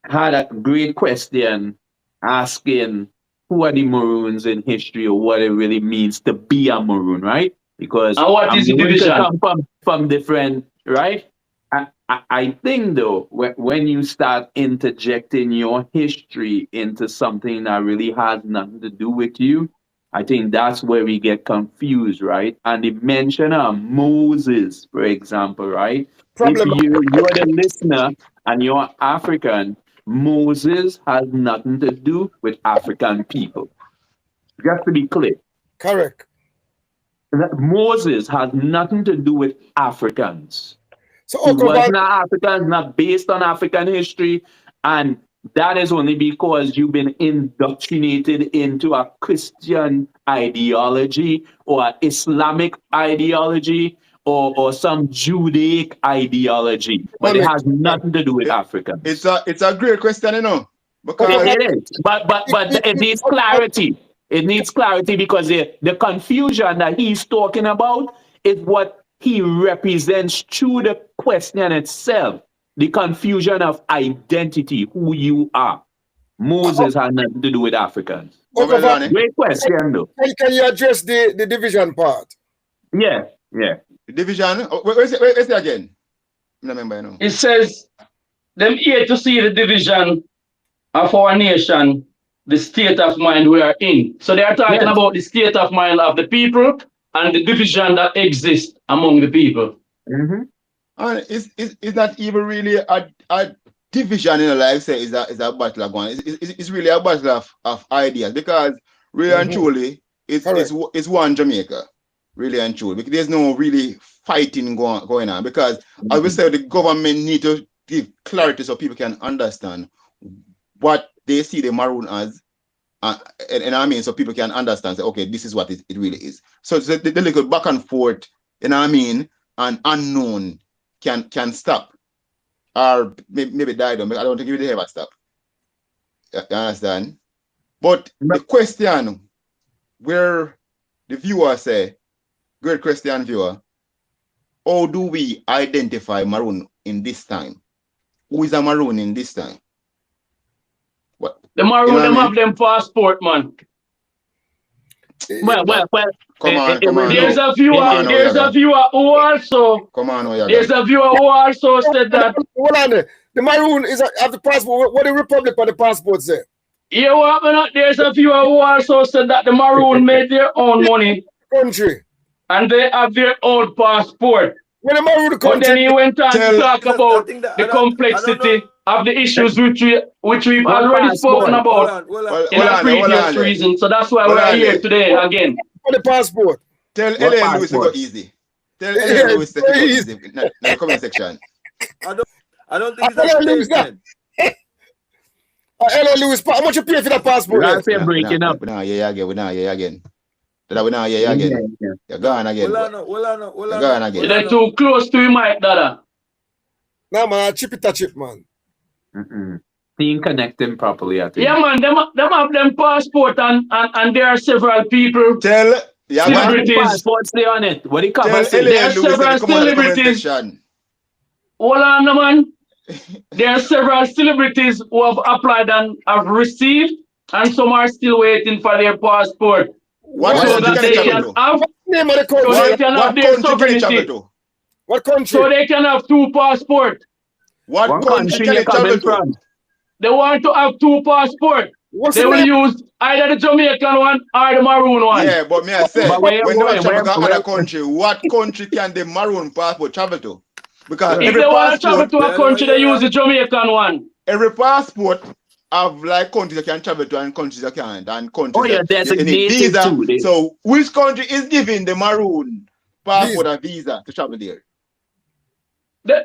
had a great question asking who are the Maroons in history or what it really means to be a Maroon, right? Because and what is the division? Come from different, right? I think though, when you start interjecting your history into something that really has nothing to do with you, I think that's where we get confused, right? And the mention of Moses, for example, right? If you're the listener and you're African, Moses has nothing to do with African people. Just to be clear. Correct. Moses has nothing to do with Africans. So He was Okavan, not African, not based on African history. And that is only because you've been indoctrinated into a Christian ideology or an Islamic ideology or some Judaic ideology. But it has nothing to do with Africans. It's a great question, you know. Because It is. But it needs clarity. It needs clarity because the confusion that he's talking about is what he represents through the question itself. The confusion of identity, who you are. Moses has nothing to do with Africans. Okavan, Great question, though. can you address the division part? Yeah. the division, where's it again? I don't remember, you know. It says, them here to see the division of our nation, the state of mind we are in. So they are talking about the state of mind of the people and the division that exists among the people. Mm-hmm. And it's not even really a division in a life, say, is a battle of one. It's really a battle of ideas, because really and truly, it's one Jamaica. Really and truly. Because there's no really fighting going on. Because as we said, the government need to give clarity so people can understand what they see the Maroon as. And I mean, so people can understand, say, okay, this is what it really is. So the little back and forth, you know what I mean, and unknown can stop, or maybe die down. But I don't think it will ever stop. You understand? But the question where the viewer say, great Christian viewer, how do we identify Maroon in this time? Who is a Maroon in this time? What? The Maroon, them have them passport, man. Well. Come on. There's a viewer. There's a viewer who also. Come on, there's a viewer who also said that. Hold on there. The Maroon is have the passport. What the Republic on the passport say? You what, man? There's a viewer who also said that the Maroon made their own money. Country. And they have their own passport. When the Maroon country. But then he went on to talk about the complexity of the issues which we've already spoken about in a previous reason. So that's why we're here today again. On the passport. Tell L.A. Lewis to go easy. Tell L.A. Lewis to go easy in the comment section. I don't think it's a statement. L.A. Lewis, how much you pay for that passport? We're breaking up. We're not here again. You're gone again. You're gone again. They're too close to him, Mike, Dada. No, man, chip it a chip, man. He ain't connecting properly, I think. Yeah, man, them have them passport and there are several people. Tell celebrities. Passports they on it. What do you cover? There are several celebrities. Hold on, man. There are several celebrities who have applied and have received, and some are still waiting for their passport. What so that they can have, name of the country? So they can have their sovereignty. What country? So they can have two passports. What country can they travel from? They want to have two passports. They will use either the Jamaican one or the Maroon one. Yeah, but me I say, when they travel to another country, what country can the Maroon passport travel to? Because if they want to travel to a country, they use the Jamaican one. Every passport have like countries that can travel to and countries that can't, and countries that need visa. Too, so which country is giving the Maroon passport a visa to travel there?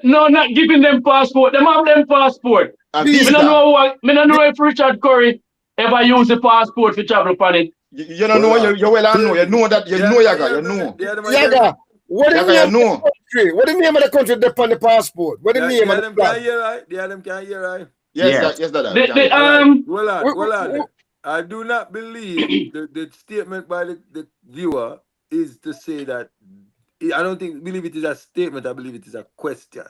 No, not giving them passport. Them have them passport. Me don't know if Richard Curry ever used the passport to travel upon it. You don't know. You well know. You know that. You know Yaga. You know. Yaga. What the name of the country? What the name of the country that's on the passport? What the name of the country? Them can hear, right? Yes, that. Well on. I do not believe the statement by the viewer is to say that. I don't believe it is a statement. I believe it is a question.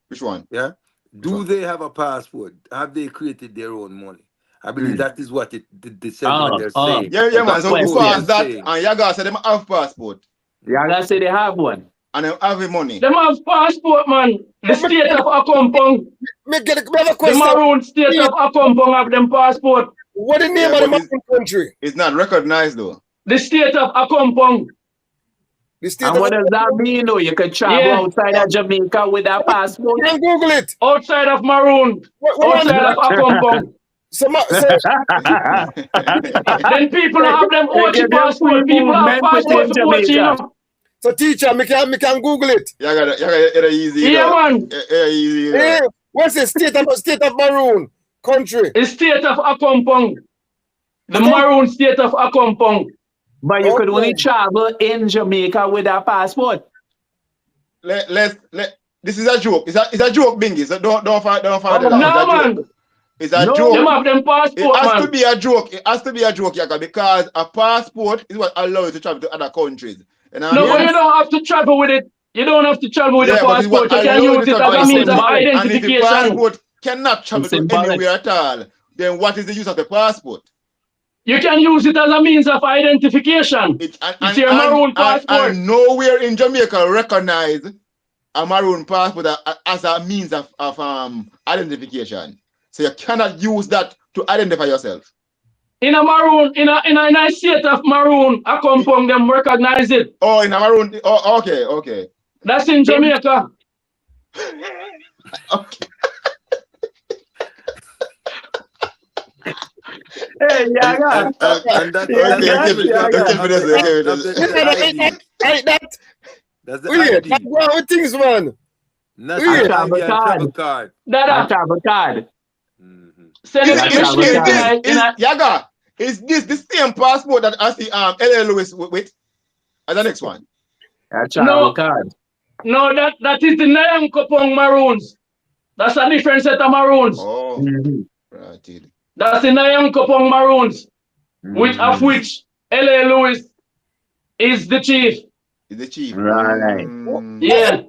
Which one? Yeah. Do they have a passport? Have they created their own money? I believe that is what the sentiment they're saying. Yeah, man. So who asked that? And Yaga said them have passport. Yaga say they have one. And they have money. Them have passport, man. The state of Akompong. Me have a question. The Maroon state of Akompong have them passport. What the name of the Maroon country? It's not recognized though. The state of Akompong. And what does that mean? Though? You can travel outside of Jamaica with that passport. You can Google it. Outside of Maroon. Outside of Akompong. So, Then people have them They OG give them passport. free People have movement passport within for OG, you Jamaica. know. so teacher, me can Google it. You got it easy. Yeah, man. Easy. Hey, what's the state of Maroon country? The state of Akompong. The Maroon state of Akompong. But you could only travel in Jamaica with a passport. This is a joke. It's a joke, Bingy. So don't find No, it. It's a joke. Them have them passport, It has man. to be a joke. It has to be a joke, Yaka, because a passport is what allows you to travel to other countries. You know No, but you don't have to travel with it. You don't have to travel with the but it's what passport. You can allows use you it to as a travel. means of symbolic. And if the identification. passport cannot travel It's to symbolic. anywhere at all, then what is the use of the passport? You can use it as a means of identification. It's your Maroon passport. And nowhere in Jamaica recognize a Maroon passport as a means of identification. So you cannot use that to identify yourself. In a Maroon, in a state of Maroon, Akompong, them recognize it. Oh, in a Maroon. Oh, okay. That's in Jamaica. Okay. Hey, Yaga. And that, that's the Weird. ID. That's one of the things, man. Not Weird. the ID and travel card. A travel card. Send it Yaga, is this the same passport that I see L.A. Lewis with? As the next one. A travel card. No, that is the Nyankopong Maroons. That's a different set of Maroons. Oh, right. That's the Nyankopong Maroons, of which L.A. Lewis is the chief. Is the chief. Right. Yeah.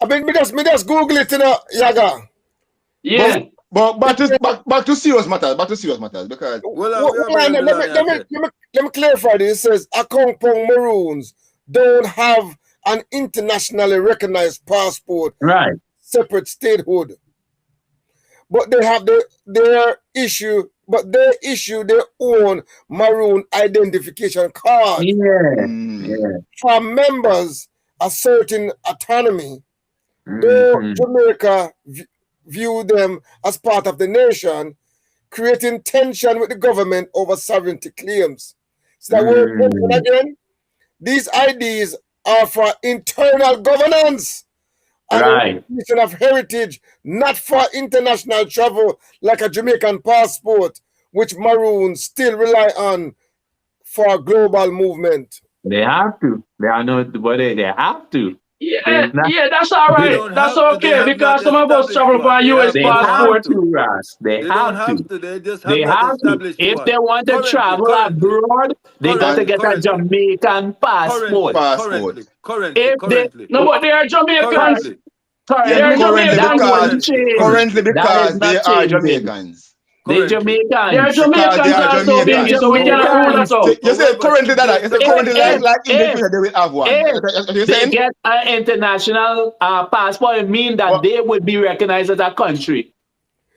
I mean, me just Google it, you know, Yaga. Yeah. But back to serious matters. Because let me clarify this. It says Akompong Maroons don't have an internationally recognized passport, Right? separate statehood, but they have they issue their own Maroon identification card. Yeah. For members a certain autonomy, though Jamaica view them as part of the nation, creating tension with the government over sovereignty claims. So that word tension again, these IDs are for internal governance and recognition of heritage, not for international travel like a Jamaican passport, which Maroons still rely on for global movement. They have to. They are not, but they have to. Yeah, that's all right. That's okay because some of us travel for a US passport. They have to. They just They have to. If they want to travel abroad, they got to get a Jamaican passport. Currently. No, but they are Jamaicans. Currently because they are Jamaicans. They're Jamaicans also, baby, so we cannot rule that out. You say currently that. You say currently like in the future they will have one. If they get an international passport, it means that they would be recognized as a country.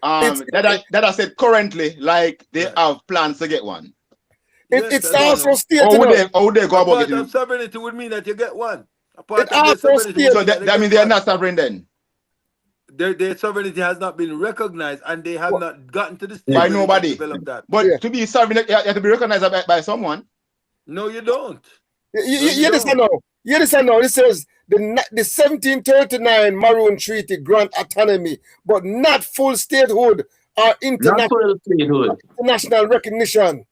That I said currently, like they have plans to get one. It's also stated. How would they go about getting? Sovereignty would mean that you get one. It also stated. So that means they are not sovereign then. Their sovereignty has not been recognized, and they have not gotten to the stage by nobody. That. But to be sovereign, you have to be recognized by someone. No, you don't. You understand now? You understand now? It says the 1739 Maroon Treaty grant autonomy, but not full statehood or international recognition.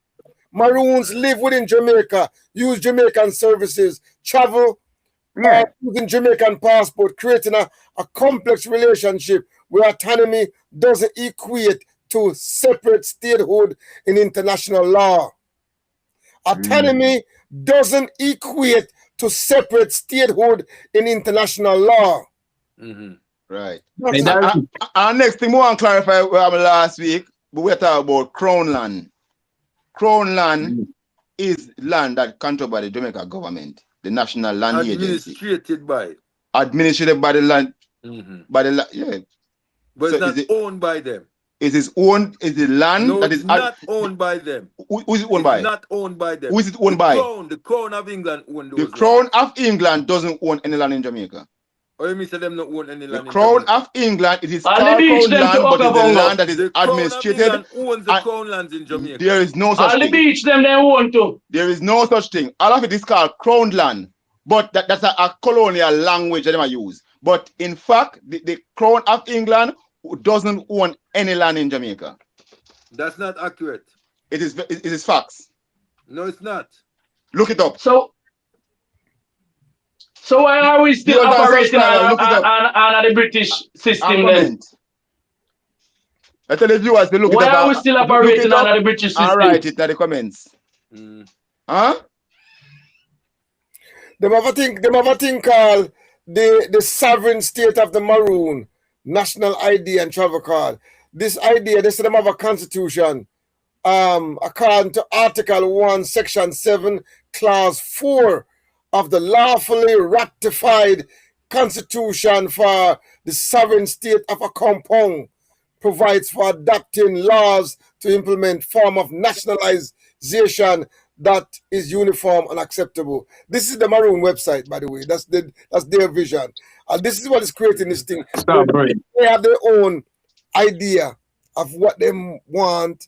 Maroons live within Jamaica, use Jamaican services, travel using Jamaican passport, creating a complex relationship where autonomy doesn't equate to separate statehood in international law. Autonomy doesn't equate to separate statehood in international law. Right. Our next thing we want to clarify last week, but we're talking about Crown land. Crown land is land that controlled by the Jamaica government, the National Land Agency. Administrated by the land. By the But it's not owned by them. It is owned. Is the land that is not owned by them? Who is it owned by? Not owned by them. Who is it owned by? The Crown of England owns those. The Crown of England doesn't own any land in Jamaica. Or you mean say them not own any The land in Crown Jamaica? of England, it is And the called beach Crown them to land, but it's the Okabongo. land that is The Crown of administrated. England owns the and Crown lands in Jamaica. There is no such And the thing. beach them they own too. There is no such thing. All of it is called Crown land, but that's a colonial language that they use. But in fact, the Crown of England doesn't own any land in Jamaica. That's not accurate. It is facts. No, it's not. Look it up. So why are we still Viewers and operating subscribers, look it up. on the British And system then? comment. I tell the viewers to look Why it up. are we still Look it operating up on the British and system? write it in the comments. Huh? Them have a thing called the sovereign state of the Maroon, national ID and travel card. This idea, they say them have a constitution. According to Article 1, Section 7, Clause 4 of the lawfully ratified Constitution for the sovereign state of a compound, provides for adopting laws to implement form of nationalization that is uniform and acceptable. This is the Maroon website, by the way. That's their vision. And this is what is creating this thing. Stop, right. They have their own idea of what they want.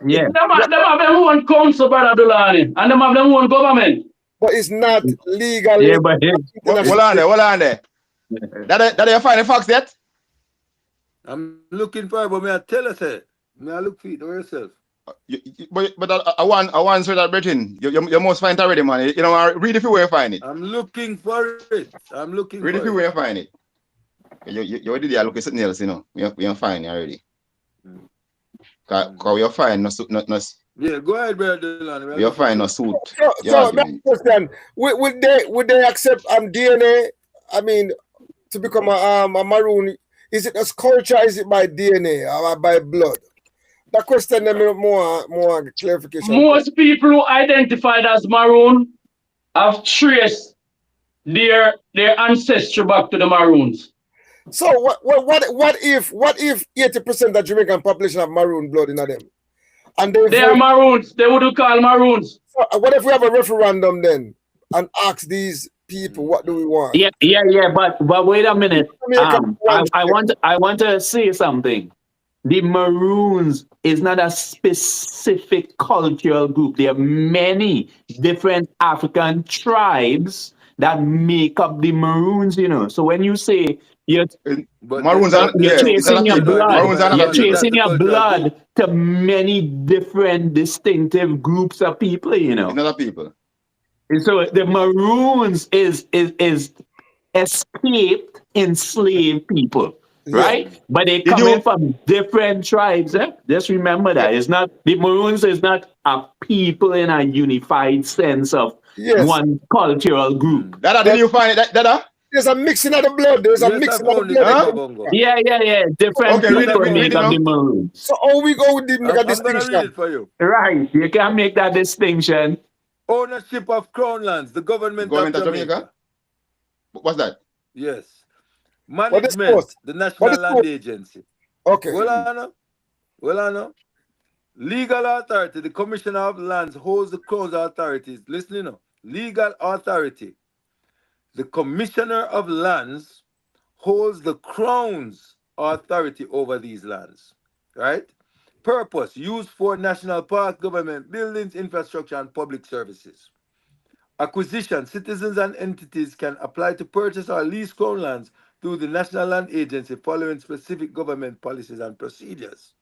Yeah. Them have their own council, Brother Dulani, and them have their own government. But it's not legally. Yeah, but Hold on there. That you find the facts yet? I'm looking for it, but may I tell us it? May I look for it yourself? But I want to that Britain. You must find it already, man. You know, read if you where you find it. I'm looking for it. I'm looking Read for if you it. where you find it. You already there look at something else, you know. We find it already. Cause we find no. Yeah, go ahead, brother Dylan. We find no suit. So my question: would they accept DNA? I mean, to become a Maroon, is it as culture? Is it by DNA or by blood? That question them more clarification. Most people who identified as Maroon have traced their ancestry back to the Maroons. So what if 80% of Jamaican population have Maroon blood in them? And they are Maroons. They would call Maroons. So what if we have a referendum then and ask these people what do we want? Yeah. But wait a minute. I want to say something. The Maroons is not a specific cultural group. There are many different African tribes that make up the Maroons, you know. So when you say you're tracing your blood to many different distinctive groups of people, you know. Another people. And so the Maroons is escaped enslaved people. Right? But they come in from different tribes. Just remember that. It's not the Maroons is not a people in a unified sense of one cultural group. Dada, did you find it? Dada? There's a mixing of the blood. There's a mixing of the blood. Yeah. Different people make up the Maroons. So how we go with the I'm distinction? gonna read it for you. Right. You can make that distinction. Ownership of Crown lands, the government of Jamaica. What's that? Yes. Management, the National Land Agency. Okay. Well, I know. Legal authority, the Commissioner of Lands holds the Crown's authorities. Listen, you know, legal authority. The Commissioner of Lands holds the Crown's authority over these lands. Right? Purpose, used for national park, government buildings, infrastructure, and public services. Acquisition, citizens and entities can apply to purchase or lease Crown lands through the National Land Agency following specific government policies and procedures.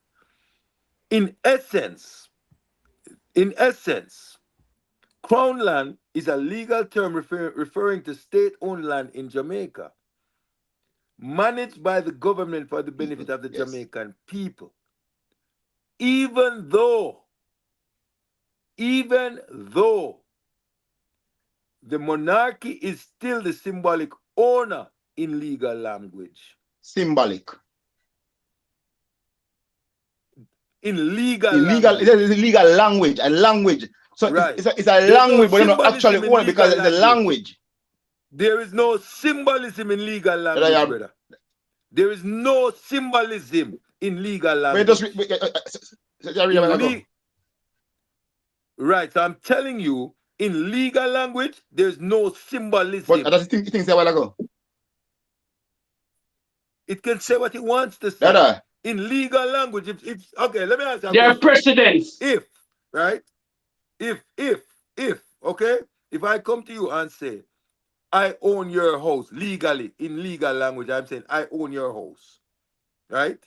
In essence, Crown land is a legal term referring to state-owned land in Jamaica, managed by the government for the benefit of the Jamaican people. Even though the monarchy is still the symbolic owner in legal language. Symbolic. In legal language. A language. So right. it's a language, but not actually own because it's a language. There is no symbolism in legal language, brother. There is no symbolism in legal language. Right, so I'm telling you, in legal language, there's no symbolism. But that's the thing a while ago. It can say what it wants to say. Dada. In legal language. If okay, let me ask you a They are question. precedents. If, right? If, okay? If I come to you and say, I own your house legally, in legal language, I'm saying I own your house, right?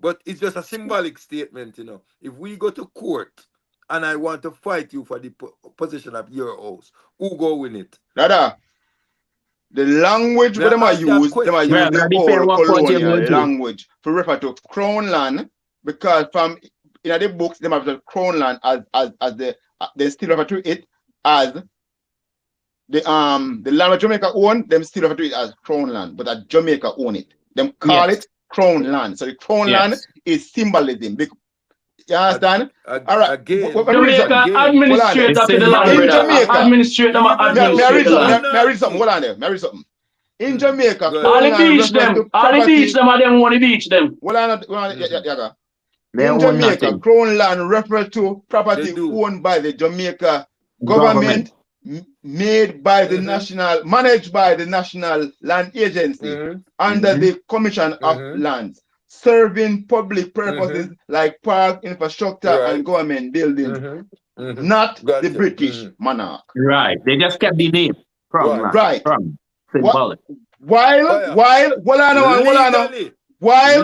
But it's just a symbolic statement, you know. If we go to court and I want to fight you for the possession of your house, who go win it? Dada. The language Now, where them are ask that used, them are question. use Well, the depend old what part you colonial go to. language to refer to crown land, because from in the books them have the crown land as they still refer to it as the land where Jamaica own, them still refer to it as crown land, but that Jamaica own it. Them call Yes. it crown land. So the crown land Yes. is symbolism. You understand? All right. Again, Let me read something. Jamaica again. administrate It's that to the land, symbolic. In brother. Jamaica, Administrate them, Even may I though read administrate the something? land. May I read something? Hold on there. May I read something? In Jamaica, Go ahead. All crown the land beach refers them. to All the beach property. them are them want to beach them. Hold on, Yaga. They In own Jamaica, nothing. crown land refers to They property do. owned by the Jamaica Government. government, made by the national, managed by the National Land Agency under Mhm. the Commission of Lands, serving public purposes like park, infrastructure, and Right. government buildings, not the Gotcha. British monarch. Right. They just kept the name from Right. land. Right. From What? symbolic. While Oh, hold on,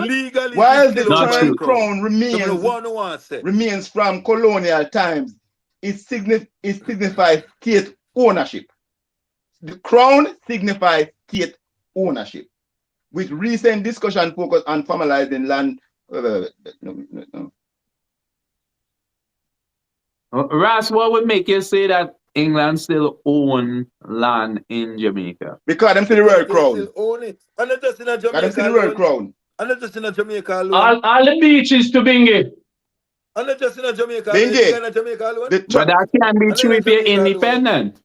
legally, while they the still own Not the term true. crown. crown Some of the one who wants it. remains from colonial times, it signifies state ownership. The crown signifies state ownership. With recent discussion focused on formalizing land. No. Ras, what would make you say that England still own land in Jamaica? Because them see the Because word they crown. still own it. And not just in a Because them see Jamaica the word alone. crown. And not just in a Jamaica alone. All the beaches to Bingy. And not just in a Jamaica alone. Bingy. In a Jamaica alone. But that can be And true then if you're Jamaica alone. independent.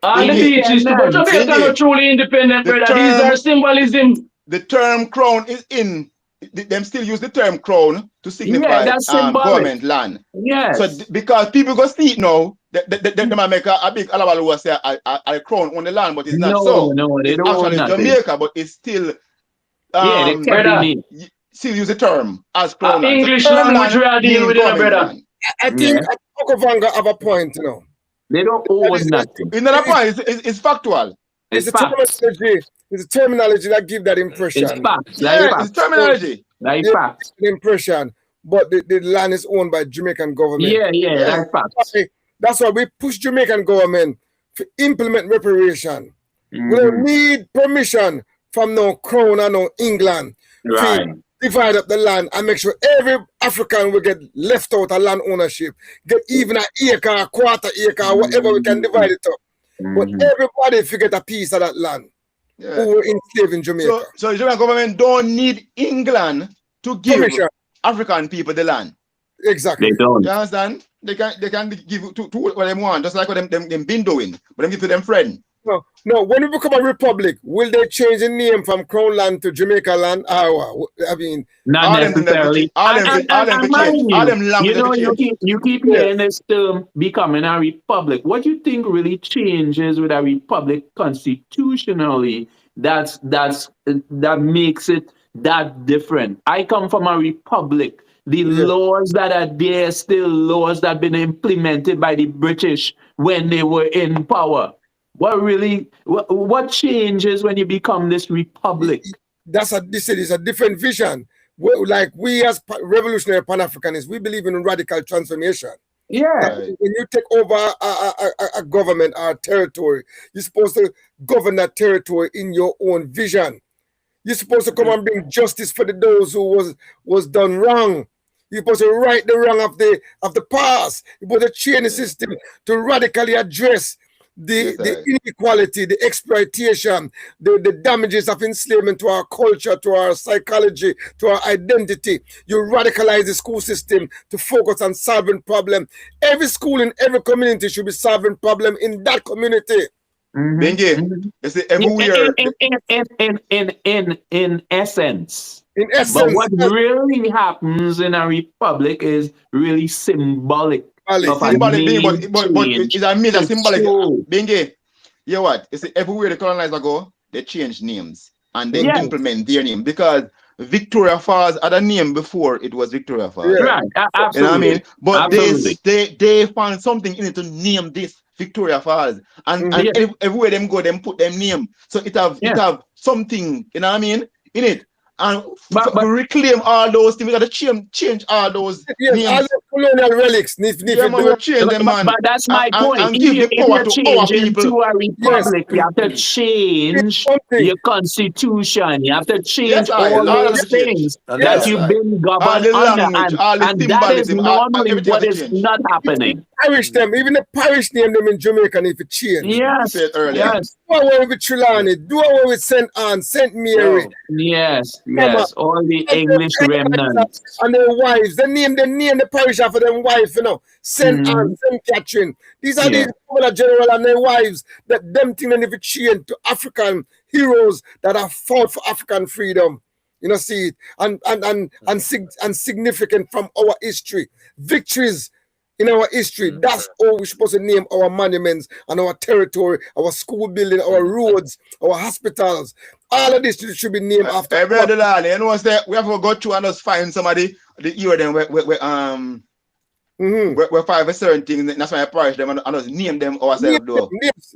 All the Bingy. beaches to but Jamaica Bingy. not truly independent, The brother. These term- are symbolism. The term crown is in. Them still use the term crown to signify that's symbolic. government land. Yes. So because people go see it now, they might make a big alabalu who say a crown on the land, but it's not so. No, they It's don't own actually nothing. Jamaica, but it's still Yeah, they kept the brother. name. still use the term as crown land. English So term language we are land dealing means with it, government brother. land. I think Okavanga have a point, you know. They don't own nothing. Another point, it's factual. It's It's the facts. terminology. It's the terminology that give that impression. It's facts. Yeah, Like it's facts. terminology. Like Yeah, facts. the impression, but the land is owned by Jamaican government. Yeah, like facts. That's why we push Jamaican government to implement reparation. We don't Mhm. need permission from no crown or no England Right. to divide up the land and make sure every African will get left out of land ownership, get even an acre, a quarter acre, whatever we can divide it up. But everybody forget a piece of that land who were enslaved in Jamaica. So the Jamaican government don't need England to give Permission. African people the land. Exactly. They don't. You understand? They can give to what they want, just like what them been doing, but them give to them friend. No, when we become a republic, will they change the name from Crown land to Jamaica land? I mean, Not all them necessarily. all them And change. All them language you know, you change. keep hearing this term becoming a republic. What do you think really changes with a republic constitutionally that makes it that different? I come from a republic. The laws that are there still laws that have been implemented by the British when they were in power. What changes when you become this republic? this is a different vision. We as revolutionary Pan-Africanists, we believe in radical transformation. Yeah. When you take over a government or a territory, you're supposed to govern that territory in your own vision. You're supposed to come and bring justice for those who was done wrong. You're supposed to right the wrong of the past. You're supposed to change the system to radically address the inequality, the exploitation, the damages of enslavement to our culture, to our psychology, to our identity. You radicalize the school system to focus on solving problem. Every school in every community should be solving problem in that community. Benji, you see everywhere. In essence. In essence. But what really happens in a republic is really symbolic. Symbolic being, but it's a major symbolic. Benji, you know what? You see everywhere the colonizer go, they change names. and then implement their name, because Victoria Falls had a name before it was Victoria Falls. Yeah. Right, absolutely. You know what I mean? But absolutely. they found something in it to name this Victoria Falls, and everywhere them go, them put them name, so it have something, you know what I mean, in it. And but reclaim all those things. We got to change all those names. All the colonial relics. Change them, man. But that's my point. And give the power to our people. To a republic, you have to change your constitution. You have to change all those things that you've been governed under. And that is normally what is not happening. Parish them, even the parish name them in Jamaica need to change. Yes. Do away with Trelawney, do away with St. Anne, St. Mary. Yes, all the English remnants. And their wives, they name the parish after them wife, you know. St. Anne, St. Catherine. These are the general and their wives that them thing they need to change to African heroes that have fought for African freedom. You know, see it. And significant from our history. Victories in our history. That's all we're supposed to name our monuments and our territory, our school building, our roads, our hospitals. All of this should be named after. Hey, brother Lally, you know what we have to go through and just find somebody the year them we find a certain thing. That's why I parish them and just name them ourselves though.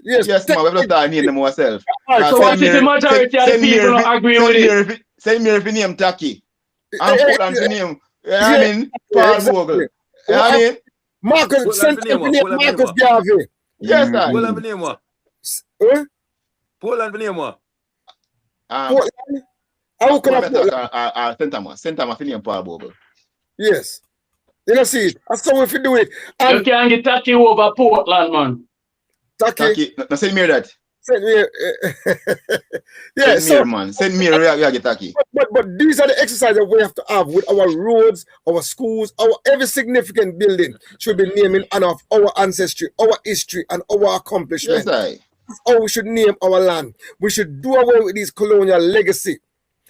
Yes, man, we have to start name them ourselves. So what if the majority of the people don't agree with it? Send me if you name Taki. And Portland to name, I mean, Paul Vogel. I mean, Marcus, Marcus Garvey. Yes, sir. What have the name what? Portland the name what? Portland? How come Portland? St. Thomas name Paul Vogel. Yes. You know, see it. That's how if you do it. You can't get Taki over Portland, man. Taki. No, send me that. Send me, yeah, send me, man. Send me, we get Taki. But these are the exercises we have to have with our roads, our schools, our every significant building should be named in honor of our ancestry, our history, and our accomplishments. Yes, That's how we should name our land. We should do away with this colonial legacy.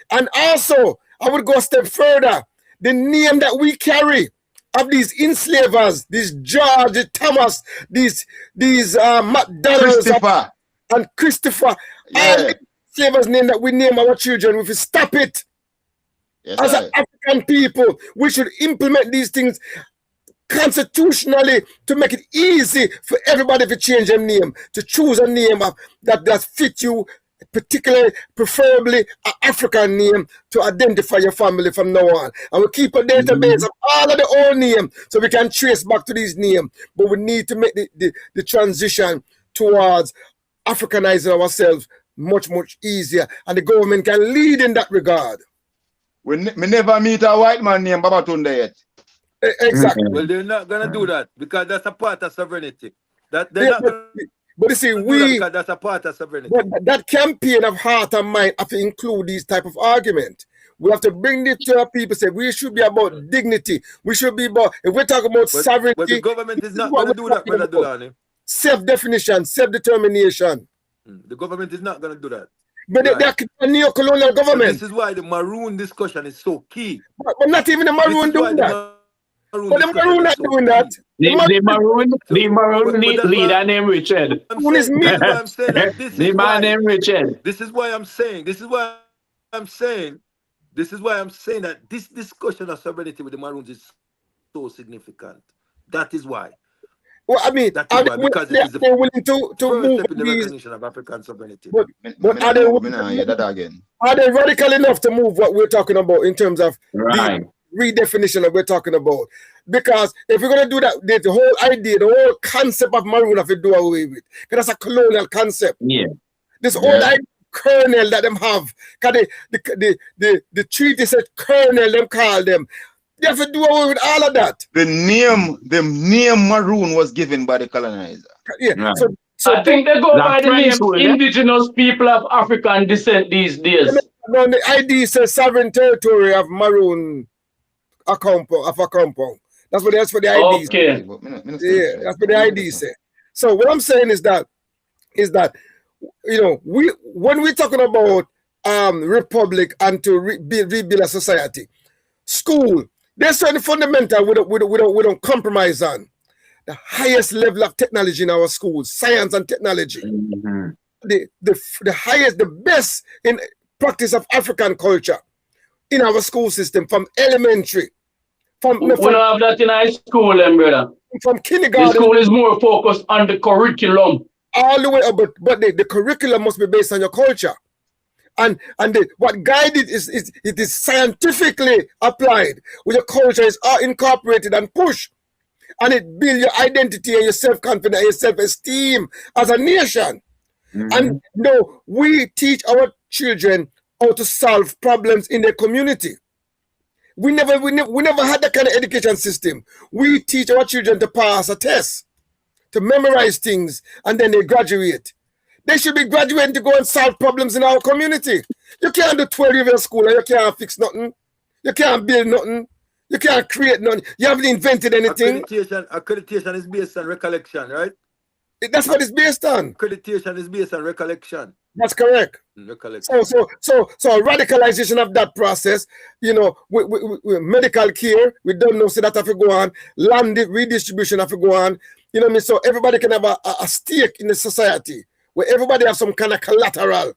And also, I would go a step further. The name that we carry of these enslavers, these George, Thomas, these McDonald's, and Christopher, all the enslavers' name that we name our children, if we stop it, as an African people, we should implement these things constitutionally to make it easy for everybody to change their name, to choose a name that fit you, particularly, preferably an African name to identify your family from now on. And we keep a database of all of the old names so we can trace back to these names. But we need to make the transition towards Africanizing ourselves much, much easier. And the government can lead in that regard. We never meet a white man named Babatunde yet. Exactly. Well, they're not going to do that because that's a part of sovereignty. They're not gonna but you see, because that's a part of sovereignty. But that campaign of heart and mind have to include these type of argument. We have to bring this to our people. Say we should be about dignity. We should be about, if we're talking about sovereignty. But the government is not going to do that, Brother Dulani. Self-definition, self-determination. The government is not going to do that. But they're a neo-colonial government. So this is why the Maroon discussion is so key. But not even the Maroon doing that. But the Maroon not doing that. The Maroon leader named Richard. The man named Richard. This is why I'm saying that this discussion of sovereignty with the Maroons is so significant. That is why. Well, I mean, because it is the willing to move step in the recognition of African sovereignty. But are they radical enough to move what we're talking about in terms of the redefinition that we're talking about? Because if we're going to do that, the whole idea, the whole concept of Maroon have to do away with. Because that's a colonial concept. Yeah. This whole idea kernel that them have. Because the treaty said kernel, them call them. They have to do away with all of that. The name Maroon was given by the colonizer. Yeah. Right. So I think they go by the name indigenous people of African descent these days. No, the ID says sovereign territory of Maroon a compound. That's what the ID okay. says. Yeah, that's what the ID says. So what I'm saying is that you know, when we're talking about republic and to rebuild a society, school, there's certain fundamental we don't compromise on. The highest level of technology in our schools, science and technology. The highest, the best in practice of African culture in our school system from elementary, We don't have that in high school, brother. from The kindergarten school is more focused on the curriculum. all the way up, but the curriculum must be based on your culture. And what guided it is scientifically applied, where your culture is incorporated and pushed, and it builds your identity and your self-confidence and your self-esteem as a nation. And no, we teach our children how to solve problems in their community. We never had that kind of education system. We teach our children to pass a test, to memorize things, and then they graduate. They should be graduating to go and solve problems in our community. You can't do 12 years of school and you can't fix nothing. You can't build nothing. You can't create nothing. You haven't invented anything. Accreditation is based on recollection, right? That's what it's based on. Accreditation is based on recollection. That's correct. Recollection. So a radicalization of that process, you know, with medical care, we don't know, so that have to go on. Land redistribution have to go on. You know what I mean? So everybody can have a stake in the society, where everybody have some kind of collateral.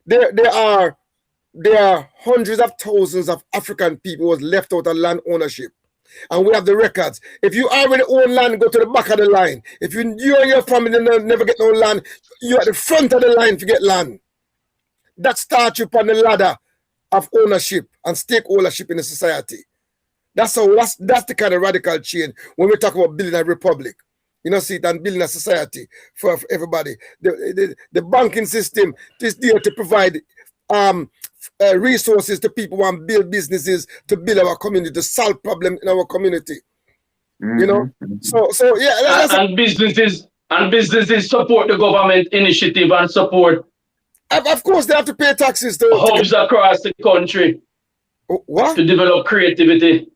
There are hundreds of thousands of African people who was left out of land ownership. And we have the records. If you already own land, go to the back of the line. If you and your family never get no land, you're at the front of the line to get land. That starts you on the ladder of ownership and stake ownership in the society. That's the kind of radical change when we talk about building a republic. You know, see it, and building a society for everybody. The banking system is there to provide resources to people who want to build businesses, to build our community, to solve problems in our community. You know, so yeah. And businesses support the government initiative and support. Of course, they have to pay taxes to hubs across the country. What? To develop creativity.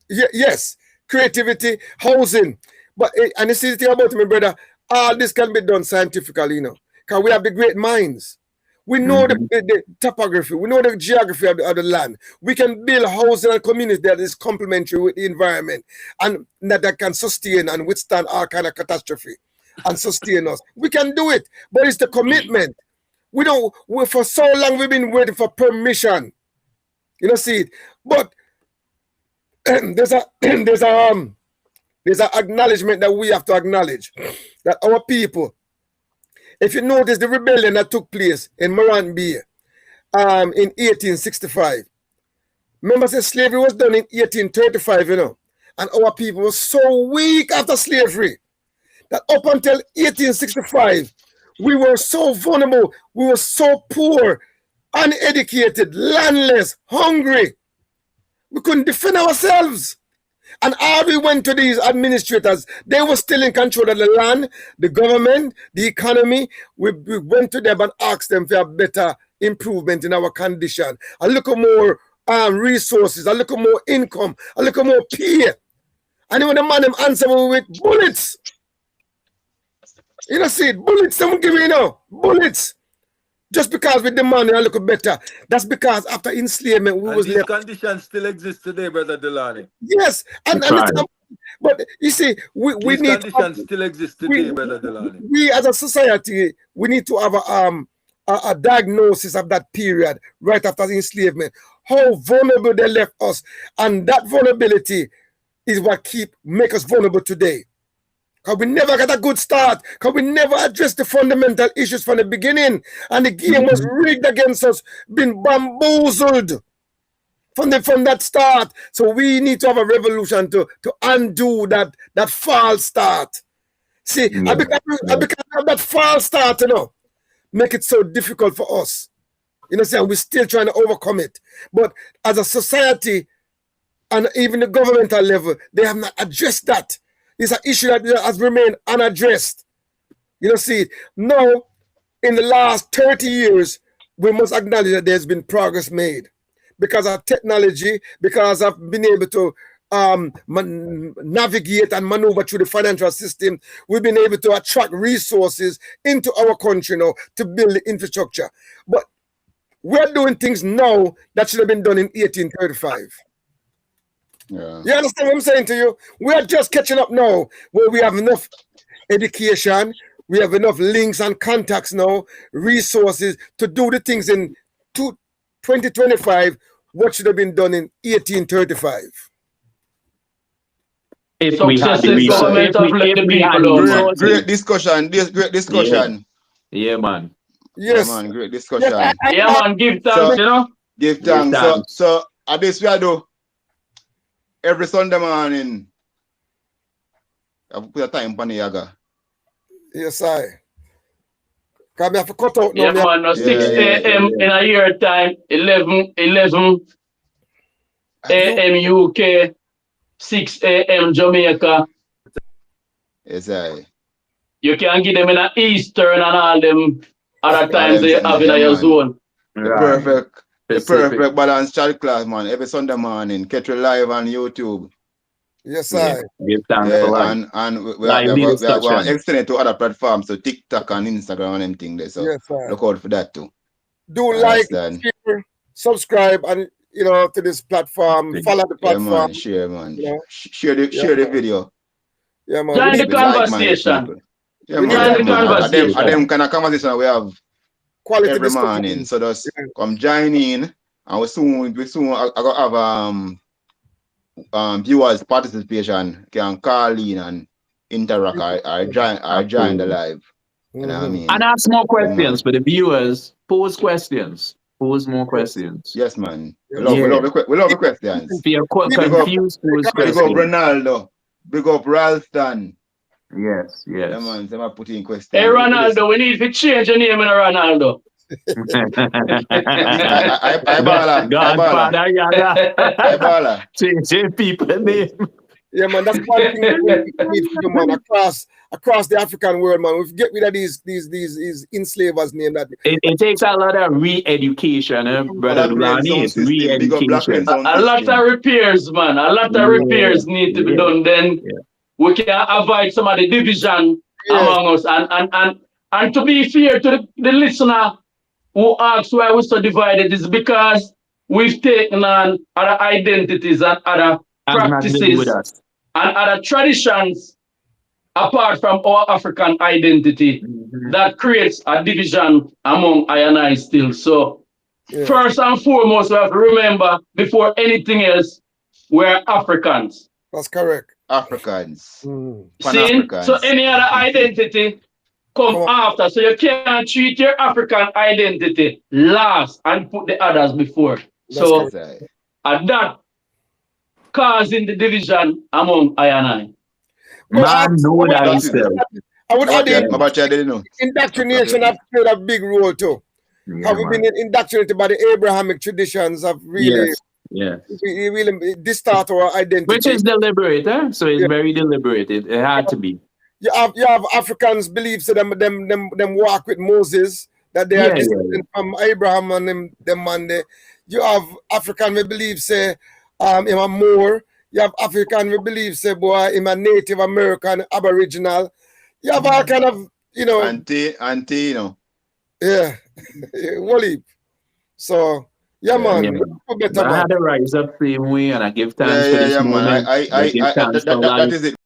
Yes, creativity, housing. But and you see the thing about me, brother, all this can be done scientifically, you know, because we have the great minds. We know the topography, we know the geography of the land. We can build housing and community that is complementary with the environment and that can sustain and withstand all kind of catastrophe and sustain us. We can do it, but it's the commitment. For so long we've been waiting for permission. You know, see it. But there's an acknowledgement that we have to acknowledge that our people, if you notice the rebellion that took place in Maroon in 1865, remember that slavery was done in 1835, you know, and our people were so weak after slavery that up until 1865, we were so vulnerable, we were so poor, uneducated, landless, hungry. We couldn't defend ourselves. And all we went to these administrators, they were still in control of the land, the government, the economy. We went to them and asked them for a better improvement in our condition, a little more resources, a little more income, a little more pay. And when the man them answer with bullets. You know, see, bullets, them give me, you know, bullets. Just because we demand a little better. That's because after enslavement, we was these left. conditions still exist today, Brother Delani. Yes, but you see, we these need conditions still exist today, Brother Delani. We as a society, we need to have a diagnosis of that period right after the enslavement. How vulnerable they left us, and that vulnerability is what make us vulnerable today. Because we never got a good start. Because we never addressed the fundamental issues from the beginning. And the game was rigged against us, been bamboozled from that start. So we need to have a revolution to undo that false start. See, I become that false start, you know, make it so difficult for us. You know what I'm saying? We're still trying to overcome it. But as a society, and even the governmental level, they have not addressed that. It's an issue that has remained unaddressed. You know, see, now, in the last 30 years, we must acknowledge that there's been progress made because of technology, because of being able to navigate and maneuver through the financial system. We've been able to attract resources into our country now to build the infrastructure. But we're doing things now that should have been done in 1835. Yeah. You understand what I'm saying to you? We are just catching up now where we have enough education, we have enough links and contacts now, resources to do the things in 2025 what should have been done in 1835. If we had Successive the government resources, uplift the people, though, man. Great discussion. Great discussion. Yeah, man. Yes. Yeah, man. Great discussion. Yes, Yeah, man, give thanks, So- you know. Give thanks. So at this we do every Sunday morning. I put a time on the yaga. yes, I. Because I have to cut out now. Yeah, man, no 6 a.m. in a year time, 11 a.m. UK, 6 a.m. Jamaica. Yes, I. You can give them in a Eastern and all them other times them they things, have in yeah, your man. zone. The Right. perfect balanced chat class, man. Every Sunday morning, catch you live on YouTube. Yes, Yeah. I. Give thanks Yeah, for life. and we Lively are discussion. extend it to other platforms, so TikTok and Instagram and them things there. So Yes, I. look out for that too. Do like, Understand? share, subscribe, and to this platform. Follow the Yeah, platform. man. Share, man. You know? Share the video. Yeah, man. Join the With like-minded conversation. people. Yeah, We need man. to Yeah, have man. conversation. At them kind of conversation we have quality every discussion. morning. So just Yeah. come join in, and we soon I gonna have viewers participation can call in and interact or join the live. You know what I mean? And ask more questions man. for the viewers. Pose questions. Pose more questions. Yes, man. We Yeah. love the questions. If you're Big up- confused, pose Big up questions. Ronaldo. Big up Ralston. Yes, Yeah, yes. man. They might put in questions. Hey, Ronaldo, we need to change your name in Ronaldo. I baller. Godfather, yeah. I baller. Changing people name. Yeah, man. That's one thing that we need to do, man. Across the African world, man. We get rid of these enslavers' name that. It takes a lot of re-education, brother Lani. It's re-education. A lot of repairs, man. A lot of repairs need to be done. Then we can avoid some of the division among us. And to be fair to the listener who asks why we're so divided is because we've taken on other identities and other practices and other traditions apart from our African identity that creates a division among I and I still. So first and foremost, we have to remember before anything else, we're Africans. That's correct. Africans. See? So any other identity come after. So you can't treat your African identity last and put the others before. So and that causing the division among I and I. Man, know that himself. I would add in indoctrination have played a big role too. Have we been indoctrinated by the Abrahamic traditions of really, really distort our identity? Which is deliberate, so it's very deliberate. It had to be. You have Africans believe so them walk with Moses, that they are descended from Abraham and them man there. You have African we believe say him a Moor. You have African we believe say boy him a Native American Aboriginal. You have all kind of auntie, yeah, Wally. So man. But I had to rise up same way, and I give thanks for this moment. Man. That is it.